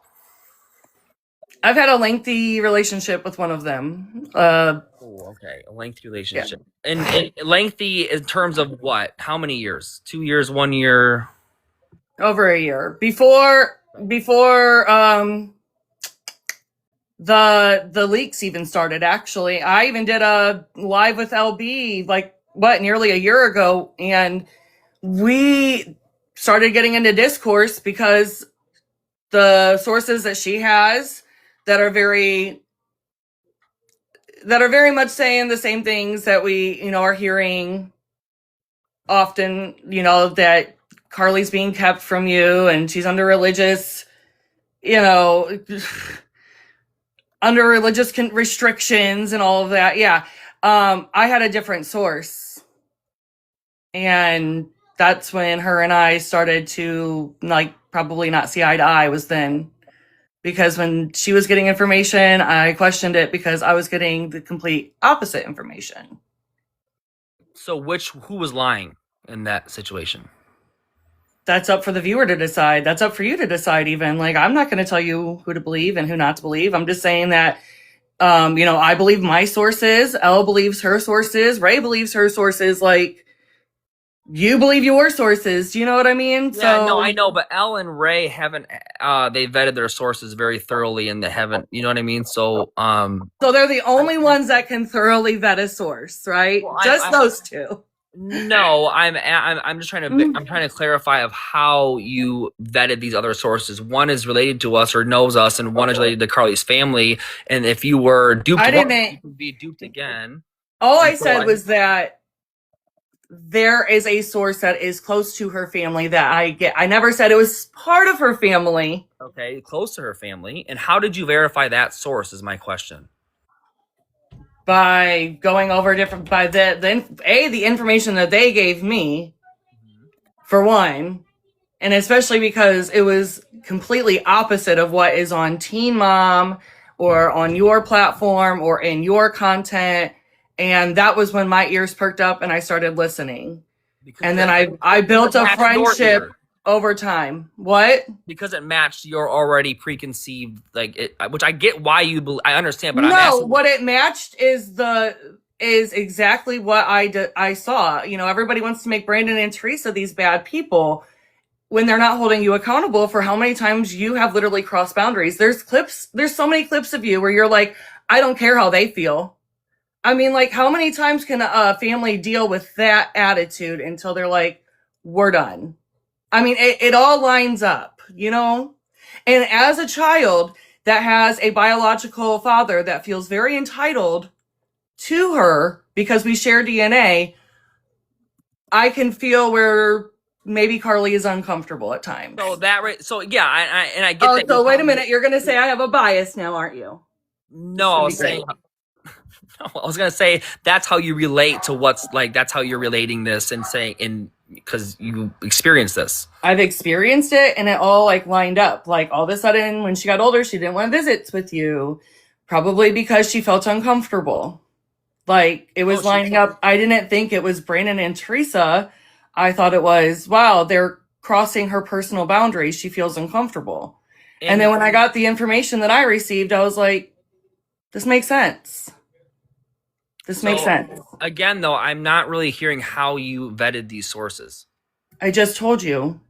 I've had a lengthy relationship with one of them. Okay, a lengthy relationship. Yeah. And lengthy in terms of what? How many years? 2 years, 1 year? Over a year. Before the leaks even started, actually. I even did a live with LB nearly a year ago, and we started getting into discourse because the sources that she has that are very much saying the same things that we, you know, are hearing often, you know, that Carly's being kept from you and she's under religious, you know, under religious restrictions and all of that. Yeah. I had a different source. And that's when her and I started to probably not see eye to eye was then. Because when she was getting information, I questioned it because I was getting the complete opposite information. So who was lying in that situation? That's up for the viewer to decide. That's up for you to decide even. Like, I'm not going to tell you who to believe and who not to believe. I'm just saying that, you know, I believe my sources. Elle believes her sources. Ray believes her sources. Like, you believe your sources. Do you know what I mean? Yeah, no, I know, but Elle and Ray haven't, they vetted their sources very thoroughly and they haven't, you know what I mean? So, so they're the only ones that can thoroughly vet a source, right? Well, just those two. No, I'm just trying to, I'm trying to clarify of how you vetted these other sources. One is related to us or knows us, and one is related to Carly's family. And if you were duped, you could be duped again. All I said was that there is a source that is close to her family that I get. I never said it was part of her family. Okay, close to her family. And how did you verify that source is my question. By going over the information that they gave me, for one, and especially because it was completely opposite of what is on Teen Mom or on your platform or in your content. And that was when my ears perked up and I started listening. And then I built a friendship. over time. What? Because it matched your already preconceived, like, which I get why I understand, but I'm No, asking. what it matched is exactly what I saw. You know, everybody wants to make Brandon and Teresa these bad people when they're not holding you accountable for how many times you have literally crossed boundaries. There's so many clips of you where you're like, I don't care how they feel. I mean, like, how many times can a family deal with that attitude until they're like, we're done? I mean, it all lines up, you know? And as a child that has a biological father that feels very entitled to her because we share DNA, I can feel where maybe Carly is uncomfortable at times. So yeah, I get that. So wait a minute, you're going to say I have a bias now, aren't you? No, I was saying. No, I was gonna say that's how you relate to what's like. That's how you're relating this and saying because you experienced this. I've experienced it, and it all like lined up. Like all of a sudden, when she got older, she didn't want visits with you, probably because she felt uncomfortable. Like it was lining up. I didn't think it was Brandon and Teresa. I thought it was, wow, they're crossing her personal boundaries. She feels uncomfortable. And then when I got the information that I received, I was like, this makes sense. This makes sense. Again, though, I'm not really hearing how you vetted these sources. I just told you.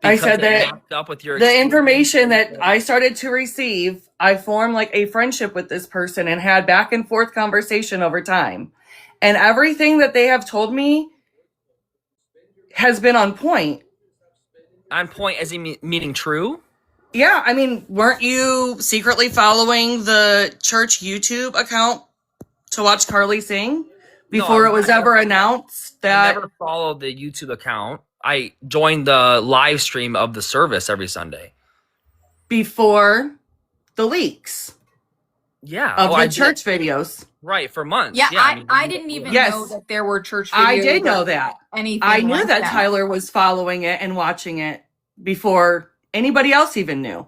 Because I said that up with your the information that I started to receive, I formed like a friendship with this person and had back and forth conversation over time. And everything that they have told me has been on point. On point as in meaning true? Yeah, I mean, weren't you secretly following the church YouTube account to watch Carly sing before it was ever announced that? I never followed the YouTube account. I joined the live stream of the service every Sunday. Before the leaks. Yeah. Of the church videos. Right, for months. Yeah, I didn't even know that there were church videos. I did know that. I knew like that Tyler was following it and watching it before anybody else even knew.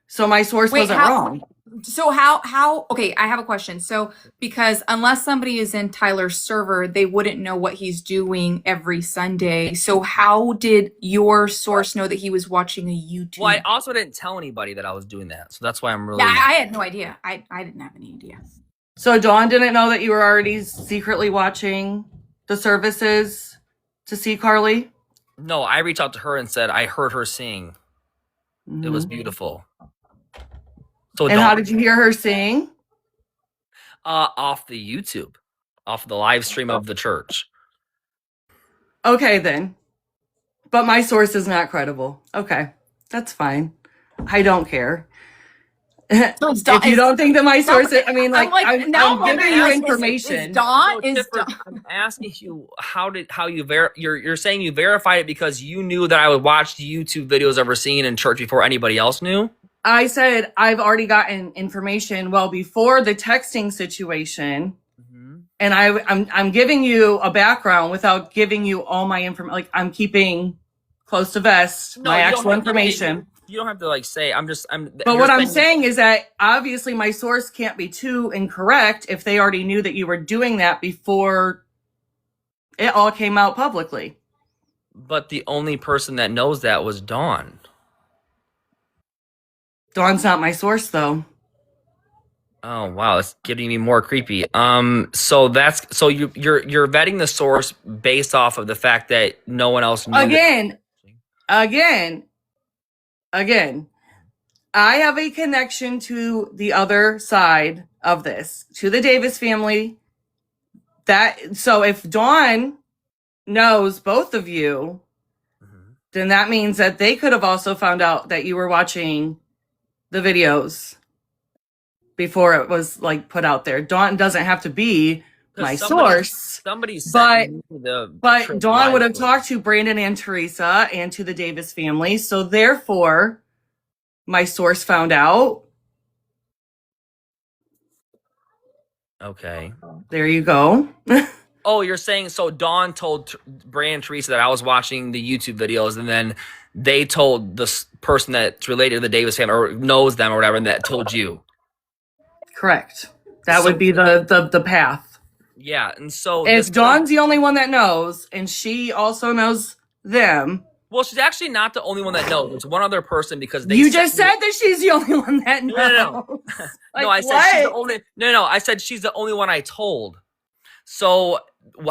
So my source wasn't wrong. So how okay, I have a question. So because unless somebody is in Tyler's server, they wouldn't know what he's doing every Sunday. So how did your source know that he was watching a YouTube? Well, I also didn't tell anybody that I was doing that. So that's why I'm really... Yeah, I had no idea. I didn't have any idea. So Dawn didn't know that you were already secretly watching the services to see Carly? No, I reached out to her and said I heard her sing. Mm-hmm. It was beautiful. So and how did you hear her sing? Off the YouTube, off the live stream of the church. Okay, then. But my source is not credible. Okay, that's fine. I don't care. If you don't think that my source is, I mean, like, I'm giving you information. I'm asking you, you're saying you verified it because you knew that I would watch the YouTube videos ever seen in church before anybody else knew? I said I've already gotten information well before the texting situation, and I'm giving you a background without giving you all my information. Like I'm keeping close to vest my actual information. You don't have to like say. But what I'm saying is that obviously my source can't be too incorrect if they already knew that you were doing that before it all came out publicly. But the only person that knows that was Dawn. Dawn's not my source, though. Oh wow, it's getting me more creepy. So you're vetting the source based off of the fact that no one else knew. Again. I have a connection to the other side of this, to the Davis family. So if Dawn knows both of you, then that means that they could have also found out that you were watching the videos before it was like put out there. Dawn doesn't have to be my source. But Dawn would have talked to Brandon and Teresa and to the Davis family. So therefore, my source found out. Okay. There you go. Oh, you're saying so Dawn told Brandon and Teresa that I was watching the YouTube videos, and then they told the person that's related to the Davis family or knows them or whatever, and that told you. Correct. That would be the path. Yeah, and so if Dawn's the only one that knows, and she also knows them, Well, she's actually not the only one that knows. There's one other person because they. You just said that she's the only one that knows. No. Like, No, I said she's the what? only. No, I said she's the only one I told. So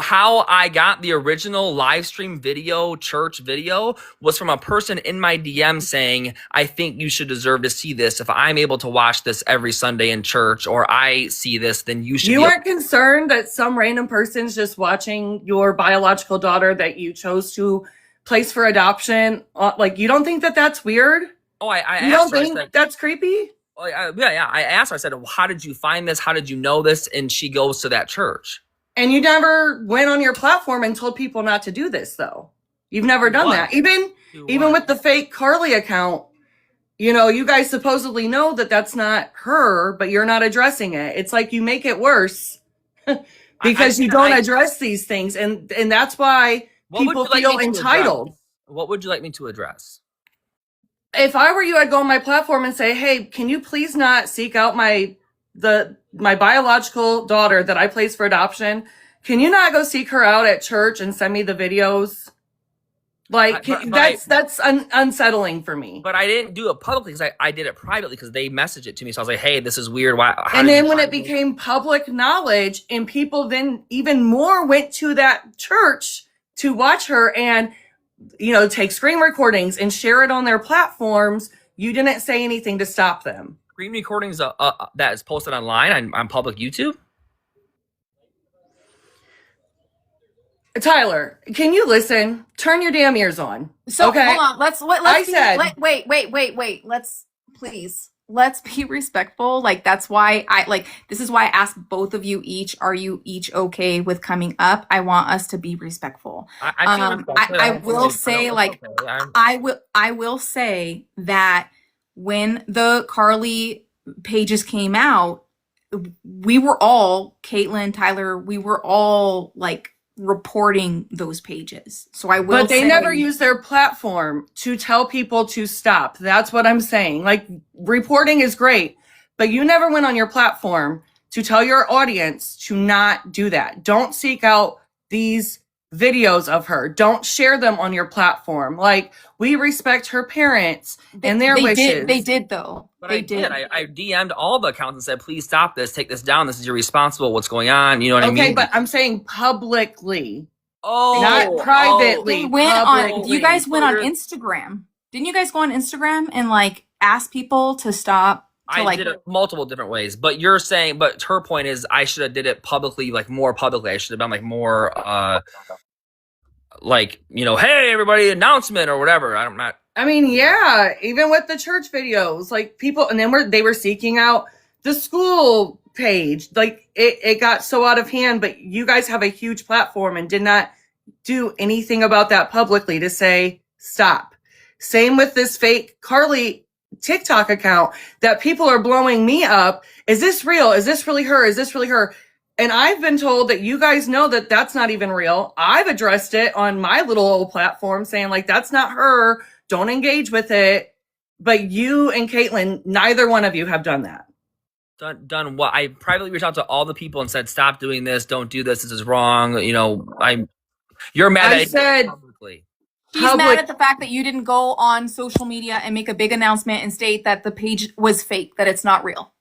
how I got the original live stream video, church video, was from a person in my DM saying, I think you should deserve to see this. If I'm able to watch this every Sunday in church, or I see this, then you should. You weren't concerned that some random person's just watching your biological daughter that you chose to place for adoption? Like, you don't think that that's weird? Oh, I You don't asked her, I think said, that's creepy? oh, yeah. I asked her, I said, well, how did you find this? How did you know this? And she goes to that church. And you never went on your platform and told people not to do this, though. You've never done that. Even with the fake Carly account, you know, you guys supposedly know that that's not her, but you're not addressing it. It's like you make it worse because you don't address these things. And that's why people feel entitled. What would you like me to address? If I were you, I'd go on my platform and say, hey, can you please not seek out my biological daughter that I placed for adoption? Can you not go seek her out at church and send me the videos? Like, that's unsettling for me. But I didn't do it publicly because I did it privately because they messaged it to me. So I was like, hey, this is weird. Why? And then when it became public knowledge and people then even more went to that church to watch her and, you know, take screen recordings and share it on their platforms, you didn't say anything to stop them. Screen recordings that is posted online on public YouTube? Tyler, can you listen? Turn your damn ears on. So okay? hold on. Let's wait. Let's be respectful. Like, that's why this is why I asked both of you each, are you each okay with coming up? I want us to be respectful. I will say that when the Carly pages came out, we were all, Catelynn, Tyler, we were all like reporting those pages. So I will. But they never use their platform to tell people to stop. That's what I'm saying. Like, reporting is great, but you never went on your platform to tell your audience to not do that. Don't seek out these videos of her. Don't share them on your platform. Like, we respect her parents and their wishes. They did though. But I did. I DM'd all the accounts and said, please stop this. Take this down. This is irresponsible. What's going on? You know what I mean? Okay, but I'm saying publicly. Oh. Not privately. You guys went on Instagram. Didn't you guys go on Instagram and like ask people to stop? I did it multiple different ways, but you're saying, but her point is I should have did it publicly, like more publicly. I should have done like more, like, you know, hey, everybody, announcement or whatever. I mean, yeah, even with the church videos, like people, and then they were seeking out the school page. Like it got so out of hand, but you guys have a huge platform and did not do anything about that publicly to say stop. Same with this fake Carly TikTok account that people are blowing me up. Is this real? Is this really her? Is this really her? And I've been told that you guys know that that's not even real. I've addressed it on my little old platform saying like, that's not her. Don't engage with it. But you and Catelynn, neither one of you have done that. Done what? I privately reached out to all the people and said, stop doing this. Don't do this. This is wrong. You know, you're mad at it publicly. He's mad at the fact that you didn't go on social media and make a big announcement and state that the page was fake, that it's not real.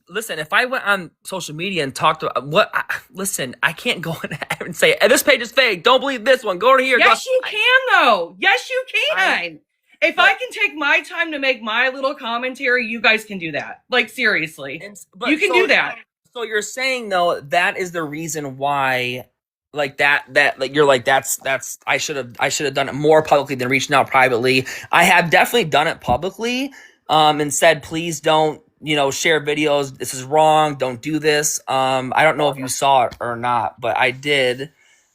Listen, if I went on social media and talked to listen, I can't go in and say, this page is fake. Don't believe this one. Go to here. Yes, you can though. Yes, you can. If I can take my time to make my little commentary, you guys can do that. Like, seriously. You can do that. So you're saying though, that is the reason why, like that like you're like, that's I should have done it more publicly than reaching out privately. I have definitely done it publicly, and said, please don't, you know, share videos. This is wrong. Don't do this. I don't know if you saw it or not, but I did.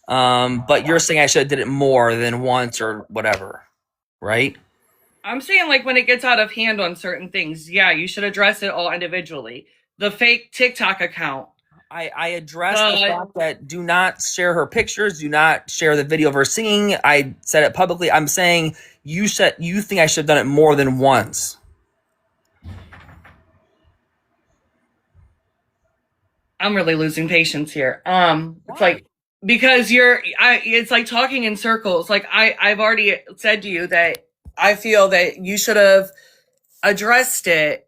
But you're saying I should have did it more than once or whatever, right? I'm saying, like, when it gets out of hand on certain things, yeah, you should address it all individually. The fake TikTok account. I addressed the fact that do not share her pictures, do not share the video of her singing. I said it publicly. I'm saying you think I should have done it more than once. I'm really losing patience here. It's like, because it's like talking in circles. Like I've already said to you that I feel that you should have addressed it,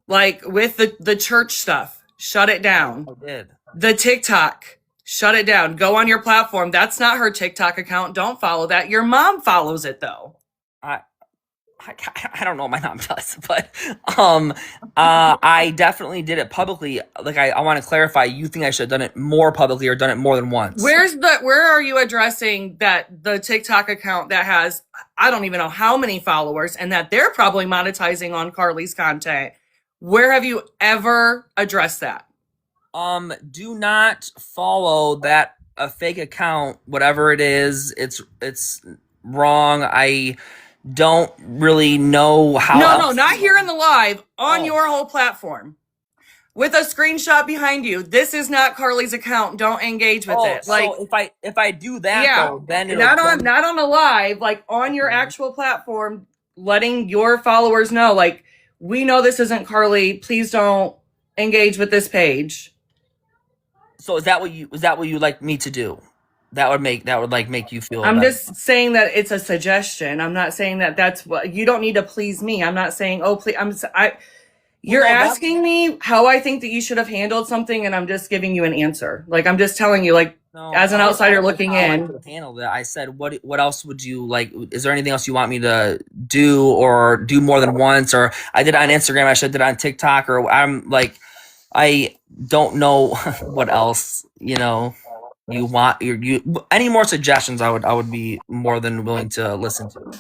like with the church stuff. Shut it down. I did. The TikTok, shut it down. Go on your platform. That's not her TikTok account. Don't follow that. Your mom follows it though. I don't know, my mom does, but I definitely did it publicly. Like I want to clarify, you think I should have done it more publicly or done it more than once? Where are you addressing that the TikTok account that has I don't even know how many followers and that they're probably monetizing on Carly's content? Where have you ever addressed that? Do not follow that a fake account, whatever it is. It's wrong. I don't really know how. No, not here in the live, on your whole platform. With a screenshot behind you. This is not Carly's account. Don't engage with it. Like, so if I do that, though, then not on a live, like on your actual platform, letting your followers know, like, we know this isn't Carly. Please don't engage with this page. So is that what you like me to do? That would make you feel. I'm better. just saying that it's a suggestion. I'm not saying that that's what you don't need to please me. I'm not saying, oh, please. You're asking me how I think that you should have handled something, and I'm just giving you an answer. Like, I'm just telling you, like, as an outsider looking in. I handled it. I said, what else would you like? Is there anything else you want me to do or do more than once? Or I did it on Instagram. I should have did it on TikTok. Or I'm like, I don't know what else, you want. You any more suggestions? I would be more than willing to listen to.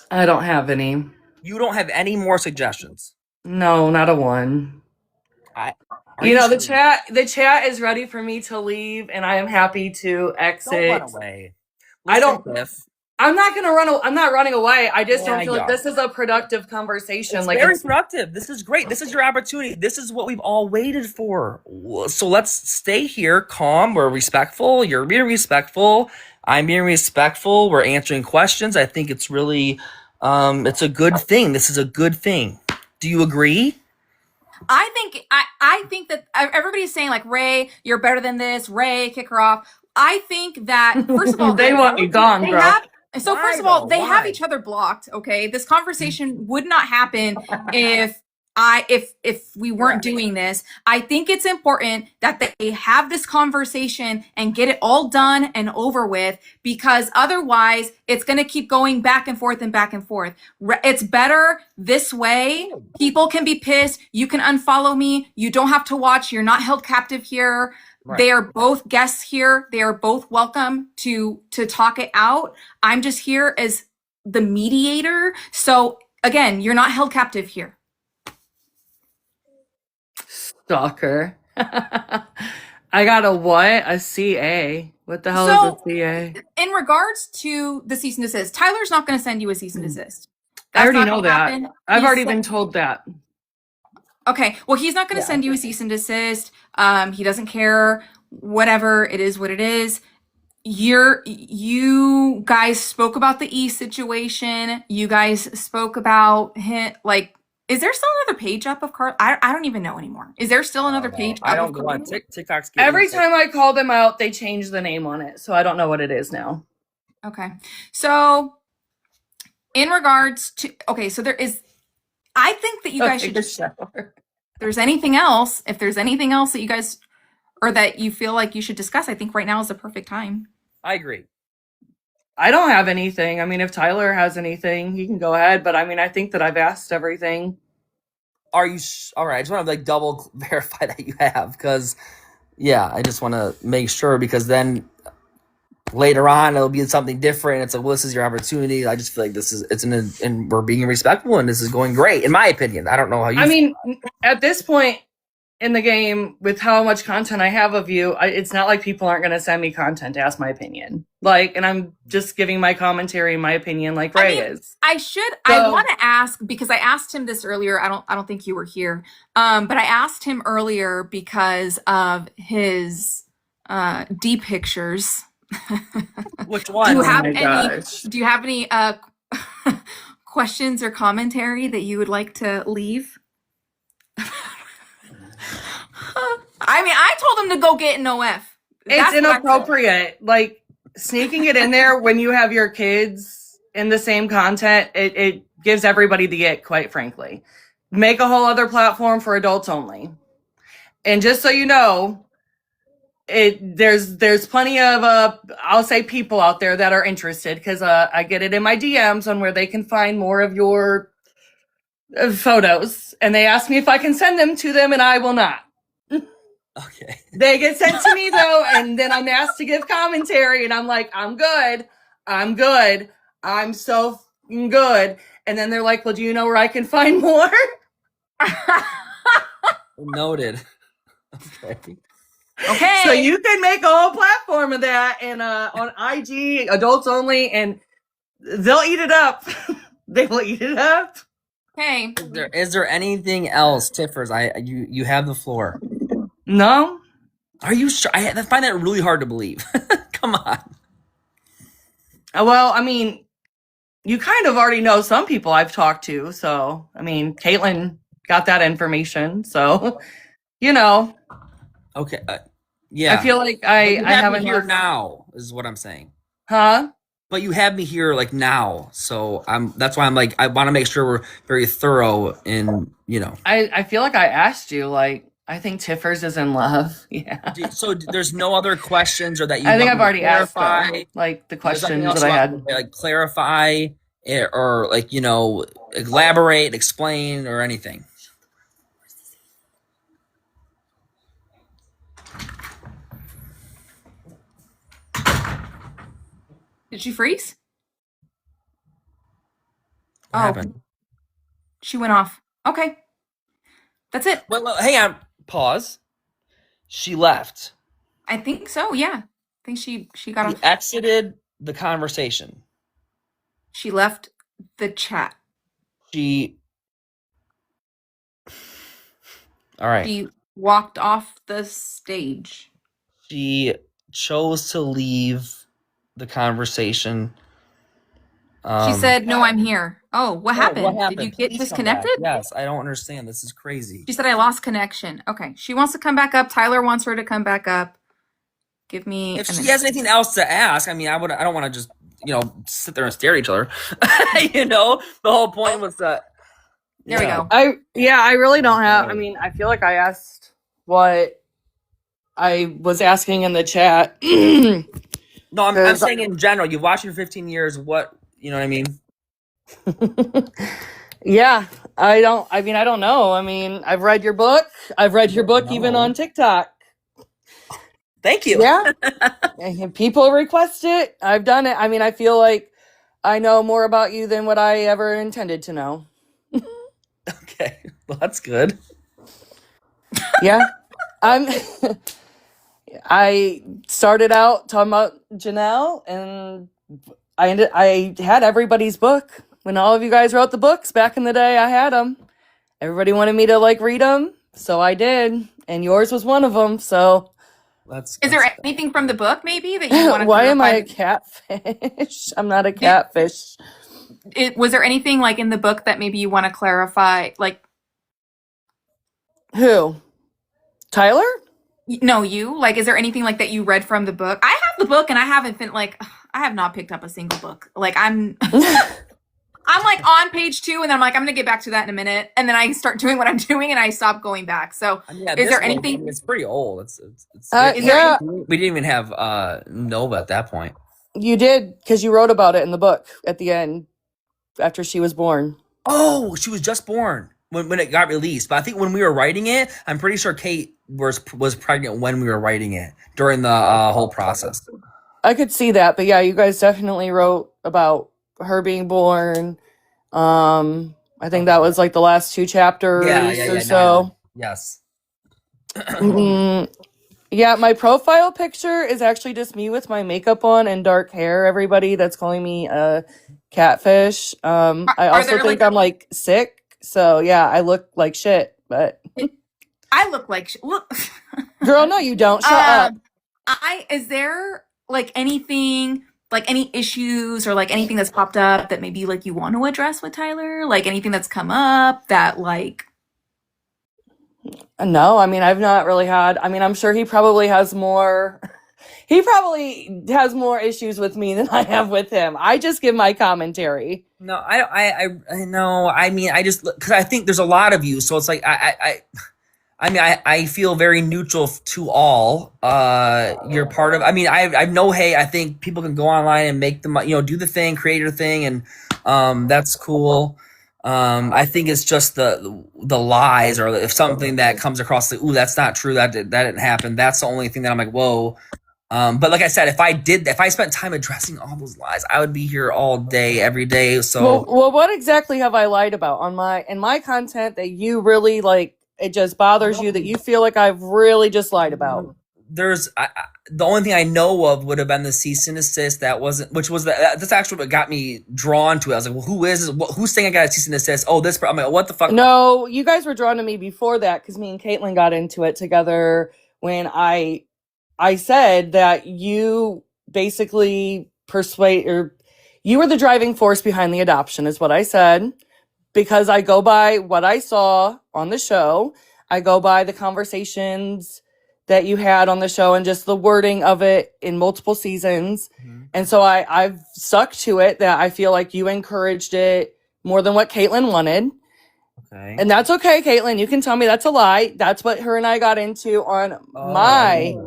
I don't have any. You don't have any more suggestions? No, not a one. The chat is ready for me to leave, and I am happy to exit. Don't run away. I'm not running away. I just don't feel like this is a productive conversation. It's very productive. This is great. This is your opportunity. This is what we've all waited for. So let's stay here, calm. We're respectful. You're being respectful. I'm being respectful. We're answering questions. I think it's really, it's a good thing. This is a good thing. Do you agree? I think that everybody's saying, like, Ray, you're better than this. Ray, kick her off. I think that, first of all, they want me gone, bro. First of all, they have each other blocked. Okay, this conversation would not happen if we weren't doing this. I think it's important that they have this conversation and get it all done and over with, because otherwise it's going to keep going back and forth and back and forth. It's better this way. People can be pissed. You can unfollow me. You don't have to watch. You're not held captive here. Right. They are both guests here. They are both welcome to talk it out. I'm just here as the mediator. So again, you're not held captive here. Stalker. I got a what? A CA. What the hell is a CA? In regards to the cease and desist, Tyler's not going to send you a cease and desist. I already know that. I've already been told that. Okay, well, he's not going to send you a cease and desist. He doesn't care. Whatever, it is what it is. You guys spoke about the E situation. You guys spoke about him. Like, is there still another page up of Carl? I don't even know anymore. Is there still another page up? I don't go on TikTok's. Every time I call them out, they change the name on it, so I don't know what it is now. Okay, so in regards to so there is. I think that you guys should just. If there's anything else that you guys, or that you feel like you should discuss, I think right now is the perfect time. I agree. I don't have anything. I mean, if Tyler has anything, he can go ahead. But I mean, I think that I've asked everything. Are you all right? I just want to double verify that you have, because I just want to make sure, because then later on it'll be something different. It's like, well, this is your opportunity. I just feel like and we're being respectful, and this is going great, in my opinion. I don't know how you. I mean, at this point in the game, with how much content I have of you, it's not like people aren't going to send me content to ask my opinion. Like, and I'm just giving my commentary, my opinion, like Ray is. I want to ask, because I asked him this earlier. I don't think you were here, but I asked him earlier because of his D pictures. Which one? Do you have any questions or commentary that you would like to leave? I mean, I told him to go get an OF. That's It's what I said. inappropriate. Like sneaking it in there when you have your kids in the same content, it gives everybody the ick, quite frankly. Make a whole other platform for adults only. And just so you know, there's plenty of I'll say people out there that are interested, because I get it in my DMs on where they can find more of your photos, and they ask me if I can send them to them, and I will not. Okay. They get sent to me though, and then I'm asked to give commentary, and I'm like, I'm good, I'm so good. And then they're like, well, do you know where I can find more? Noted. Okay. Okay. So you can make a whole platform of that, and on IG, adults only, and they'll eat it up. They will eat it up. Okay. Is there anything else, Tiffers? You have the floor. No. Are you sure? I find that really hard to believe. Come on. Well, I mean, you kind of already know some people I've talked to, so I mean, Catelynn got that information, so you know. Okay. Yeah. I feel like But I you have haven't me here now, is what I'm saying. Huh? But you have me here like now, so that's why I'm like, I want to make sure we're very thorough in, you know. I feel like I asked you, like, I think Tiffers is in love. Yeah. So there's no other questions, or that you I think want I've me to already asked clarify? them, like the There's nothing questions else that I you had. want me to, like, clarify or like, you know, elaborate, explain, or anything. Did she freeze? What happened? She went off. Okay. That's it. Well, hang on. Pause. She left. I think so, yeah. I think she got She off. exited the conversation. She left the chat. All right. She walked off the stage. She chose to leave the conversation. She said, "No, I'm here." Oh, what happened? What Did you happened? get Please come disconnected? back. Yes, I don't understand. This is crazy. She said, "I lost connection." Okay, she wants to come back up. Tyler wants her to come back up. Give me. If a she minute. has anything else to ask, I mean, I don't want to just, you know, sit there and stare at each other. You know, the whole point was that. There we go. I really don't have. I mean, I feel like I asked what I was asking in the chat. No, I'm saying in general. You've watched it for 15 years. What, you know what I mean? Yeah, I don't know. I mean, I've read your book. I've read your book even on TikTok. Thank you. Yeah. And people request it. I've done it. I mean, I feel like I know more about you than what I ever intended to know. Okay. Well, that's good. Yeah. I started out talking about Janelle, and I had everybody's book. When all of you guys wrote the books back in the day, I had them. Everybody wanted me to like read them, so I did. And yours was one of them, so. Is there anything from the book maybe that you want to Why am I a catfish? I'm not a catfish. Was there anything like in the book that maybe you want to clarify? Like, who? Tyler? No, you. Like, is there anything like that you read from the book? I have the book and I haven't been like, I have not picked up a single book. Like, I'm like on page 2 and then I'm like, I'm going to get back to that in a minute. And then I start doing what I'm doing and I stop going back. So is there anything? It's pretty old. It's yeah. We didn't even have Nova at that point. You did, because you wrote about it in the book at the end after she was born. Oh, she was just born when it got released. But I think when we were writing it, I'm pretty sure Kate was pregnant when we were writing it during the whole process. I could see that, but yeah, you guys definitely wrote about her being born. I think that was like the last 2 chapters or so. Yes. Yeah, my profile picture is actually just me with my makeup on and dark hair. Everybody that's calling me a catfish. I also think I'm like sick. So yeah, I look like shit, but I look like look. Girl, no, you don't. Shut up. Is there like anything, like any issues or like anything that's popped up that maybe like you want to address with Tyler? Like anything that's come up that like. No, I mean, I've not really had. I mean, I'm sure he probably has more He probably has more issues with me than I have with him. I just give my commentary. No, I know. I mean, I just because I think there's a lot of you, so it's like I feel very neutral to all. You're part of. I mean, I know. Hey, I think people can go online and make them, do the thing, create your thing, and that's cool. I think it's just the lies, or if something that comes across the, ooh, that's not true, that didn't happen. That's the only thing that I'm like, whoa. But like I said, if I spent time addressing all those lies, I would be here all day, every day. So, well, what exactly have I lied about in my content that you really like? It just bothers you that you feel like I've really just lied about. There's the only thing I know of would have been the cease and desist. That wasn't, which was that's actually what got me drawn to it. I was like, well, who is this? Who's saying I got a cease and desist? Oh, this. I'm like, what the fuck? No, you guys were drawn to me before that because me and Caitlin got into it together when I said that you basically you were the driving force behind the adoption, is what I said. Because I go by what I saw on the show. I go by the conversations that you had on the show and just the wording of it in multiple seasons. Mm-hmm. And so I've stuck to it that I feel like you encouraged it more than what Caitlin wanted. Okay. And that's okay, Caitlin. You can tell me that's a lie. That's what her and I got into on my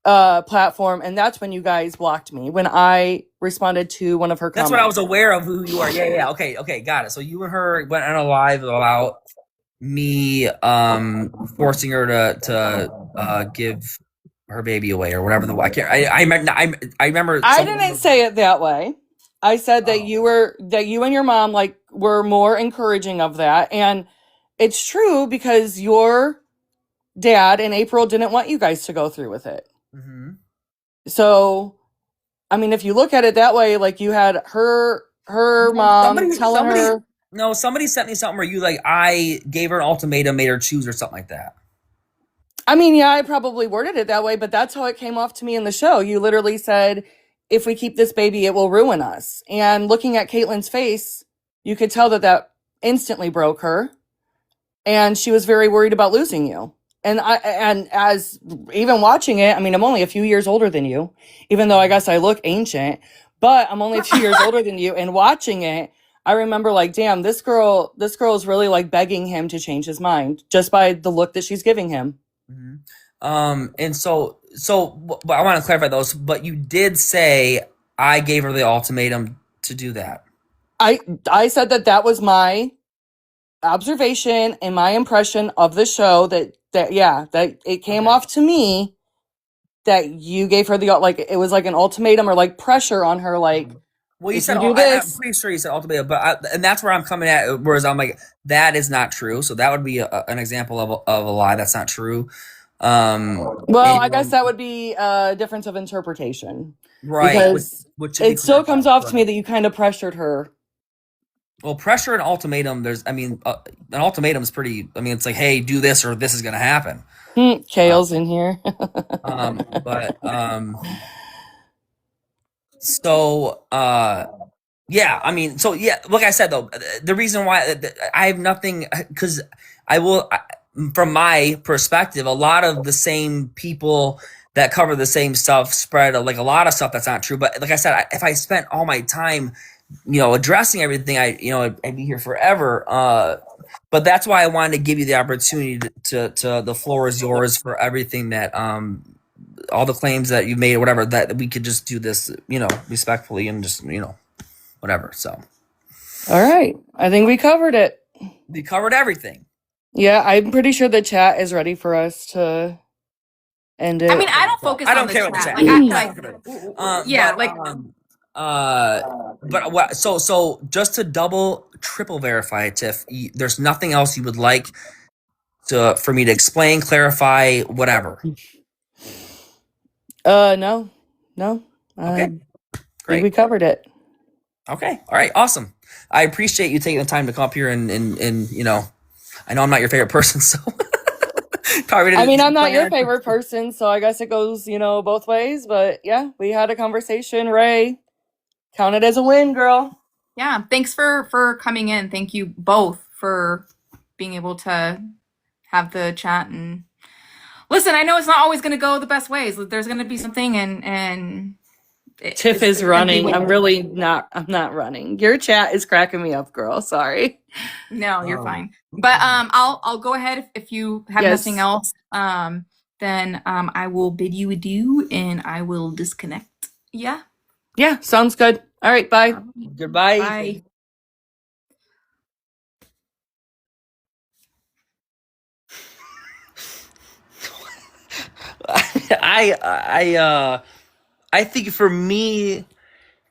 platform. And that's when you guys blocked me, when I responded to one of her comments. That's when I was aware of who you are. Yeah. Okay, got it. So you and her went on a live about me forcing her to give her baby away or whatever the I remember I didn't say it that way. I said that you and your mom like were more encouraging of that, and it's true because your dad in April didn't want you guys to go through with it. Mm-hmm. So, I mean, if you look at it that way, like you had her mom telling her. No, somebody sent me something where you like I gave her an ultimatum, made her choose or something like that. I mean, yeah, I probably worded it that way, but that's how it came off to me in the show. You literally said, if we keep this baby, it will ruin us. And looking at Caitlin's face, you could tell that instantly broke her. And she was very worried about losing you. And as even watching it, I mean, I'm only a few years older than you, even though I guess I look ancient, but I'm only a few years older than you. And watching it, I remember like, damn, this girl is really like begging him to change his mind just by the look that she's giving him. Mm-hmm. And so but I want to clarify those, but you did say I gave her the ultimatum to do that. I said that was my observation and my impression of the show that it came off to me that you gave her like it was like an ultimatum or like pressure on her, like, well, you said I'm pretty sure you said ultimatum, but and that's where I'm coming at, whereas I'm like, that is not true. So that would be an example of a lie. That's not true. Well, I guess that would be a difference of interpretation, right? Because it still comes off to me that you kind of pressured her. Well, pressure and ultimatum, an ultimatum is pretty, it's like, hey, do this or this is going to happen. Kail's in here. Like I said, though, the reason why I have nothing, because from my perspective, a lot of the same people that cover the same stuff spread like a lot of stuff that's not true. But like I said, if I spent all my time addressing everything, I'd be here forever. But that's why I wanted to give you the opportunity to the floor is yours for everything that, all the claims that you made or whatever, that we could just do this, respectfully and just, whatever. So. All right. I think we covered it. We covered everything. Yeah. I'm pretty sure the chat is ready for us to end it. I mean, I don't focus on the chat. But what? So just to triple verify, Tiff, there's nothing else you would like for me to explain, clarify, whatever. No. Okay, great. We covered it. Okay, all right, awesome. I appreciate you taking the time to come up here and I know I'm not your favorite person, so. I'm not your favorite person, so I guess it goes, both ways. But yeah, we had a conversation. Ray, count it as a win, girl. Yeah, thanks for coming in. Thank you both for being able to have the chat and Listen, I know it's not always going to go the best ways. There's going to be something, and Tiff is running. I'm not running. Your chat is cracking me up, girl. Sorry. No, you're fine. But I'll go ahead if you have nothing else. Then I will bid you adieu, and I will disconnect. Yeah. Yeah, sounds good. All right, bye. Goodbye. Bye. I think for me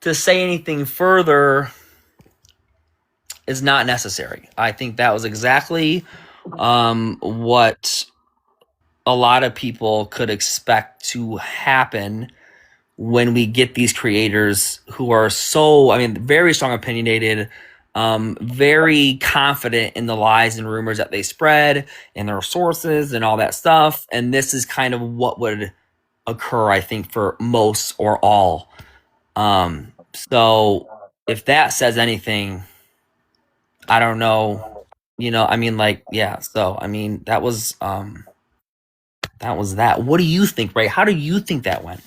to say anything further is not necessary. I think that was exactly what a lot of people could expect to happen when we get these creators who are very strong opinionated, very confident in the lies and rumors that they spread and their sources and all that stuff. And this is kind of what would occur, I think, for most or all. So if that says anything, I don't know, So that was that. What do you think, Ray? How do you think that went?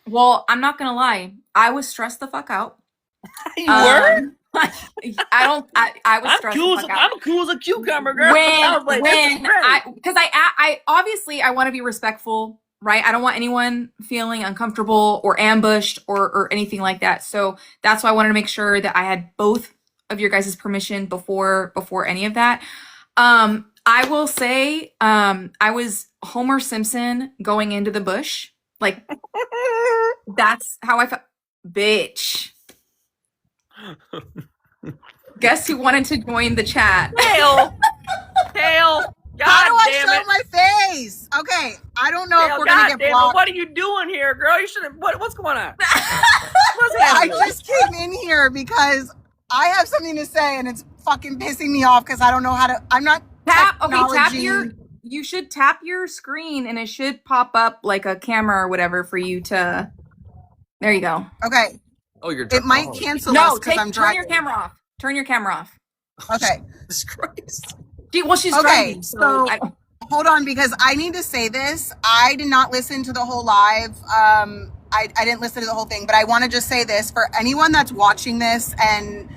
Well, I'm not gonna lie. I was stressed the fuck out. You were? I was stressed the fuck out. I'm cool as a cucumber, girl. Because I obviously I want to be respectful, right? I don't want anyone feeling uncomfortable or ambushed or anything like that. So that's why I wanted to make sure that I had both of your guys' permission before any of that. I will say, I was Homer Simpson going into the bush. Like, that's how I felt. Bitch. Guess who wanted to join the chat? Kail. God how do I damn show it. my face? Okay, I don't know if we're God gonna get blocked. What are you doing here, girl? You shouldn't. What's going on? I just came in here because I have something to say, and it's fucking pissing me off because I don't know how to. I'm not You should tap your screen, and it should pop up like a camera or whatever for you to. There you go. Okay. Oh, it might cancel us because I'm driving. Turn your camera off. Turn your camera off. Okay. Jesus Christ. She's driving. So hold on, because I need to say this. I did not listen to the whole live. I didn't listen to the whole thing, but I want to just say this for anyone that's watching this and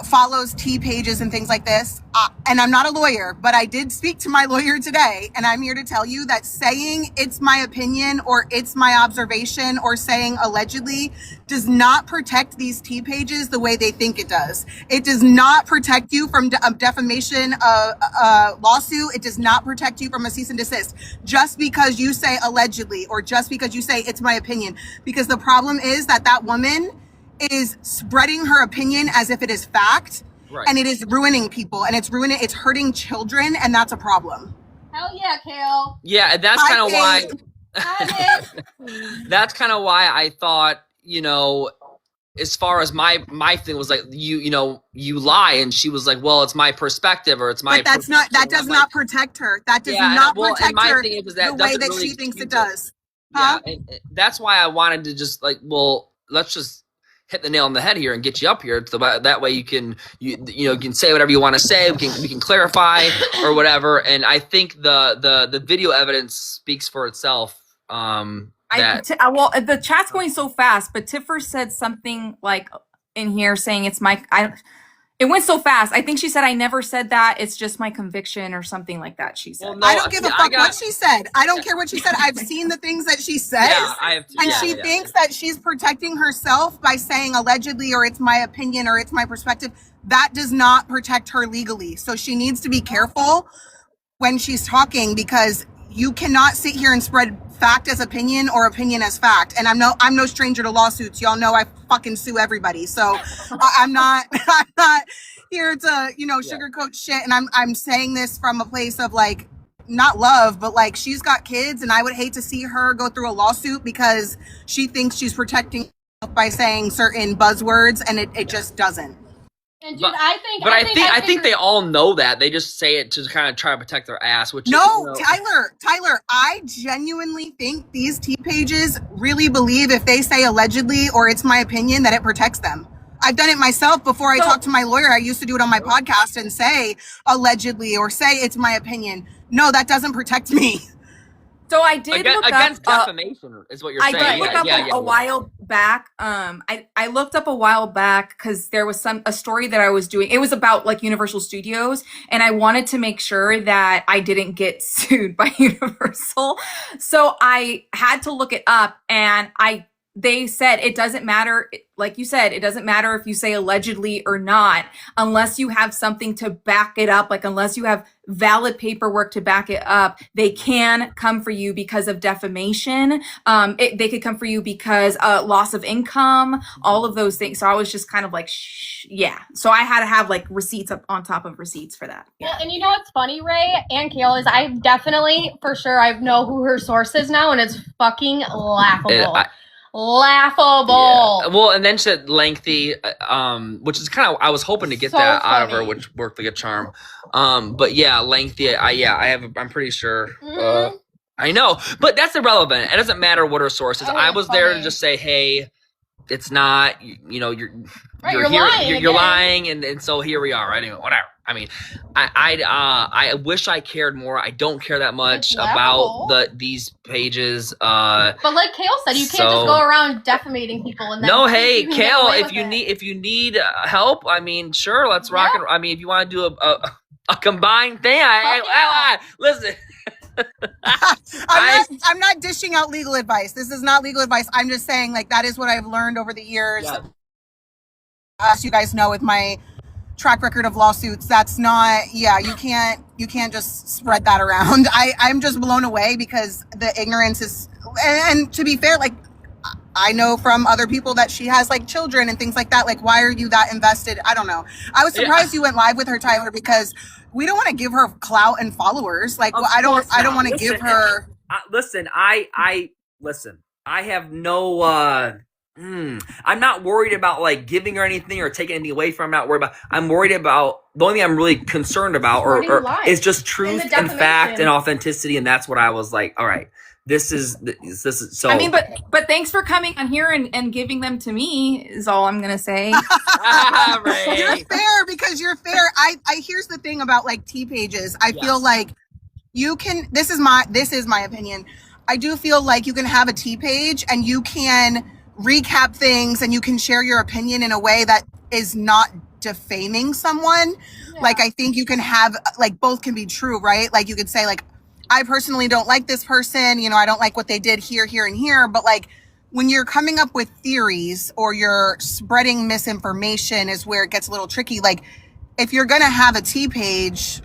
follows T pages and things like this. And I'm not a lawyer, but I did speak to my lawyer today, and I'm here to tell you that saying it's my opinion or it's my observation or saying allegedly does not protect these T pages the way they think it does. It does not protect you from a defamation lawsuit. It does not protect you from a cease and desist just because you say allegedly or just because you say it's my opinion. Because the problem is that woman is spreading her opinion as if it is fact, right. And it is ruining people, and it's hurting children, and that's a problem. Hell yeah, Kail. Yeah, that's kind of why. That's kind of why I thought, as far as my thing was like, you lie, and she was like, well, it's my perspective or it's my. But that does not protect her. That does not protect her the way that she thinks it does. Huh? Yeah, and that's why I wanted to just let's just hit the nail on the head here and get you up here, so that way you can say whatever you want to say. We can clarify or whatever. And I think the video evidence speaks for itself. The chat's going so fast, but Tiffer said something like in here saying it's my. It went so fast. I think she said I never said that. It's just my conviction or something like that. She said. Well, no, I don't give a fuck what she said. I don't care what she said. I've seen the things that she says. Yeah, I have to, and she thinks that she's protecting herself by saying allegedly or it's my opinion or it's my perspective. That does not protect her legally. So she needs to be careful when she's talking, because you cannot sit here and spread fact as opinion or opinion as fact. And I'm no stranger to lawsuits. Y'all know I fucking sue everybody. So I'm not here to, sugarcoat shit. And I'm saying this from a place of not love, but she's got kids, and I would hate to see her go through a lawsuit because she thinks she's protecting herself by saying certain buzzwords, and it just doesn't. And dude, I think they all know that. They just say it to kind of try to protect their ass. Tyler, I genuinely think these T pages really believe if they say allegedly or it's my opinion that it protects them. I've done it myself before I talked to my lawyer. I used to do it on my podcast and say allegedly or say it's my opinion. No, that doesn't protect me. So I did look against up, defamation is what you're I saying. did look up a while back. I looked up a while back because there was a story that I was doing. It was about like Universal Studios, and I wanted to make sure that I didn't get sued by Universal. So I had to look it up, and they said it doesn't matter, like you said, it doesn't matter if you say allegedly or not, unless you have something to back it up, like unless you have valid paperwork to back it up, they can come for you because of defamation. They could come for you because loss of income, all of those things. So I was just kind of like, yeah. So I had to have like receipts up on top of receipts for that. Yeah. Well, and you know what's funny, Ray and Kail, is I definitely, for sure, I know who her source is now, and it's fucking laughable. Laughable. Yeah. Well, and then she said lengthy, which is kind of, I was hoping to get so that out of her, which worked like a charm. But yeah, lengthy. I'm pretty sure. I know, but that's irrelevant. It doesn't matter what her source is. I was there to just say, hey, it's not. You know, you're lying, and so here we are. Anyway, whatever. I mean, I wish I cared more. I don't care that much about these pages. But like Kail said, you can't just go around defamating people. And then no, hey, Kail, if you need help, I mean, sure, let's rock it. I mean, if you want to do a combined thing, listen. I'm not dishing out legal advice. This is not legal advice. I'm just saying, like, that is what I've learned over the years. Yeah. As you guys know, with my track record of lawsuits, that's not, you can't just spread that around. I'm just blown away because the ignorance is, and to be fair, like, I know from other people that she has like children and things like that. Like, why are you that invested? I don't know. I was surprised you went live with her, Tyler, because we don't want to give her clout and followers. Like, I don't want to give her. Listen, I have no, I'm not worried about like giving her anything or taking anything away from her. I'm worried about, the only thing I'm really concerned about or is just truth and fact and authenticity. And that's what I was like, all right. This is so. I mean, but thanks for coming on here and giving them to me is all I'm gonna say. You're fair because you're fair. I here's the thing about like T pages. I feel like you can. This is my opinion. I do feel like you can have a T page and you can recap things and you can share your opinion in a way that is not defaming someone. Yeah. Like, I think you can have like both can be true, right? Like, you could say like, I personally don't like this person, you know, I don't like what they did here, and here. But like, when you're coming up with theories or you're spreading misinformation is where it gets a little tricky. Like, if you're going to have a T page,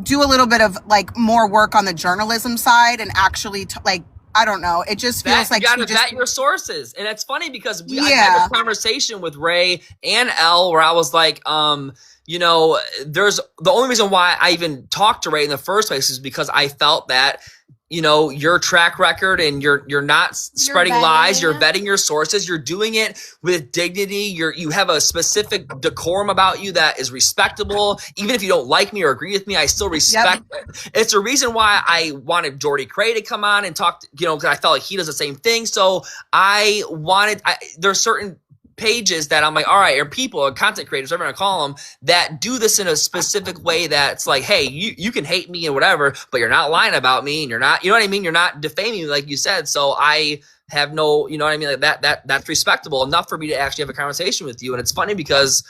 do a little bit of like more work on the journalism side and actually like, I don't know. It just feels like you gotta vet your sources. And it's funny because I had a conversation with Ray and Elle where I was like, you know, there's the only reason why I even talked to Ray in the first place is because I felt that, you know, your track record and you're not spreading lies, you're vetting your sources, you're doing it with dignity, you have a specific decorum about you that is respectable. Even if you don't like me or agree with me, I still respect it. It's a reason why I wanted Jordy Cray to come on and talk, you know, because I felt like he does the same thing. So there's certain pages that I'm like, all right, or people or content creators, whatever I call them, that do this in a specific way that's like, hey, you can hate me and whatever, but you're not lying about me and you're not, you know what I mean? You're not defaming me like you said. So I have no, you know what I mean? Like that's respectable enough for me to actually have a conversation with you. And it's funny because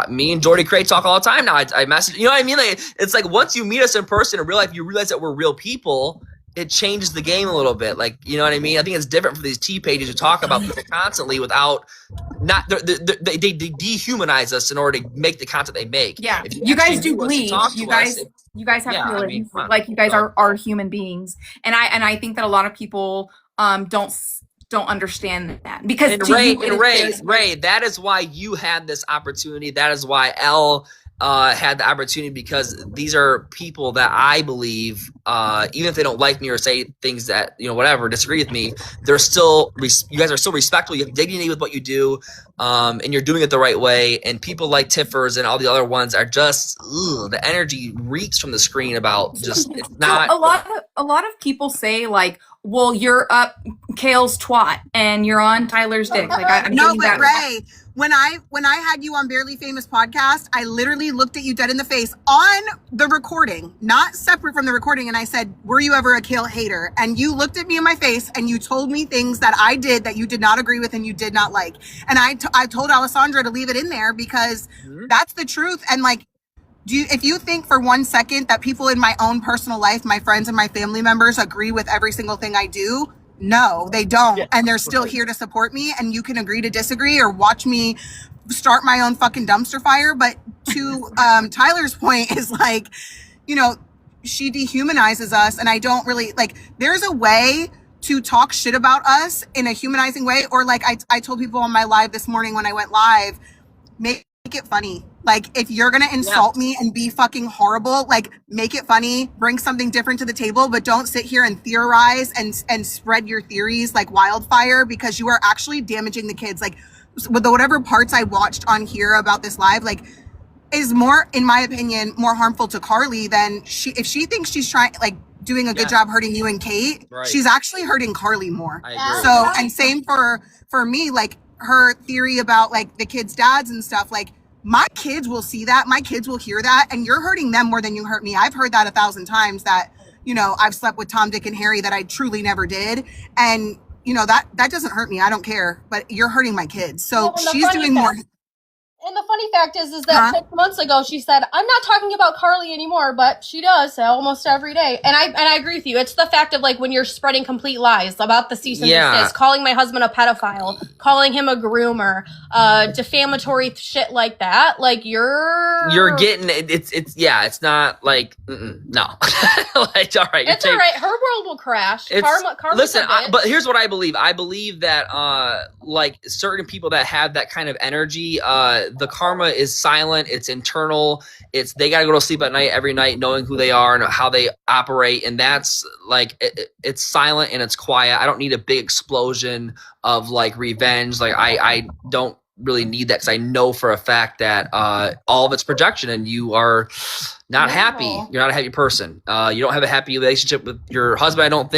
me and Jordy Cray talk all the time now. I message, you know what I mean? Like, it's like once you meet us in person in real life, you realize that we're real people. It changes the game a little bit. Like, you know what I mean? I think it's different for these T pages to talk about people constantly without they dehumanize us in order to make the content they make. Yeah. You guys do bleed. You guys have feelings. I mean, like, you guys are human beings. And I think that a lot of people don't understand that. Because Ray, that is why you had this opportunity. That is why Elle had the opportunity, because these are people that I believe, even if they don't like me or say things that, you know, whatever, disagree with me, they're still, you guys are still respectful. You have dignity with what you do, and you're doing it the right way. And people like Tiffers and all the other ones are just, the energy reeks from the screen about just, it's not. A lot of people say like, well, you're up Kail's twat and you're on Tyler's dick. Like, I'm no, but when I had you on Barely Famous podcast, I literally looked at you dead in the face on the recording, not separate from the recording, and I said, "Were you ever a Kail hater?" And you looked at me in my face and you told me things that I did that you did not agree with and you did not like. And I told Alessandra to leave it in there because that's the truth. And like, if you think for 1 second that people in my own personal life, my friends and my family members, agree with every single thing I do, no, they don't. Yeah. And they're still here to support me, and you can agree to disagree or watch me start my own fucking dumpster fire. But to Tyler's point is like, you know, she dehumanizes us, and I don't really like, there's a way to talk shit about us in a humanizing way. Or like I told people on my live this morning when I went live, make it funny. Like, if you're gonna insult me and be fucking horrible, like, make it funny, bring something different to the table, but don't sit here and theorize and spread your theories like wildfire, because you are actually damaging the kids. Like, with the whatever parts I watched on here about this live, like, is more, in my opinion, more harmful to Carly than if she thinks she's trying, like, doing a good job hurting you and Kate, she's actually hurting Carly more. So, and same for me, like, her theory about like the kids' dads and stuff, like, my kids will see that, my kids will hear that, and you're hurting them more than you hurt me. I've heard that 1,000 times, that, you know, I've slept with Tom, Dick, and Harry that I truly never did. And, you know, that doesn't hurt me. I don't care. But you're hurting my kids. So she's doing more. And the funny fact is that 6 months ago she said, "I'm not talking about Carly anymore," but she does almost every day. And I agree with you. It's the fact of like when you're spreading complete lies about the cease and desist, calling my husband a pedophile, calling him a groomer, defamatory shit like that. Like you're getting it's not like no. Like, all right, it's all right. Her world will crash. Karma. Listen, but here's what I believe. I believe that like certain people that have that kind of energy, the karma is silent. It's internal. They got to go to sleep at night every night knowing who they are and how they operate. And that's like, it's silent and it's quiet. I don't need a big explosion of like revenge. Like I don't really need that, because I know for a fact that all of it's projection, and you are not happy. You're not a happy person. You don't have a happy relationship with your husband. I don't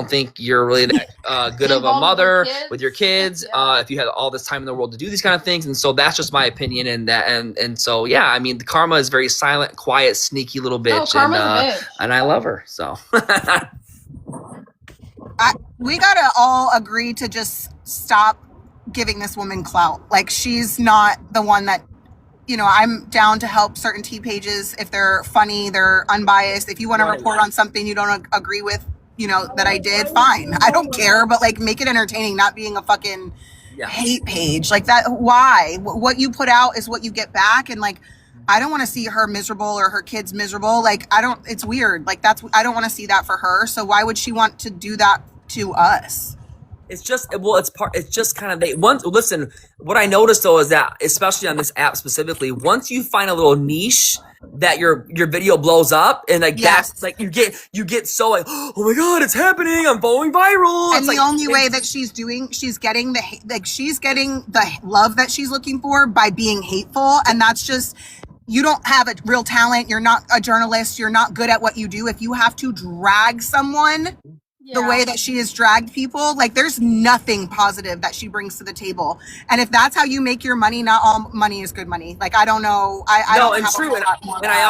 think you're really that good of a mother with your kids. If you had all this time in the world to do these kind of things. And so that's just my opinion. And so, yeah, I mean, the karma is very silent, quiet, sneaky little bitch. And I love her. So we gotta all agree to just stop giving this woman clout. Like, she's not the one that, you know, I'm down to help certain tea pages if they're funny, they're unbiased. If you want to report on something you don't agree with, you know, that I did, fine. I don't care, but like, make it entertaining, not being a fucking hate page like that. Why? What you put out is what you get back. And like, I don't want to see her miserable or her kids miserable. Like, it's weird. Like, I don't want to see that for her. So why would she want to do that to us? It's just, it's just kind of, listen, what I noticed though is that, especially on this app specifically, once you find a little niche that your video blows up, and like, that's like, you get so like, oh my God, it's happening, I'm going viral. And the only way that she's getting the love that she's looking for by being hateful. And that's just, you don't have a real talent. You're not a journalist. You're not good at what you do. If you have to drag someone the way that she has dragged people, like, there's nothing positive that she brings to the table. And if that's how you make your money, not all money is good money. Like, I don't know. I don't have true. And I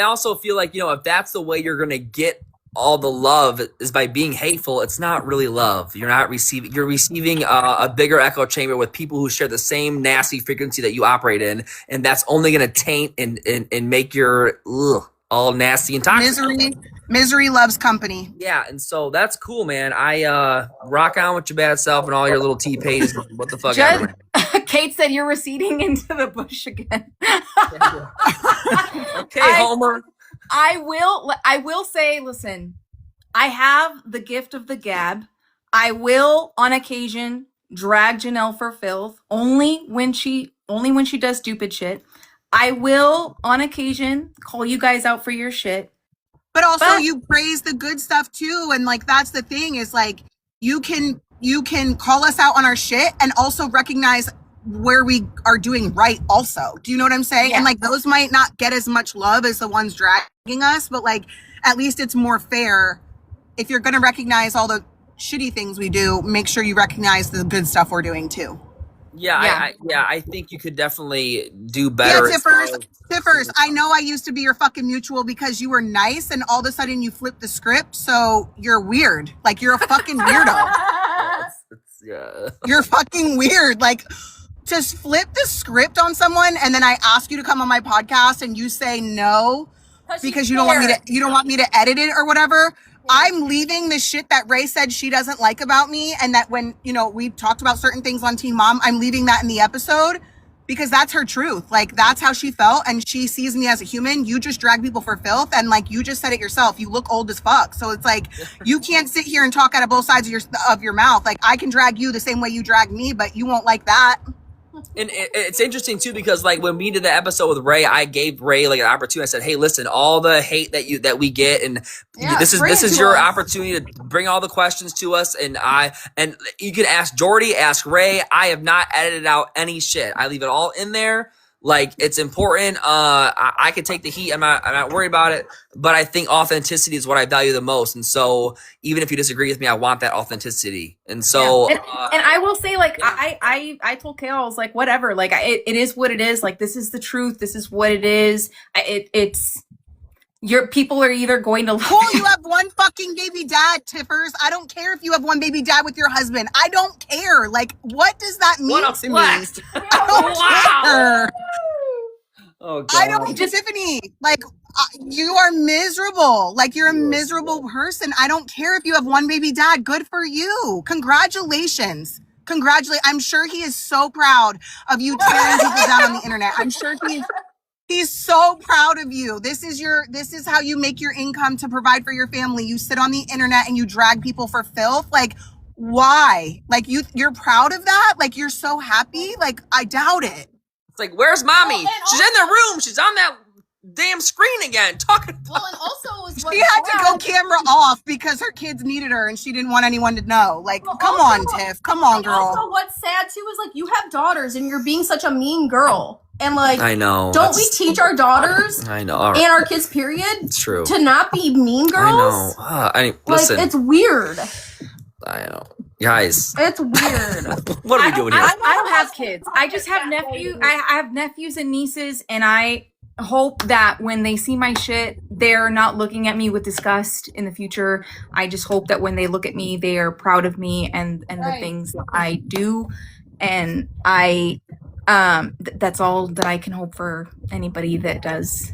also feel like, you know, if that's the way you're gonna get all the love is by being hateful, it's not really love. You're receiving a bigger echo chamber with people who share the same nasty frequency that you operate in, and that's only gonna taint and make your all nasty and toxic. Misery loves company. Yeah, and so that's cool, man. I rock on with your bad self and all your little T pages. What the fuck? Kate said you're receding into the bush again. Okay, Homer. I will say, listen, I have the gift of the gab. I will, on occasion, drag Janelle for filth, only when she does stupid shit. I will, on occasion, call you guys out for your shit. But also, you praise the good stuff too. And like, that's the thing, is like, you can call us out on our shit and also recognize where we are doing right also. Do you know what I'm saying? Yeah. And like, those might not get as much love as the ones dragging us, but like, at least it's more fair. If you're going to recognize all the shitty things we do, make sure you recognize the good stuff we're doing too. Yeah, I think you could definitely do better. Yeah, Tiffers, I know I used to be your fucking mutual because you were nice and all of a sudden you flipped the script, so you're weird. Like, you're a fucking weirdo. Yeah. You're fucking weird. Like, just flip the script on someone and then I ask you to come on my podcast and you say no because you don't want me to edit it or whatever. I'm leaving the shit that Ray said she doesn't like about me, and that when, you know, we talked about certain things on Teen Mom, I'm leaving that in the episode because that's her truth. Like, that's how she felt, and she sees me as a human. You just drag people for filth, and like you just said it yourself, you look old as fuck. So it's like, you can't sit here and talk out of both sides of your mouth. Like, I can drag you the same way you drag me, but you won't like that. And it's interesting too because like when we did the episode with Ray, I gave Ray like an opportunity. I said, "Hey, listen, all the hate that we get, and this is your opportunity to bring all the questions to us." And you can ask Jordy, ask Ray. I have not edited out any shit. I leave it all in there. Like, it's important. I can take the heat. I'm not worried about it. But I think authenticity is what I value the most. And so even if you disagree with me, I want that authenticity. And so, and I will say, like, I told Kail, I was like, whatever. Like, it is what it is. Like, this is the truth. This is what it is. It's your people are either going to love cool, you have one fucking baby dad, Tiffers. I don't care if you have one baby dad with your husband. I don't care. Like, what does that mean to me? I don't care. Oh, God. I don't, Tiffany, like, you are miserable. Like, you're a miserable person. I don't care if you have one baby dad. Good for you. Congratulations. I'm sure he is so proud of you tearing people down on the internet. I'm sure he's so proud of you. This is how you make your income to provide for your family. You sit on the internet and you drag people for filth. Like, why? Like, you're proud of that? Like, you're so happy? Like, I doubt it. It's like, where's mommy? She's in the room. She's on that damn screen again talking. Well, and also she had to go camera off because her kids needed her and she didn't want anyone to know. Like, come on, Tiff. Come on, girl. Also, what's sad too is, like, you have daughters and you're being such a mean girl. And, like, I know. Don't we teach our daughters I know. and our kids, period, it's true, to not be mean girls? I know. Listen. Like, it's weird. I know. Guys. It's weird. What are we doing here? I don't have kids. I just have nephews. I have nephews and nieces, and I hope that when they see my shit, they're not looking at me with disgust in the future. I just hope that when they look at me, they are proud of me and the things that I do. And that's all that I can hope for anybody that does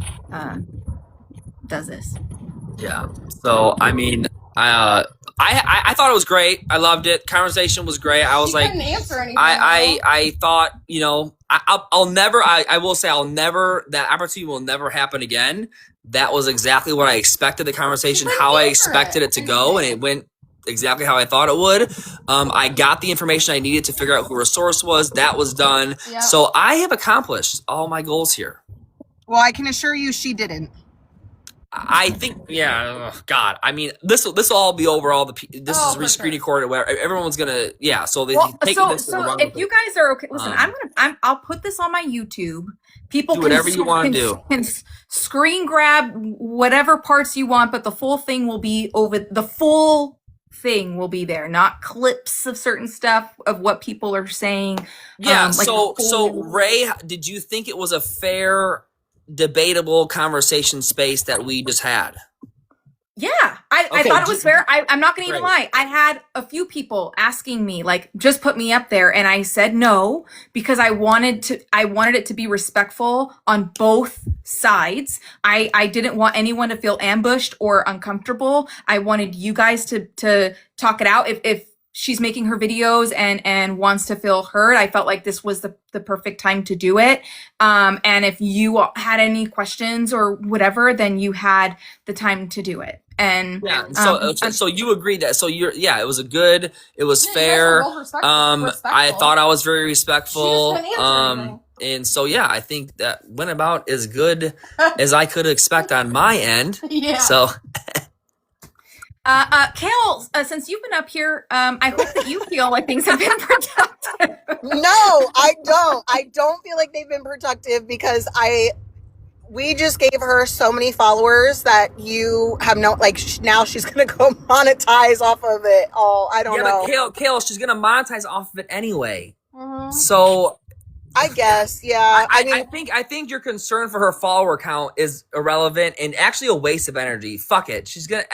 this. Yeah. So, I mean, I thought it was great. I loved it. Conversation was great. I was She like, couldn't answer anything. I thought, you know, I'll never, I will say that opportunity will never happen again. That was exactly what I expected the conversation, how I expected it to go. And it went exactly how I thought it would. I got the information I needed to figure out who her source was. That was done. Yep. So I have accomplished all my goals here. Well, I can assure you she didn't. I think, yeah. Oh God, I mean, this will all be over. This is re-screen recorded. Where everyone's gonna, yeah. So they take this. So if you guys are okay, listen, I'll put this on my YouTube. People do whatever you want to do. Can screen grab whatever parts you want, but the full thing will be over. The full thing will be there, not clips of certain stuff of what people are saying. Yeah. So Ray, did you think it was a fair, debatable conversation space that we just had? Yeah, I thought it was fair. I'm not gonna even lie. I had a few people asking me, like, just put me up there, and I said no because I wanted it to be respectful on both sides. I didn't want anyone to feel ambushed or uncomfortable. I wanted you guys to talk it out. If she's making her videos and wants to feel heard, I felt like this was the perfect time to do it. And if you had any questions or whatever, then you had the time to do it. And yeah, so you agree that, so it was it was fair. I thought I was very respectful. And so, yeah, I think that went about as good as I could expect on my end. Yeah. So Kail, since you've been up here, I hope that you feel like things have been productive. No, I don't. I don't feel like they've been productive because we just gave her so many followers that you have now she's going to go monetize off of it all. I don't know. Yeah, but Kail, she's going to monetize off of it anyway. So I guess, yeah. I think your concern for her follower count is irrelevant and actually a waste of energy. Fuck it. She's gonna.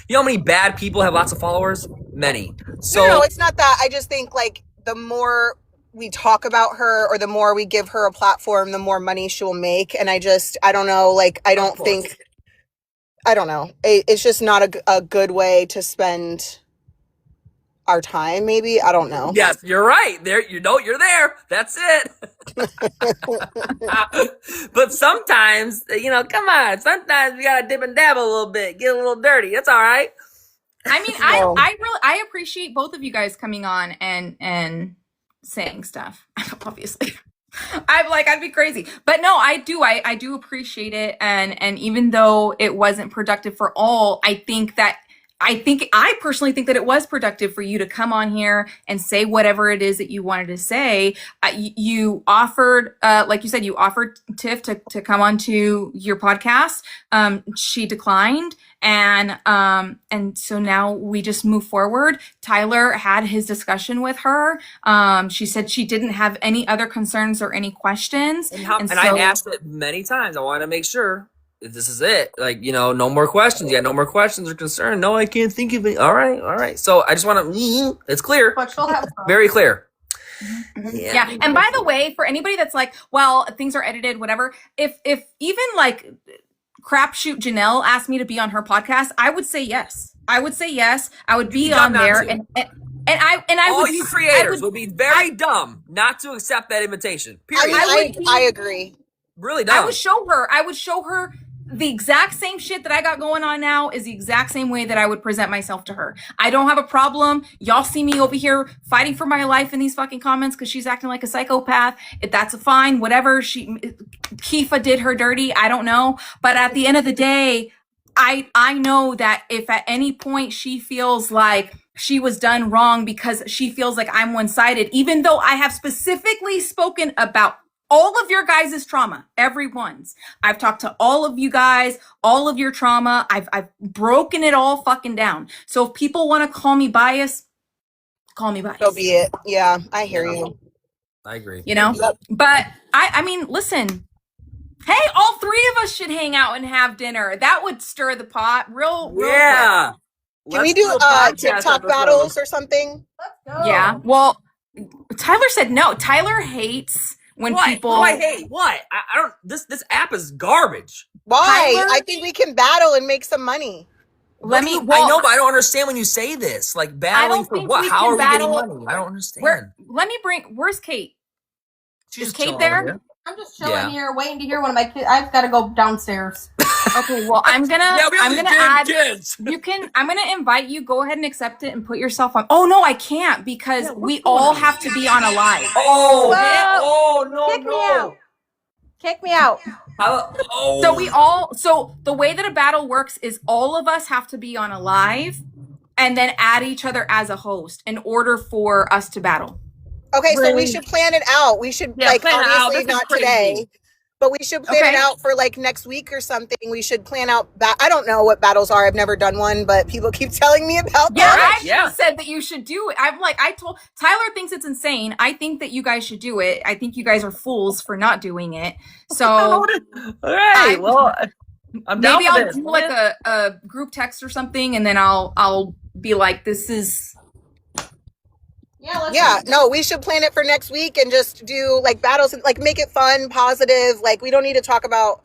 You know how many bad people have lots of followers? Many. So no, it's not that. I just think like the more we talk about her or the more we give her a platform, the more money she'll make. And I don't know. Like, I don't know. It's just not a good way to spend our time. Maybe. I don't know. yes, you're right. There, you're there. That's it. But sometimes, come on. Sometimes we gotta dip and dab a little bit, get a little dirty. That's all right. I mean, I appreciate both of you guys coming on and saying stuff. Obviously, I'd be crazy, but no, I do appreciate it, and even though it wasn't productive for all, I personally think that it was productive for you to come on here and say whatever it is that you wanted to say. You offered, like you said, you offered Tiff to come on to your podcast. She declined. And so now we just move forward. Tyler had his discussion with her. She said she didn't have any other concerns or any questions. And I asked it many times. I want to make sure if this is it. Like, no more questions. Yeah, no more questions or concern. No, I can't think of it. All right. So I just want to, it's clear. But she'll have some. Very clear. Yeah. And by the way, for anybody that's like, well, things are edited, whatever. If even like crapshoot Janelle asked me to be on her podcast, I would say yes. I would be on there, and I all would. You creators would be very dumb not to accept that invitation. Period. I agree. Really dumb. I would show her the exact same shit that I got going on now is the exact same way that I would present myself to her. I don't have a problem. Y'all see me over here fighting for my life in these fucking comments because she's acting like a psychopath. That's fine. Whatever. Kifa did her dirty. I don't know. But at the end of the day, I know that if at any point she feels like she was done wrong because she feels like I'm one-sided, even though I have specifically spoken about all of your guys' trauma, everyone's. I've talked to all of you guys, all of your trauma. I've broken it all fucking down. So if people want to call me biased, call me biased. So be it. Yeah, I hear you. I agree. But I mean, listen. Hey, all three of us should hang out and have dinner. That would stir the pot real yeah. quick. Can we do TikTok battles or something? Let's go. Yeah. Well, Tyler said no. Tyler hates when people. What do I hate? What? I don't. This app is garbage. Why? Tyler? I think we can battle and make some money. I know, but I don't understand when you say this. Like battling for what? How are we getting money? I don't understand. Where's Kate? She's Is Kate chilling there? here. I'm just chilling here, waiting to hear one of my kids. I've got to go downstairs. Okay, well, I'm gonna add. Kids. I'm gonna invite you. Go ahead and accept it and put yourself on. Oh no, I can't because we all have to be on a live. Oh, Well, oh no, Kick me out. Kick me out. So the way that a battle works is all of us have to be on a live and then add each other as a host in order for us to battle. Okay, so we should plan it out. We should obviously not today, but we should plan it out for like next week or something. We should plan out. I don't know what battles are. I've never done one, but people keep telling me about Yeah, them. I actually said that you should do it. I told Tyler thinks it's insane. I think that you guys should do it. I think you guys are fools for not doing it. So all right, I'm down maybe for I'll this. do like a group text or something, and then I'll be like, this is. No, we should plan it for next week and just do like battles and like make it fun, positive. Like we don't need to talk about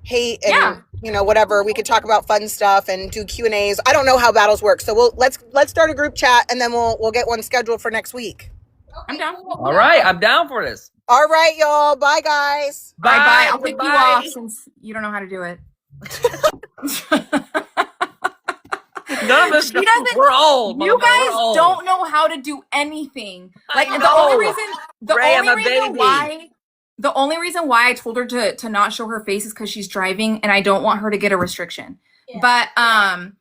hate and whatever. We could talk about fun stuff and do Q&As. I don't know how battles work, so let's start a group chat and then we'll get one scheduled for next week. I'm down. All right, I'm down for this. All right, y'all. Bye, guys. Bye. I'll pick you off since you don't know how to do it. None of us. We're old. You guys don't know how to do anything. Like the only reason why I told her to not show her face is because she's driving, and I don't want her to get a restriction. Yeah. But none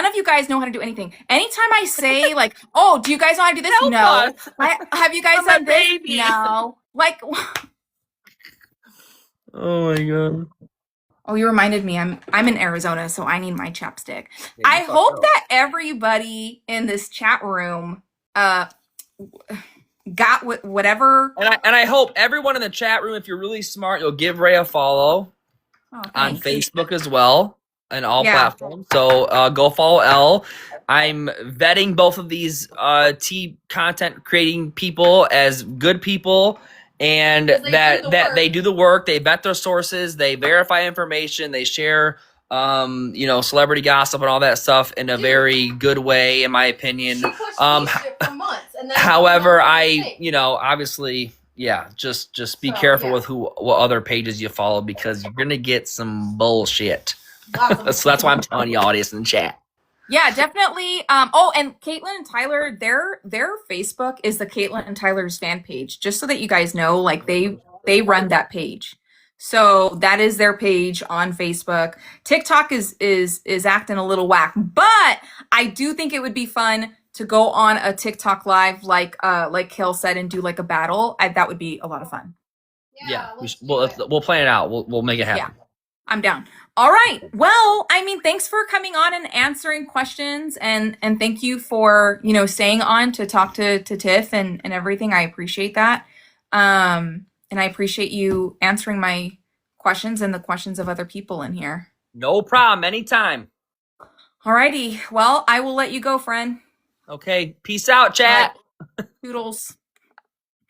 of you guys know how to do anything. Anytime I say like, oh, do you guys know how to do this? No. Have you guys done this? No. Like. Oh my god. Oh, you reminded me. I'm in Arizona, so I need my chapstick. I hope that everybody in this chat room got whatever. And I hope everyone in the chat room, if you're really smart, you'll give Ray a follow on Facebook as well and all platforms. So go follow Elle. I'm vetting both of these tea content creating people as good people, and that they do the work, they vet their sources, they verify information, they share celebrity gossip and all that stuff in a very good way, in my opinion. However, obviously, just be careful with what other pages you follow, because you're gonna get some bullshit. So that's why I'm telling you, audience in the chat. Yeah, definitely. And Caitlin and Tyler, their Facebook is the Caitlin and Tyler's fan page. Just so that you guys know, like they run that page. So that is their page on Facebook. TikTok is acting a little whack, but I do think it would be fun to go on a TikTok live, like Kail said, and do like a battle. That would be a lot of fun. Yeah, we'll plan it out. We'll make it happen. Yeah, I'm down. All right. Well, I mean, thanks for coming on and answering questions, and thank you for staying on to talk to Tiff and everything. I appreciate that. And I appreciate you answering my questions and the questions of other people in here. No problem. Anytime. Alrighty. Well, I will let you go, friend. Okay. Peace out, chat. Toodles.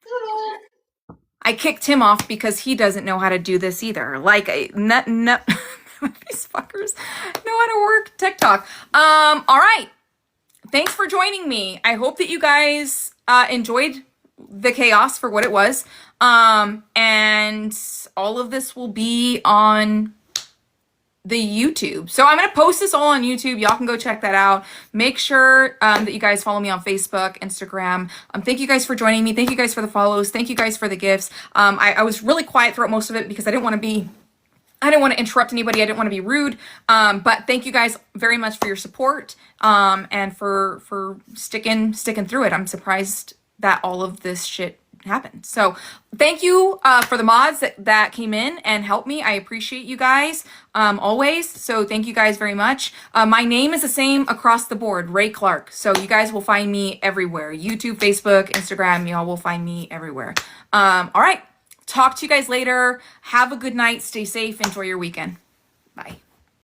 Toodles. I kicked him off because he doesn't know how to do this either. Like, these fuckers know how to work TikTok. All right. Thanks for joining me. I hope that you guys enjoyed the chaos for what it was. And all of this will be on the YouTube. So I'm going to post this all on YouTube. Y'all can go check that out. Make sure that you guys follow me on Facebook, Instagram. Thank you guys for joining me. Thank you guys for the follows. Thank you guys for the gifts. I was really quiet throughout most of it because I didn't want to interrupt anybody. I didn't want to be rude. But thank you guys very much for your support and for sticking through it. I'm surprised that all of this shit happened. So thank you for the mods that came in and helped me. I appreciate you guys always. So thank you guys very much. My name is the same across the board, Ray Clark. So you guys will find me everywhere. YouTube, Facebook, Instagram, y'all will find me everywhere. All right. Talk to you guys later. Have a good night. Stay safe. Enjoy your weekend. Bye.